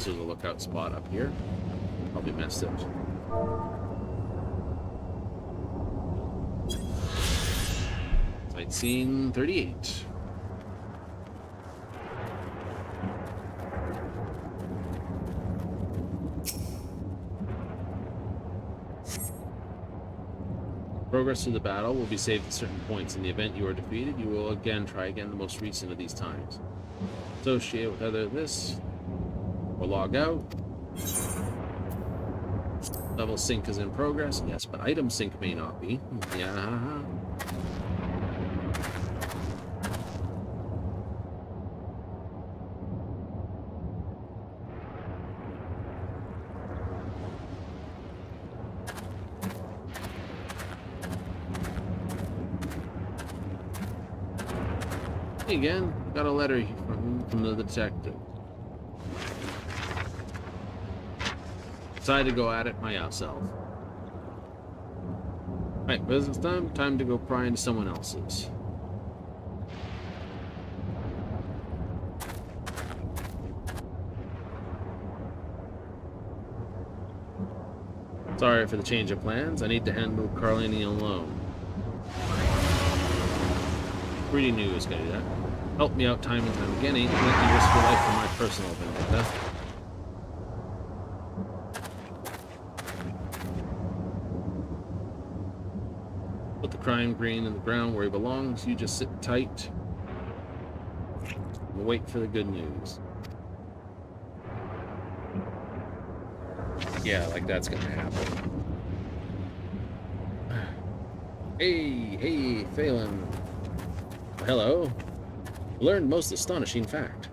A: There's a lookout spot up here. Probably missed it. Sight scene 38. Progress through the battle will be saved at certain points. In the event you are defeated, you will again try again the most recent of these times. Associate with either this or log out. Level sync is in progress, yes, but item sync may not be. Yeah. Again, got a letter from the detective. Decided to go at it myself. Right, business time. Time to go pry into someone else's. Sorry for the change of plans. I need to handle Carlini alone. Pretty new is gonna do that. Help me out time and time again. Ain't let me risk your life for my personal vendetta. Put the crime green in the ground where he belongs. You just sit tight and wait for the good news. Yeah, like that's gonna happen. Hey, Phelan. Hello. Learned most astonishing fact.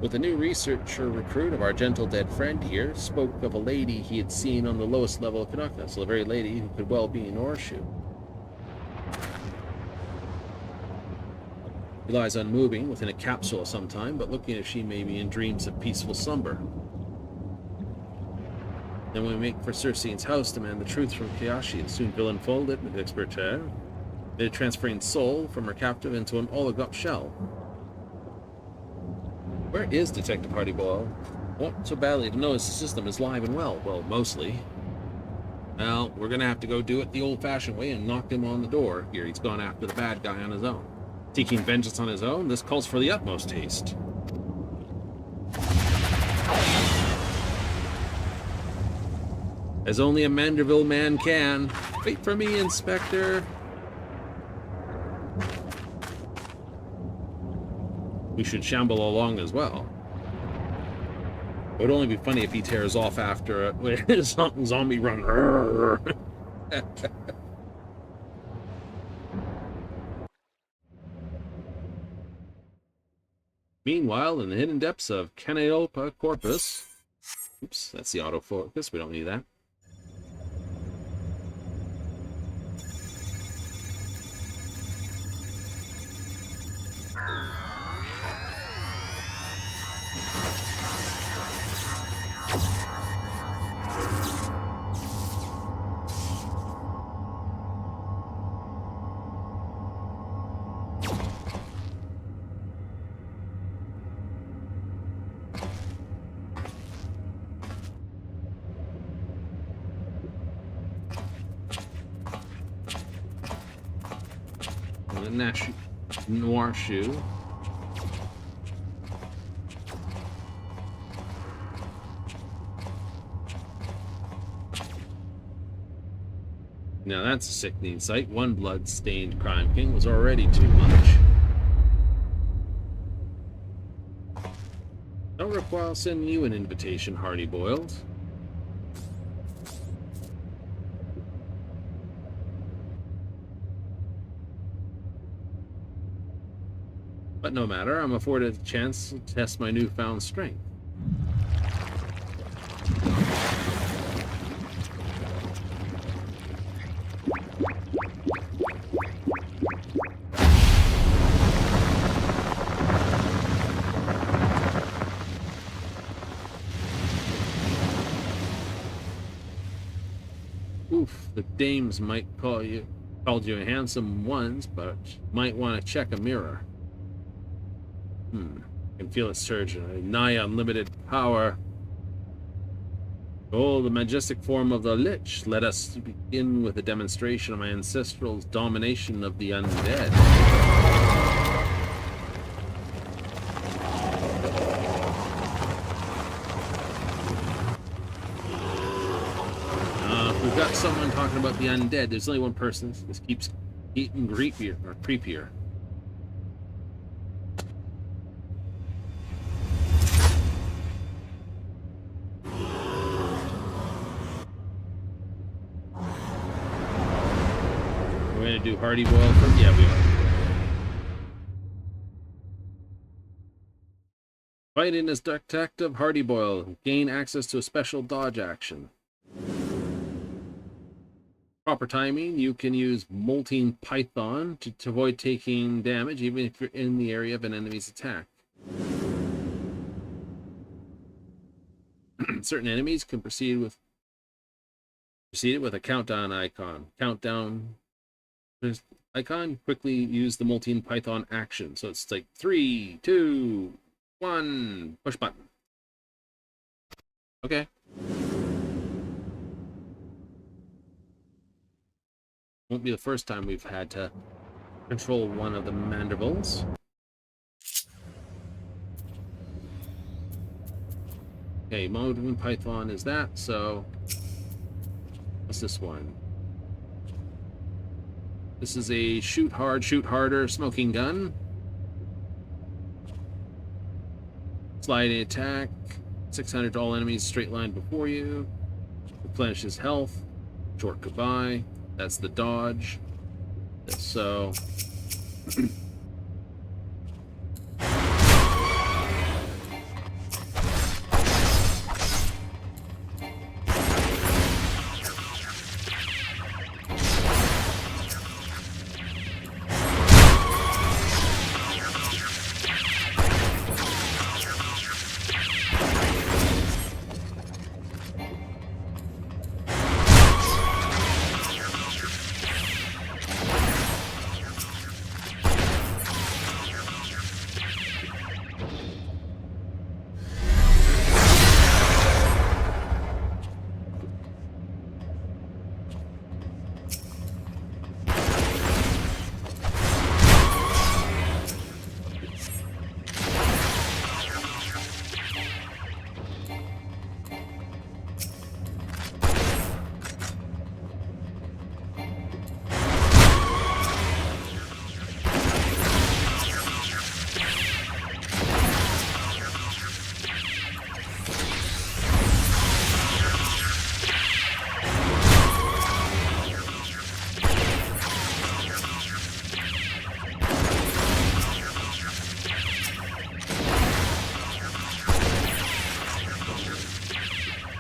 A: With a new researcher recruit of our gentle dead friend here, spoke of a lady he had seen on the lowest level of Canucka, so the very lady who could well be in Orshu. He lies unmoving within a capsule of some time, but looking as she may be in dreams of peaceful slumber. Then we make for Circean's house, demand the truth from Kiyashi, and soon will unfold it with expertise, transferring soul from her captive into an oligot shell. Where is Detective Hardyboyle? Want so badly to know his system is live and well. Well, mostly. Well, we're gonna have to go do it the old-fashioned way and knock him on the door. Here, he's gone after the bad guy on his own. Seeking vengeance on his own, this calls for the utmost haste. As only a Manderville man can. Wait for me, Inspector. We should shamble along as well. It would only be funny if he tears off after a zombie run. Meanwhile, in the hidden depths of Caneopa Corpus... Oops, that's the autofocus. We don't need that. Noir shoe. Now that's a sickening sight. One blood-stained crime king was already too much. Don't require sending you an invitation, Hardyboyle. But no matter, I'm afforded a chance to test my newfound strength. Oof, the dames might called you a handsome ones, but might want to check a mirror. I can feel it surge in a nigh unlimited power. Oh, the majestic form of the Lich. Let us begin with a demonstration of my ancestral's domination of the undead. We've got someone talking about the undead. There's only one person. This keeps getting creepier. Do Hardyboyle for? Yeah, we are. Fighting as Detective Hardyboyle. Gain access to a special dodge action. Proper timing. You can use Molting Python to avoid taking damage, even if you're in the area of an enemy's attack. Certain enemies can proceed with a countdown icon. Countdown. Icon, quickly use the Molting Python action. So it's like 3, 2, 1, push button. Okay. Won't be the first time we've had to control one of the mandibles. Okay, Modern Python is that, so what's this one? This is a shoot hard, shoot harder smoking gun. Sliding attack, 600 to all enemies straight line before you. Replenishes health. Short goodbye. That's the dodge. So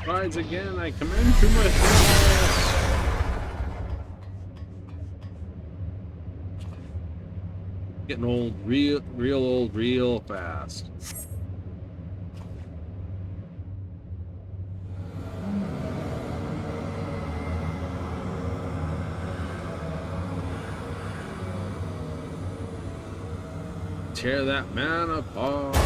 A: rise again, I commend to my getting old real fast. Tear that man apart.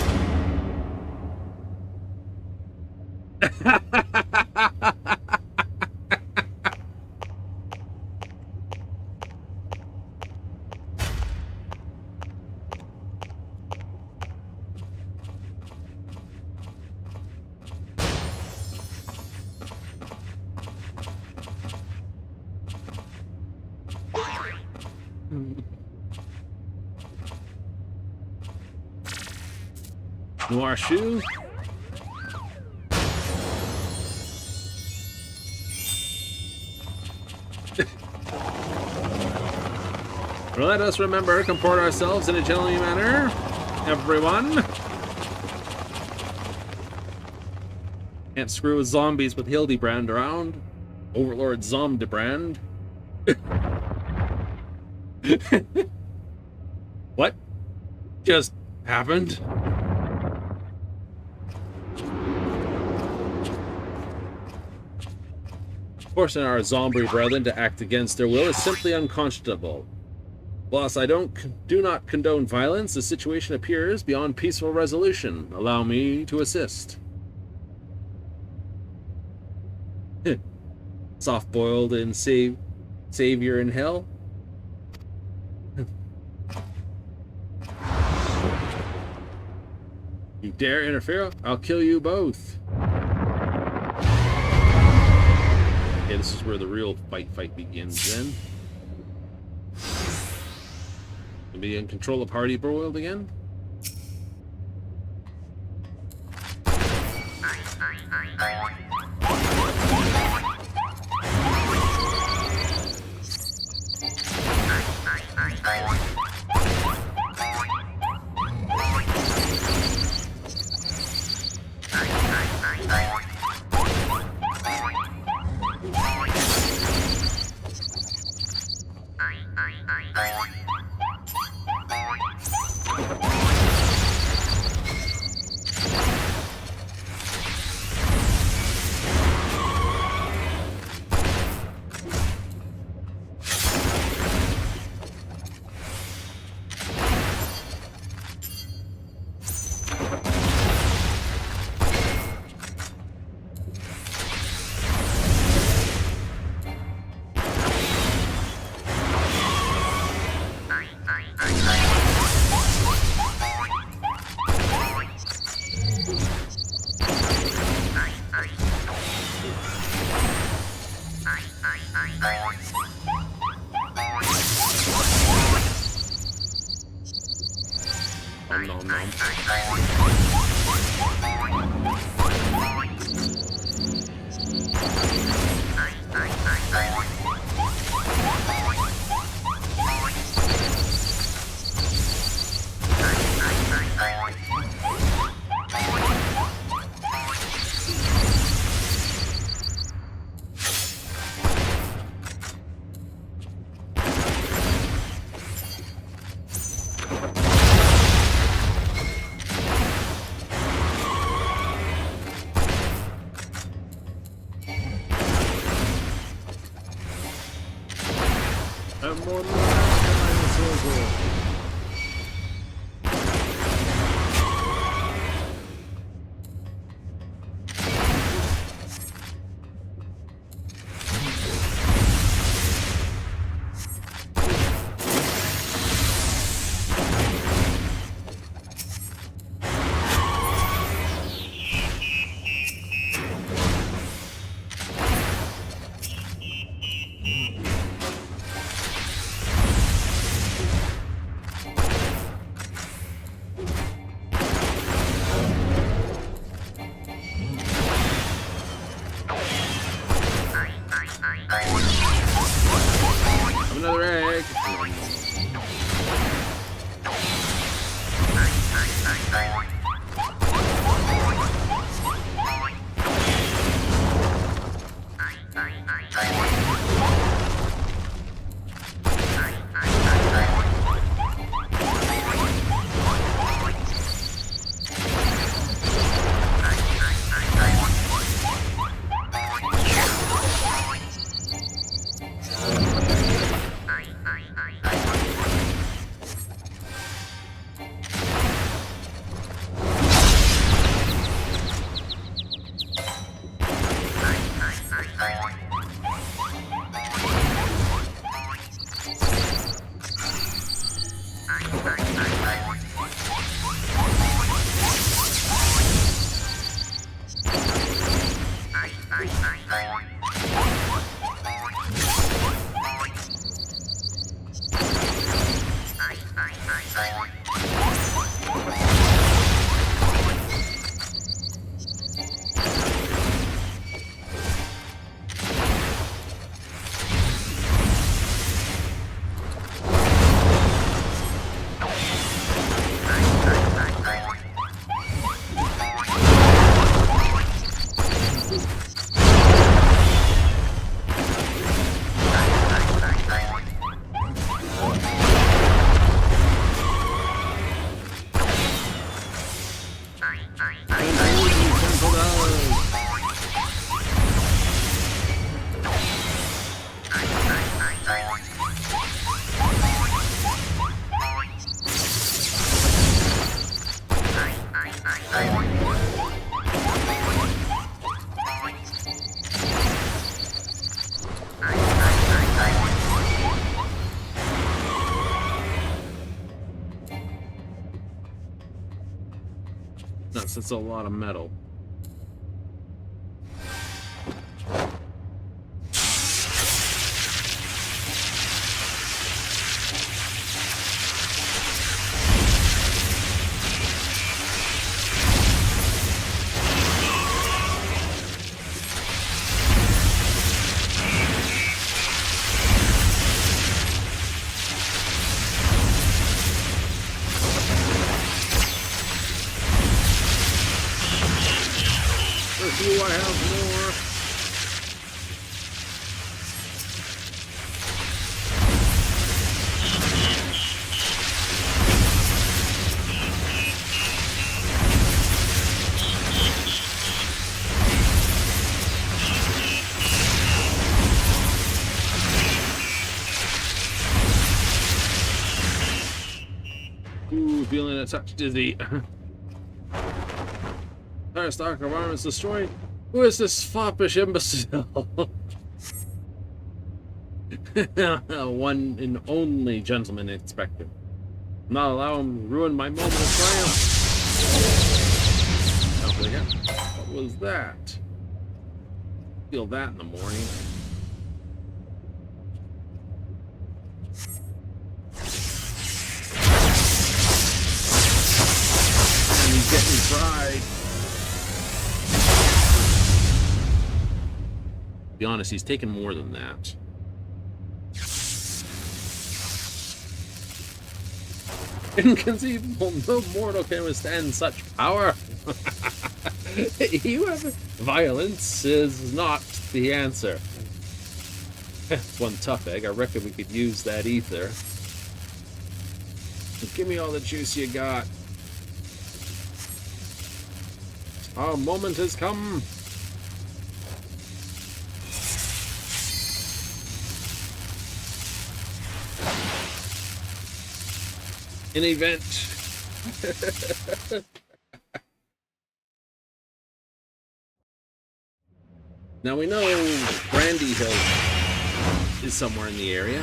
A: Noir shoe. Let us remember to comport ourselves in a gentlemanly manner, everyone. Can't screw with zombies with Hildibrand around. Overlord Zomdibrand. What just happened? Forcing our zombie brethren to act against their will is simply unconscionable. Whilst I do not condone violence, the situation appears beyond peaceful resolution. Allow me to assist. Soft-boiled and savior in hell. You dare interfere? I'll kill you both. Okay, this is where the real fight begins then. Be in control of Hardy Broiled again. nom nom nom. Have more another egg. Nuts, it's a lot of metal. Do I have more? Ooh, feeling a touch dizzy. Entire stock of armaments destroyed. Who is this foppish imbecile? One and only gentleman inspector. Not allow him to ruin my moment of triumph. What was that? Feel that in the morning. fried. To be honest, he's taken more than that. Inconceivable, no mortal can withstand such power. Violence is not the answer. That's one tough egg. I reckon we could use that ether. Give me all the juice you got. Our moment has come. An event. Now we know Brandy Hill is somewhere in the area.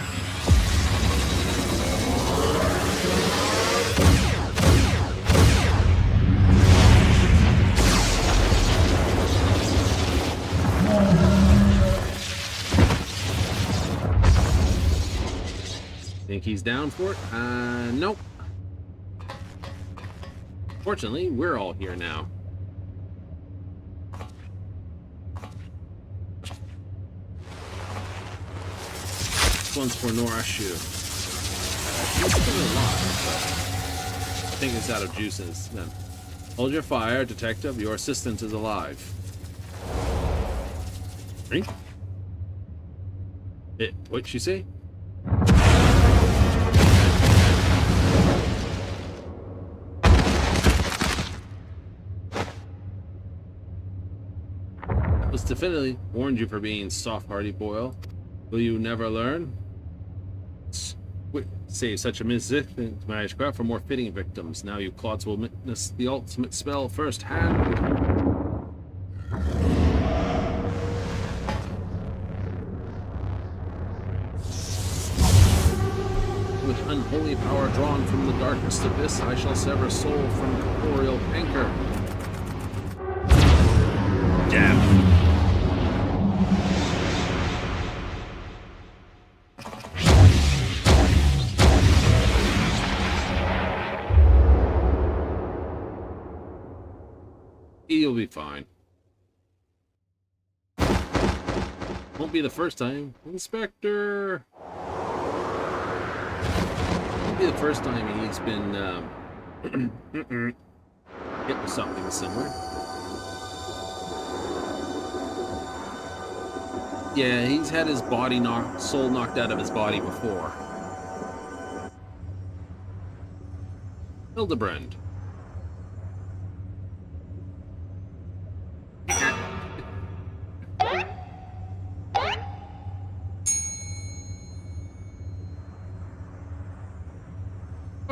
A: Think he's down for it? Nope. Fortunately, we're all here now. This one's for Norashu. He's still alive, but I think it's out of juices. Then, hold your fire, detective. Your assistant is alive. Drink? What'd you say? Was definitely warned you for being soft-hearted, Boyle. Will you never learn? Save such a magnificent magic for more fitting victims. Now you clods will witness the ultimate spell firsthand. With unholy power drawn from the darkest abyss, I shall sever soul from corporeal anchor. Damn. You'll be fine. Won't be the first time. Inspector! Won't be the first time he's been hit with something similar. Yeah, he's had his soul knocked out of his body before. Hildibrand.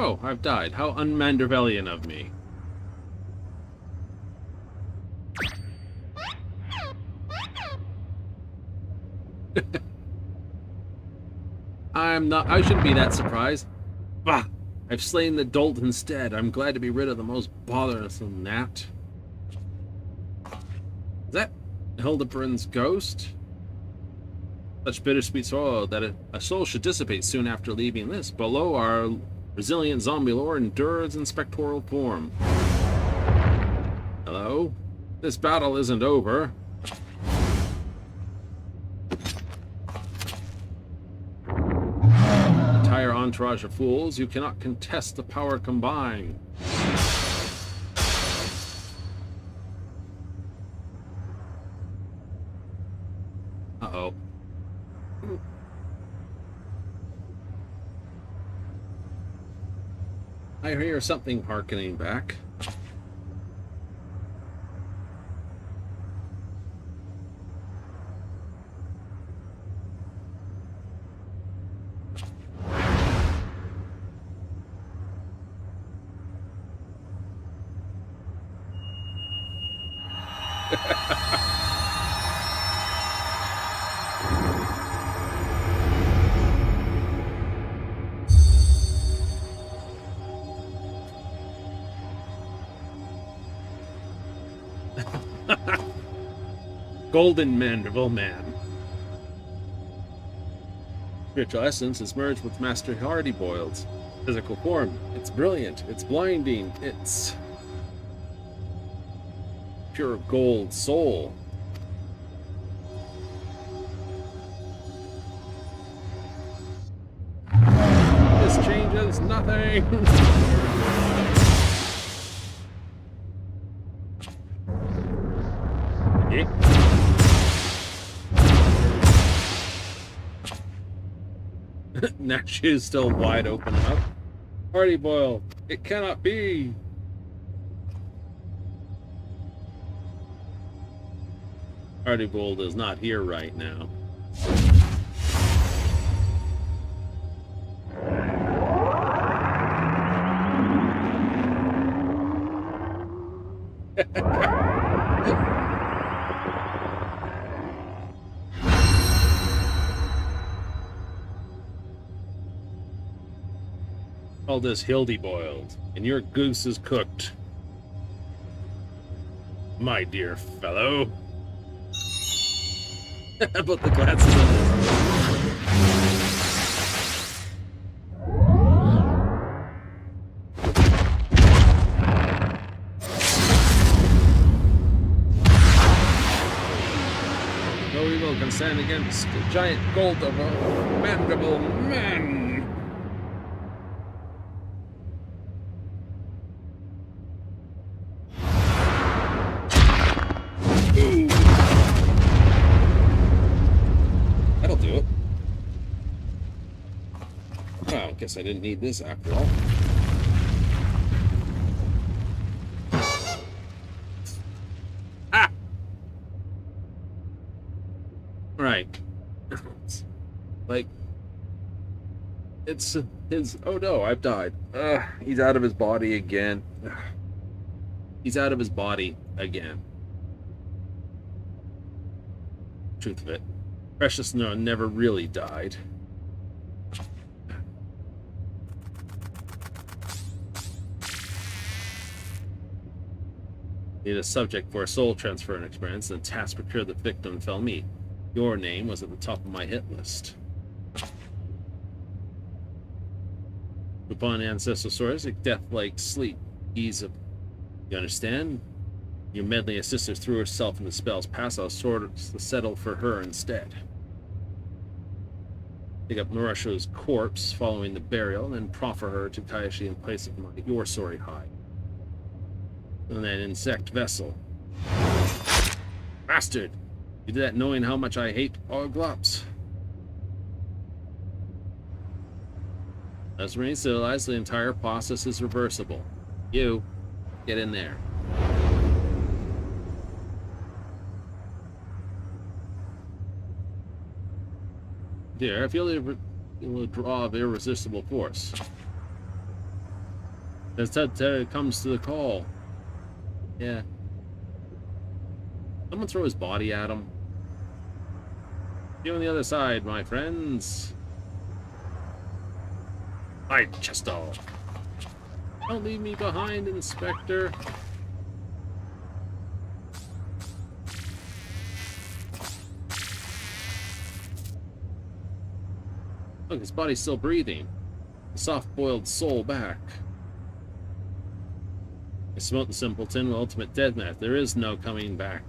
A: Oh, I've died. How un-Mandervellian of me. I shouldn't be that surprised. Bah! I've slain the dolt instead. I'm glad to be rid of the most bothersome gnat. Is that Hildibrand's ghost? Such bittersweet sorrow that a soul should dissipate soon after leaving this. Below, our resilient zombie lore endures in spectral form. Hello? This battle isn't over. Entire entourage of fools, you cannot contest the power combined. Uh-oh. I hear something harkening back. Golden Mandible Man. Spiritual essence is merged with Master Hildibrand's physical form. It's brilliant. It's blinding. It's... pure gold soul. This changes nothing. Now she is still wide open up. Party boil. It cannot be. Party boil is not here right now. All this Hildibrand, and your goose is cooked. My dear fellow. Put the glasses on this. No evil can stand against the giant gold of a mandible man. That'll do it. Well, I guess I didn't need this after all. Ah! Right. Like, it's his... Oh no, I've died. He's out of his body again. He's out of his body again. Truth of it. Precious never really died. Need a subject for a soul transfer experience, and the task procure the victim fell me. Your name was at the top of my hit list. Upon ancestral source, a death-like sleep. Ease of... You understand? Your meddling sister threw herself into the spell's pass. I'll sort of settle for her instead. Pick up Norasho's corpse following the burial, and then proffer her to Kayashi in place of your sorry hide. And that insect vessel. Bastard! You did that knowing how much I hate Oglops. As remain civilized, the entire process is reversible. You, get in there. Dear, I feel the draw of irresistible force. As Ted comes to the call. Yeah. Someone throw his body at him. You on the other side, my friends. Hi, Chesto. Don't leave me behind, Inspector. Look, his body's still breathing. The soft-boiled soul back. I smote the simpleton with ultimate deathmatch. There is no coming back.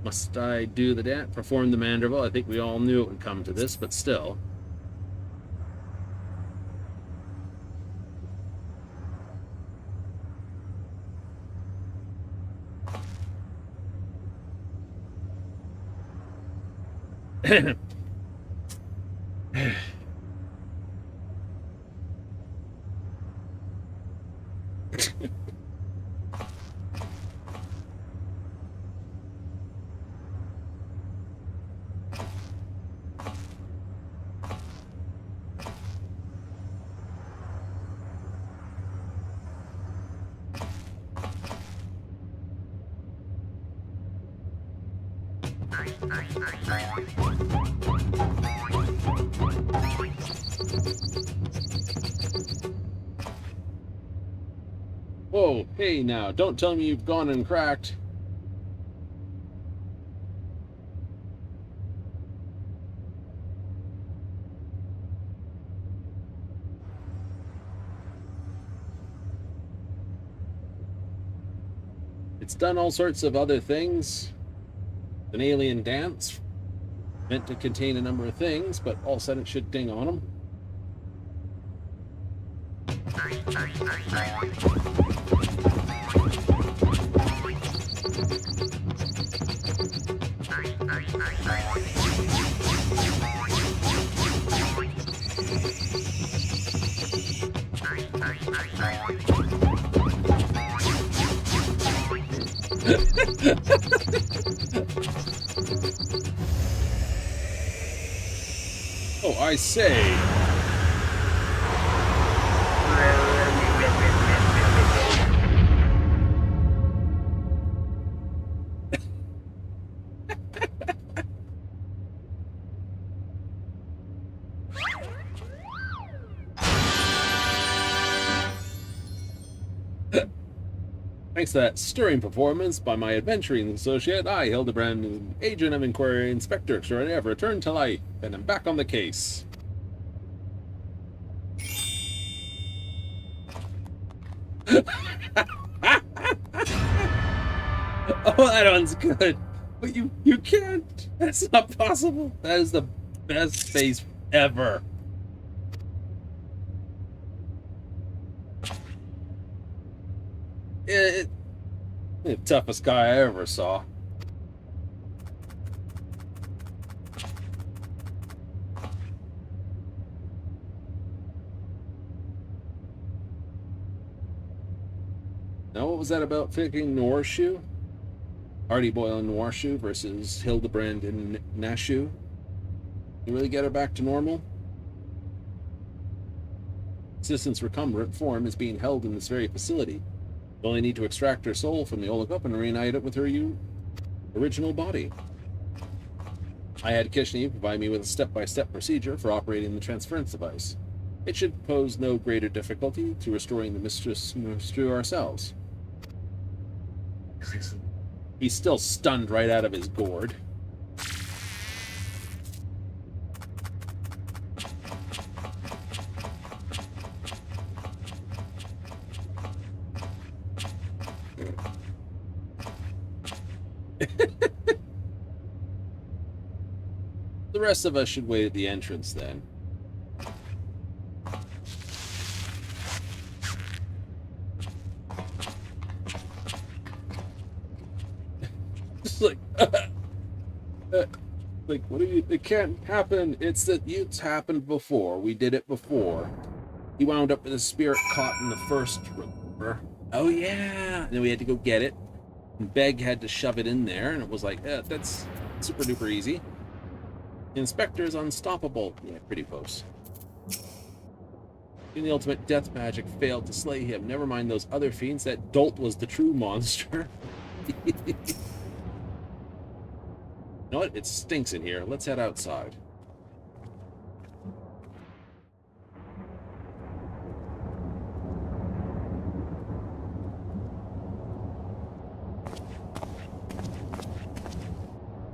A: Must I do the dance? Perform the mandible? I think we all knew it would come to this, but still. Whoa, hey now, don't tell me you've gone and cracked. It's done all sorts of other things. An alien dance meant to contain a number of things, but all of a sudden it should ding on them. Oh, I say. Thanks to that stirring performance by my adventuring associate, I, Hildibrand, agent of inquiry, inspector extraordinaire, have returned to life, and am back on the case. Oh, that one's good. But you can't. That's not possible. That is the best face ever. The toughest guy I ever saw. Now, what was that about picking Norshu? Hardy Boyle and Norshu versus Hildibrand and Nashu. You really get her back to normal? Assistant's recumbent form is being held in this very facility. You only need to extract her soul from the Olacop and reunite it with her original body. I had Kishni provide me with a step-by-step procedure for operating the transference device. It should pose no greater difficulty to restoring the mistress to ourselves. He's still stunned right out of his gourd. The rest of us should wait at the entrance then. Just like, what do you? It can't happen. It's that it's happened before. We did it before. He wound up with his spirit caught in the first river. Oh yeah, and then we had to go get it. And Beg had to shove it in there, and it was like, that's super duper easy. The inspector is unstoppable. Yeah, pretty close. Even the ultimate death magic failed to slay him. Never mind those other fiends. That dolt was the true monster. You know what? It stinks in here. Let's head outside.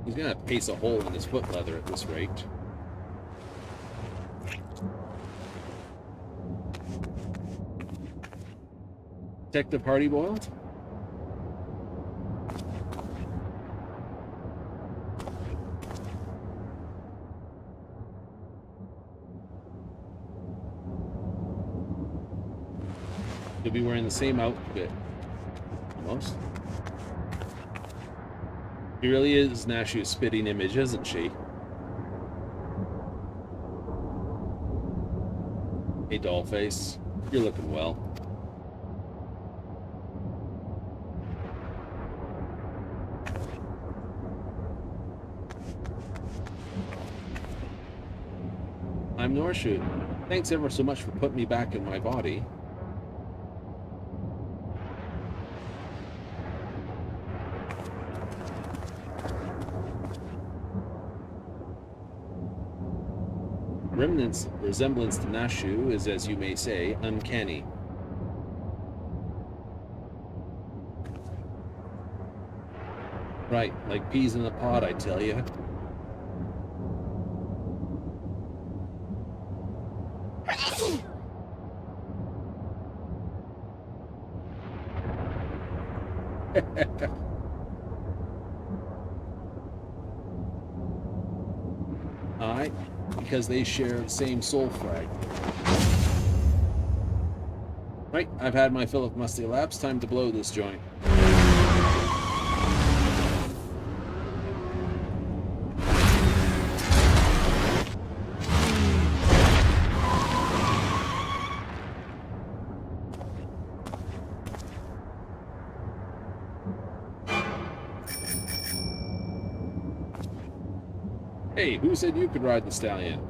A: He's gonna pace a hole in his foot leather at this rate. Detective Hardy Boiled? He'll be wearing the same outfit. Almost. She really is Nashu's spitting image, isn't she? Hey, Dollface. You're looking well. I'm Norshu. Thanks ever so much for putting me back in my body. Remnant's resemblance to Nashu is, as you may say, uncanny. Right, like peas in a pod, I tell you. Aye, because they share the same soul frag. Right, I've had my fill of musty laps. Time to blow this joint. Hey, who said you could ride the stallion?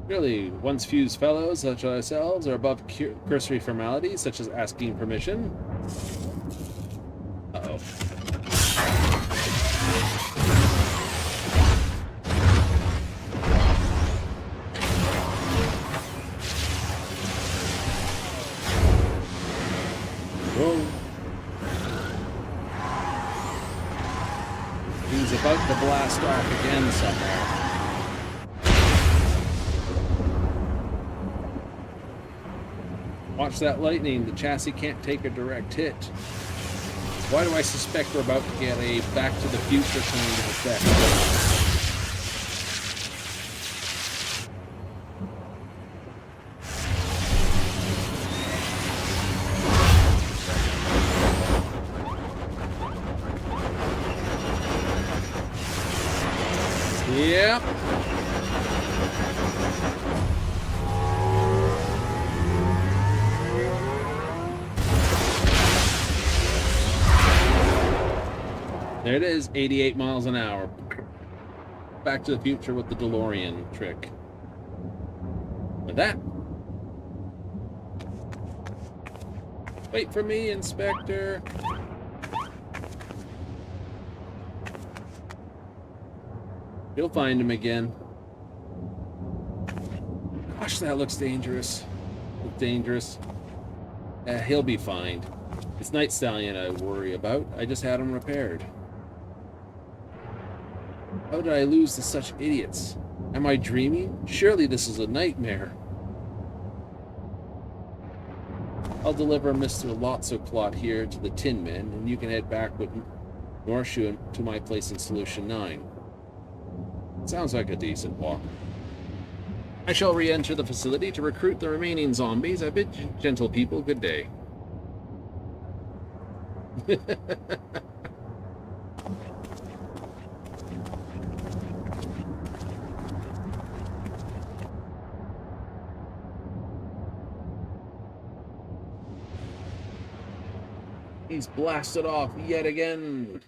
A: Really, once fused fellows such as ourselves are above cursory formalities such as asking permission. Uh-oh. Whoa. He's about to blast off again somewhere. Watch that lightning. The chassis can't take a direct hit. Why do I suspect we're about to get a Back to the Future kind of effect? Yep. There it is, 88 miles an hour. Back to the Future with the DeLorean trick. With that. Wait for me, Inspector. You'll find him again. Gosh, that looks dangerous. Dangerous. He'll be fine. It's Night Stallion I worry about. I just had him repaired. How did I lose to such idiots? Am I dreaming? Surely this is a nightmare. I'll deliver Mr. Lotsoclot here to the Tin Men, and you can head back with Norshu to my place in Solution 9. Sounds like a decent walk. I shall re-enter the facility to recruit the remaining zombies. I bid gentle people good day. He's blasted off yet again.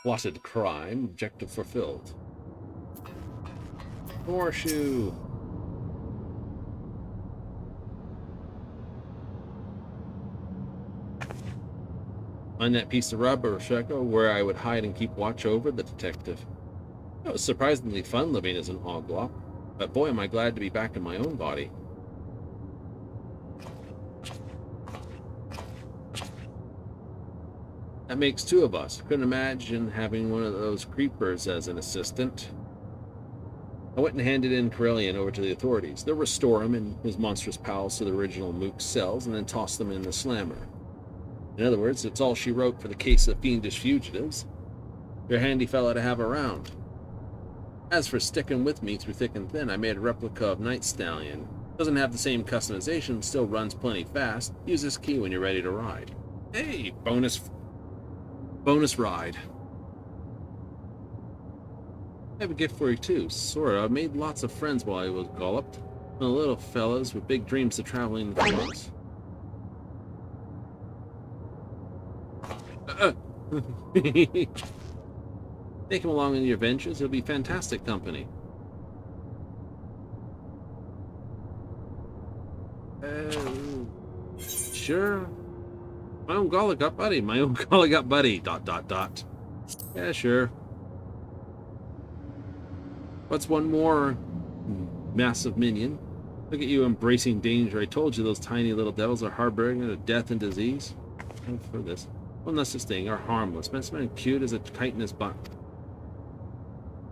A: Plotted crime, objective fulfilled. Horseshoe. Find that piece of rubber, Sheko, where I would hide and keep watch over the detective. It was surprisingly fun living as an Oglop, but boy am I glad to be back in my own body. That makes two of us. Couldn't imagine having one of those creepers as an assistant. I went and handed in Corellian over to the authorities. They'll restore him and his monstrous pals to the original Mook's cells and then toss them in the slammer. In other words, it's all she wrote for the case of fiendish fugitives. You're a handy fella to have around. As for sticking with me through thick and thin, I made a replica of Night Stallion. Doesn't have the same customization, still runs plenty fast. Use this key when you're ready to ride. Hey, bonus ride. I have a gift for you too. Sora, I made lots of friends while I was golloped. The little fellas with big dreams of traveling the forest. Take him along in your ventures. He'll be fantastic company. Sure. My own golligot buddy. My own golligot buddy. ... Yeah, sure. What's one more massive minion? Look at you embracing danger. I told you those tiny little devils are harboring of death and disease. And for this. Well, not such thing. Are harmless. Man, cute as a kite in his butt.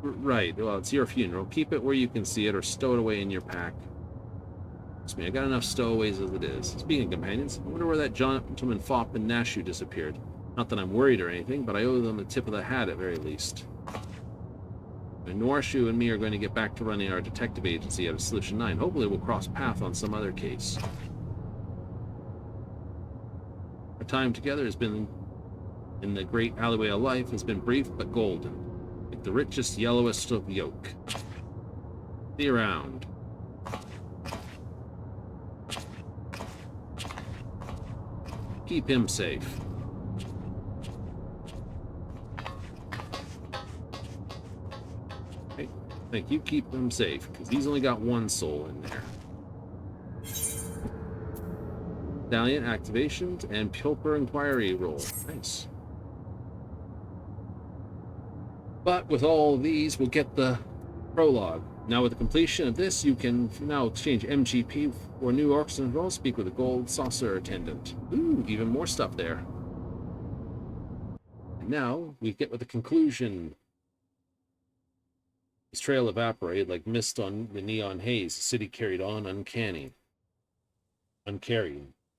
A: Right. Well, it's your funeral. Keep it where you can see it or stow it away in your pack. Trust me, I got enough stowaways as it is. Speaking of companions, I wonder where that gentleman Fop and Nashu disappeared. Not that I'm worried or anything, but I owe them a tip of the hat at very least. And Norshu and me are going to get back to running our detective agency out of Solution 9. Hopefully we'll cross paths on some other case. Our time together has been, in the great alleyway of life, has been brief but golden. Like the richest, yellowest of yolk. See you around. Keep him safe. Okay, thank you. Keep him safe, because he's only got one soul in there. Medallion activations and Pilper inquiry roll. Nice. But with all of these, we'll get the prologue. Now with the completion of this, you can now exchange MGP for new orcs and roll. Speak with a gold saucer attendant. Ooh, even more stuff there. And now we get with the conclusion. His trail evaporated like mist on the neon haze. The city carried on uncanny.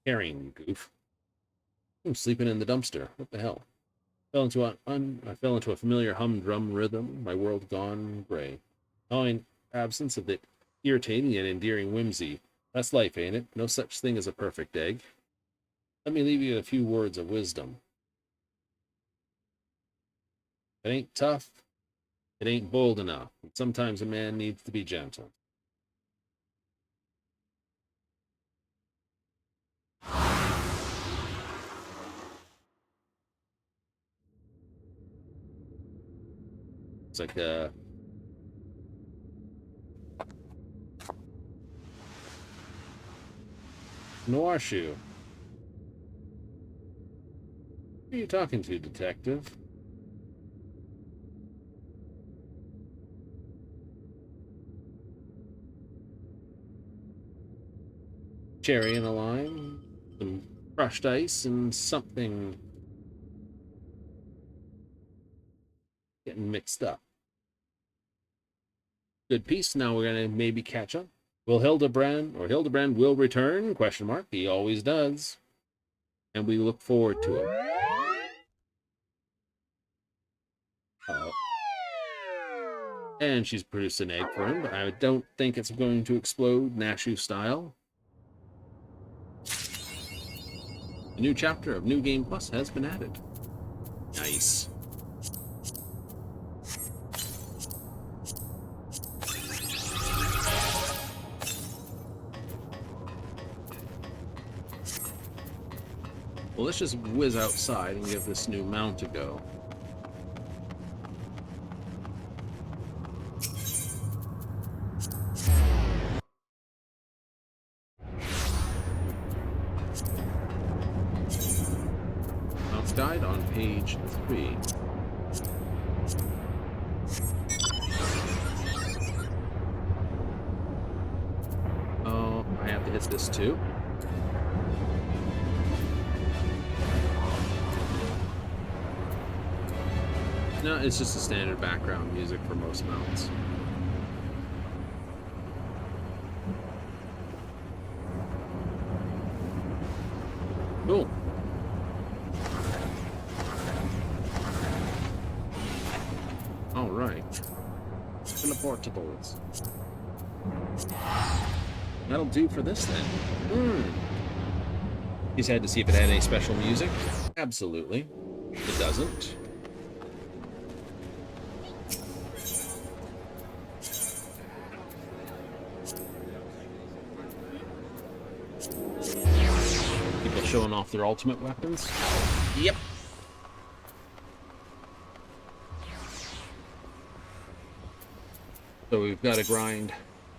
A: Carrying goof. I'm sleeping in the dumpster. What the hell? I fell into a familiar humdrum rhythm. My world gone gray. Gnawing absence of the irritating yet endearing whimsy. That's life, ain't it? No such thing as a perfect egg. Let me leave you with a few words of wisdom. If it ain't tough, it ain't bold enough. And sometimes a man needs to be gentle. It's like Norshu. Who are you talking to, detective? Cherry and a lime, some crushed ice, and something getting mixed up. Good piece. Now we're gonna maybe catch up. Will Hildibrand will return? Question mark. He always does. And we look forward to it. Uh-oh. And she's produced an egg for him, but I don't think it's going to explode Nashu style. A new chapter of New Game Plus has been added. Nice. Well, let's just whiz outside and give this new mount a go. Mount's guide on page 3. Oh, I have to hit this too. No, it's just a standard background music for most mounts. Cool. All right. Teleportables. That'll do for this then. He's had to see if it had any special music. Absolutely. It doesn't. Showing off their ultimate weapons. Yep. So we've got to grind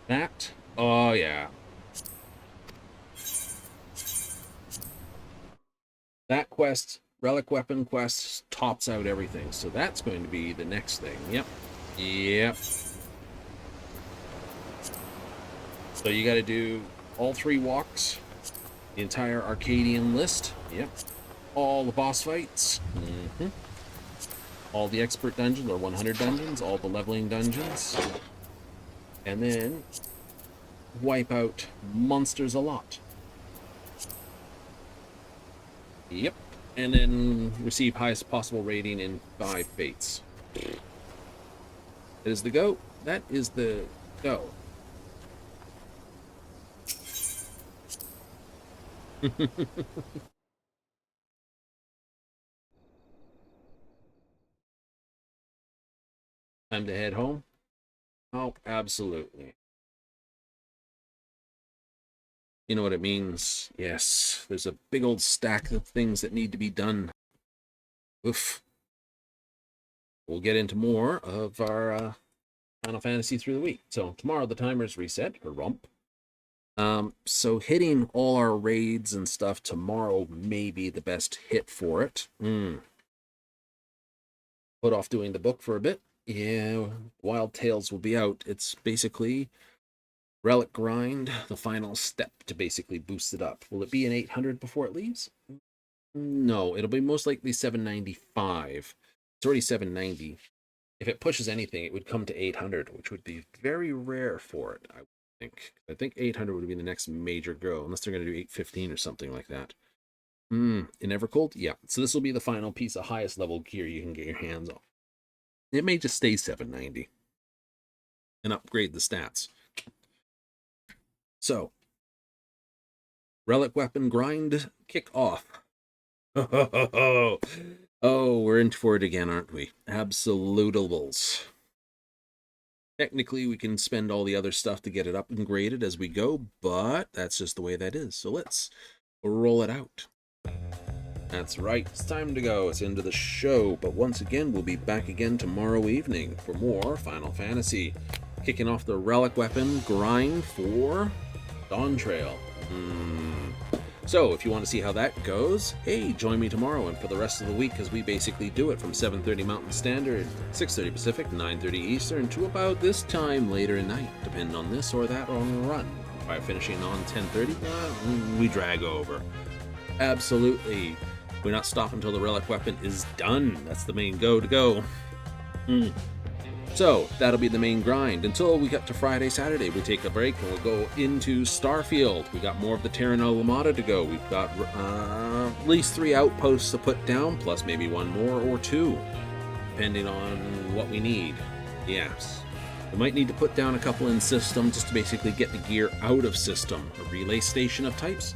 A: that. Oh, yeah. That quest, relic weapon quest, tops out everything. So that's going to be the next thing. Yep. Yep. So you got to do all 3 walks. The entire Arcadian list. Yep. All the boss fights. All the expert dungeons, or 100 dungeons. All the leveling dungeons. And then wipe out monsters a lot. Yep. and then receive highest possible rating in 5 fates. That is the go. That is the go. Time to head home? Oh, absolutely. You know what it means? Yes, there's a big old stack of things that need to be done. Oof. We'll get into more of our Final Fantasy through the week. So tomorrow the timer's reset, or rump. So hitting all our raids and stuff tomorrow may be the best hit for it. Put off doing the book for a bit. Yeah, Wild Tales will be out. It's basically relic grind, the final step to basically boost it up. Will it be an 800 before it leaves? No, it'll be most likely 795. It's already 790. If it pushes anything, it would come to 800, which would be very rare for it, I think. I think 800 would be the next major go, unless they're going to do 815 or something like that. In Evercold? Yeah. So this will be the final piece of highest level gear you can get your hands on. It may just stay 790 and upgrade the stats. So, relic weapon grind kick off. Oh, we're in for it again, aren't we? Absolutables. Technically, we can spend all the other stuff to get it up and graded as we go, but that's just the way that is. So let's roll it out. That's right, it's time to go. It's into the show, but once again, we'll be back again tomorrow evening for more Final Fantasy. Kicking off the relic weapon grind for Dawntrail. So, if you want to see how that goes, hey, join me tomorrow and for the rest of the week as we basically do it from 7:30 Mountain Standard, 6:30 Pacific, 9:30 Eastern to about this time later at night, depending on this or that on the run. By finishing on 10:30, we drag over. Absolutely. We're not stopping until the relic weapon is done. That's the main go to go. So, that'll be the main grind. Until we get to Friday, Saturday, we take a break and we'll go into Starfield. We got more of the Terran Alamada to go. We've got at least 3 outposts to put down, plus maybe 1 more or 2, depending on what we need. Yes. We might need to put down a couple in system just to basically get the gear out of system. A relay station of types.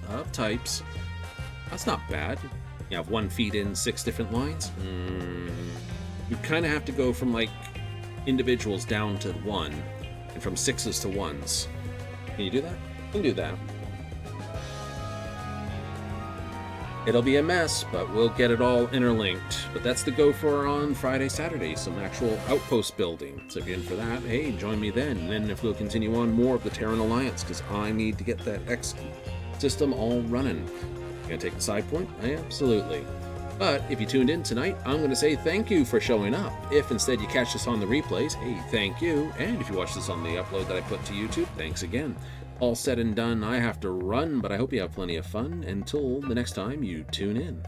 A: That's not bad. You have 1 feed in 6 different lines. You kind of have to go from like individuals down to 1 and from 6s to 1s. Can you do that? You can do that. It'll be a mess, but we'll get it all interlinked. But that's the go for on Friday, Saturday, some actual outpost building. So if you're in for that, hey, join me then. And then if we'll continue on more of the Terran Alliance, because I need to get that X system all running. Gonna take the side point? Absolutely. But if you tuned in tonight, I'm going to say thank you for showing up. If instead you catch this on the replays, hey, thank you. And if you watch this on the upload that I put to YouTube, thanks again. All said and done, I have to run, but I hope you have plenty of fun until the next time you tune in.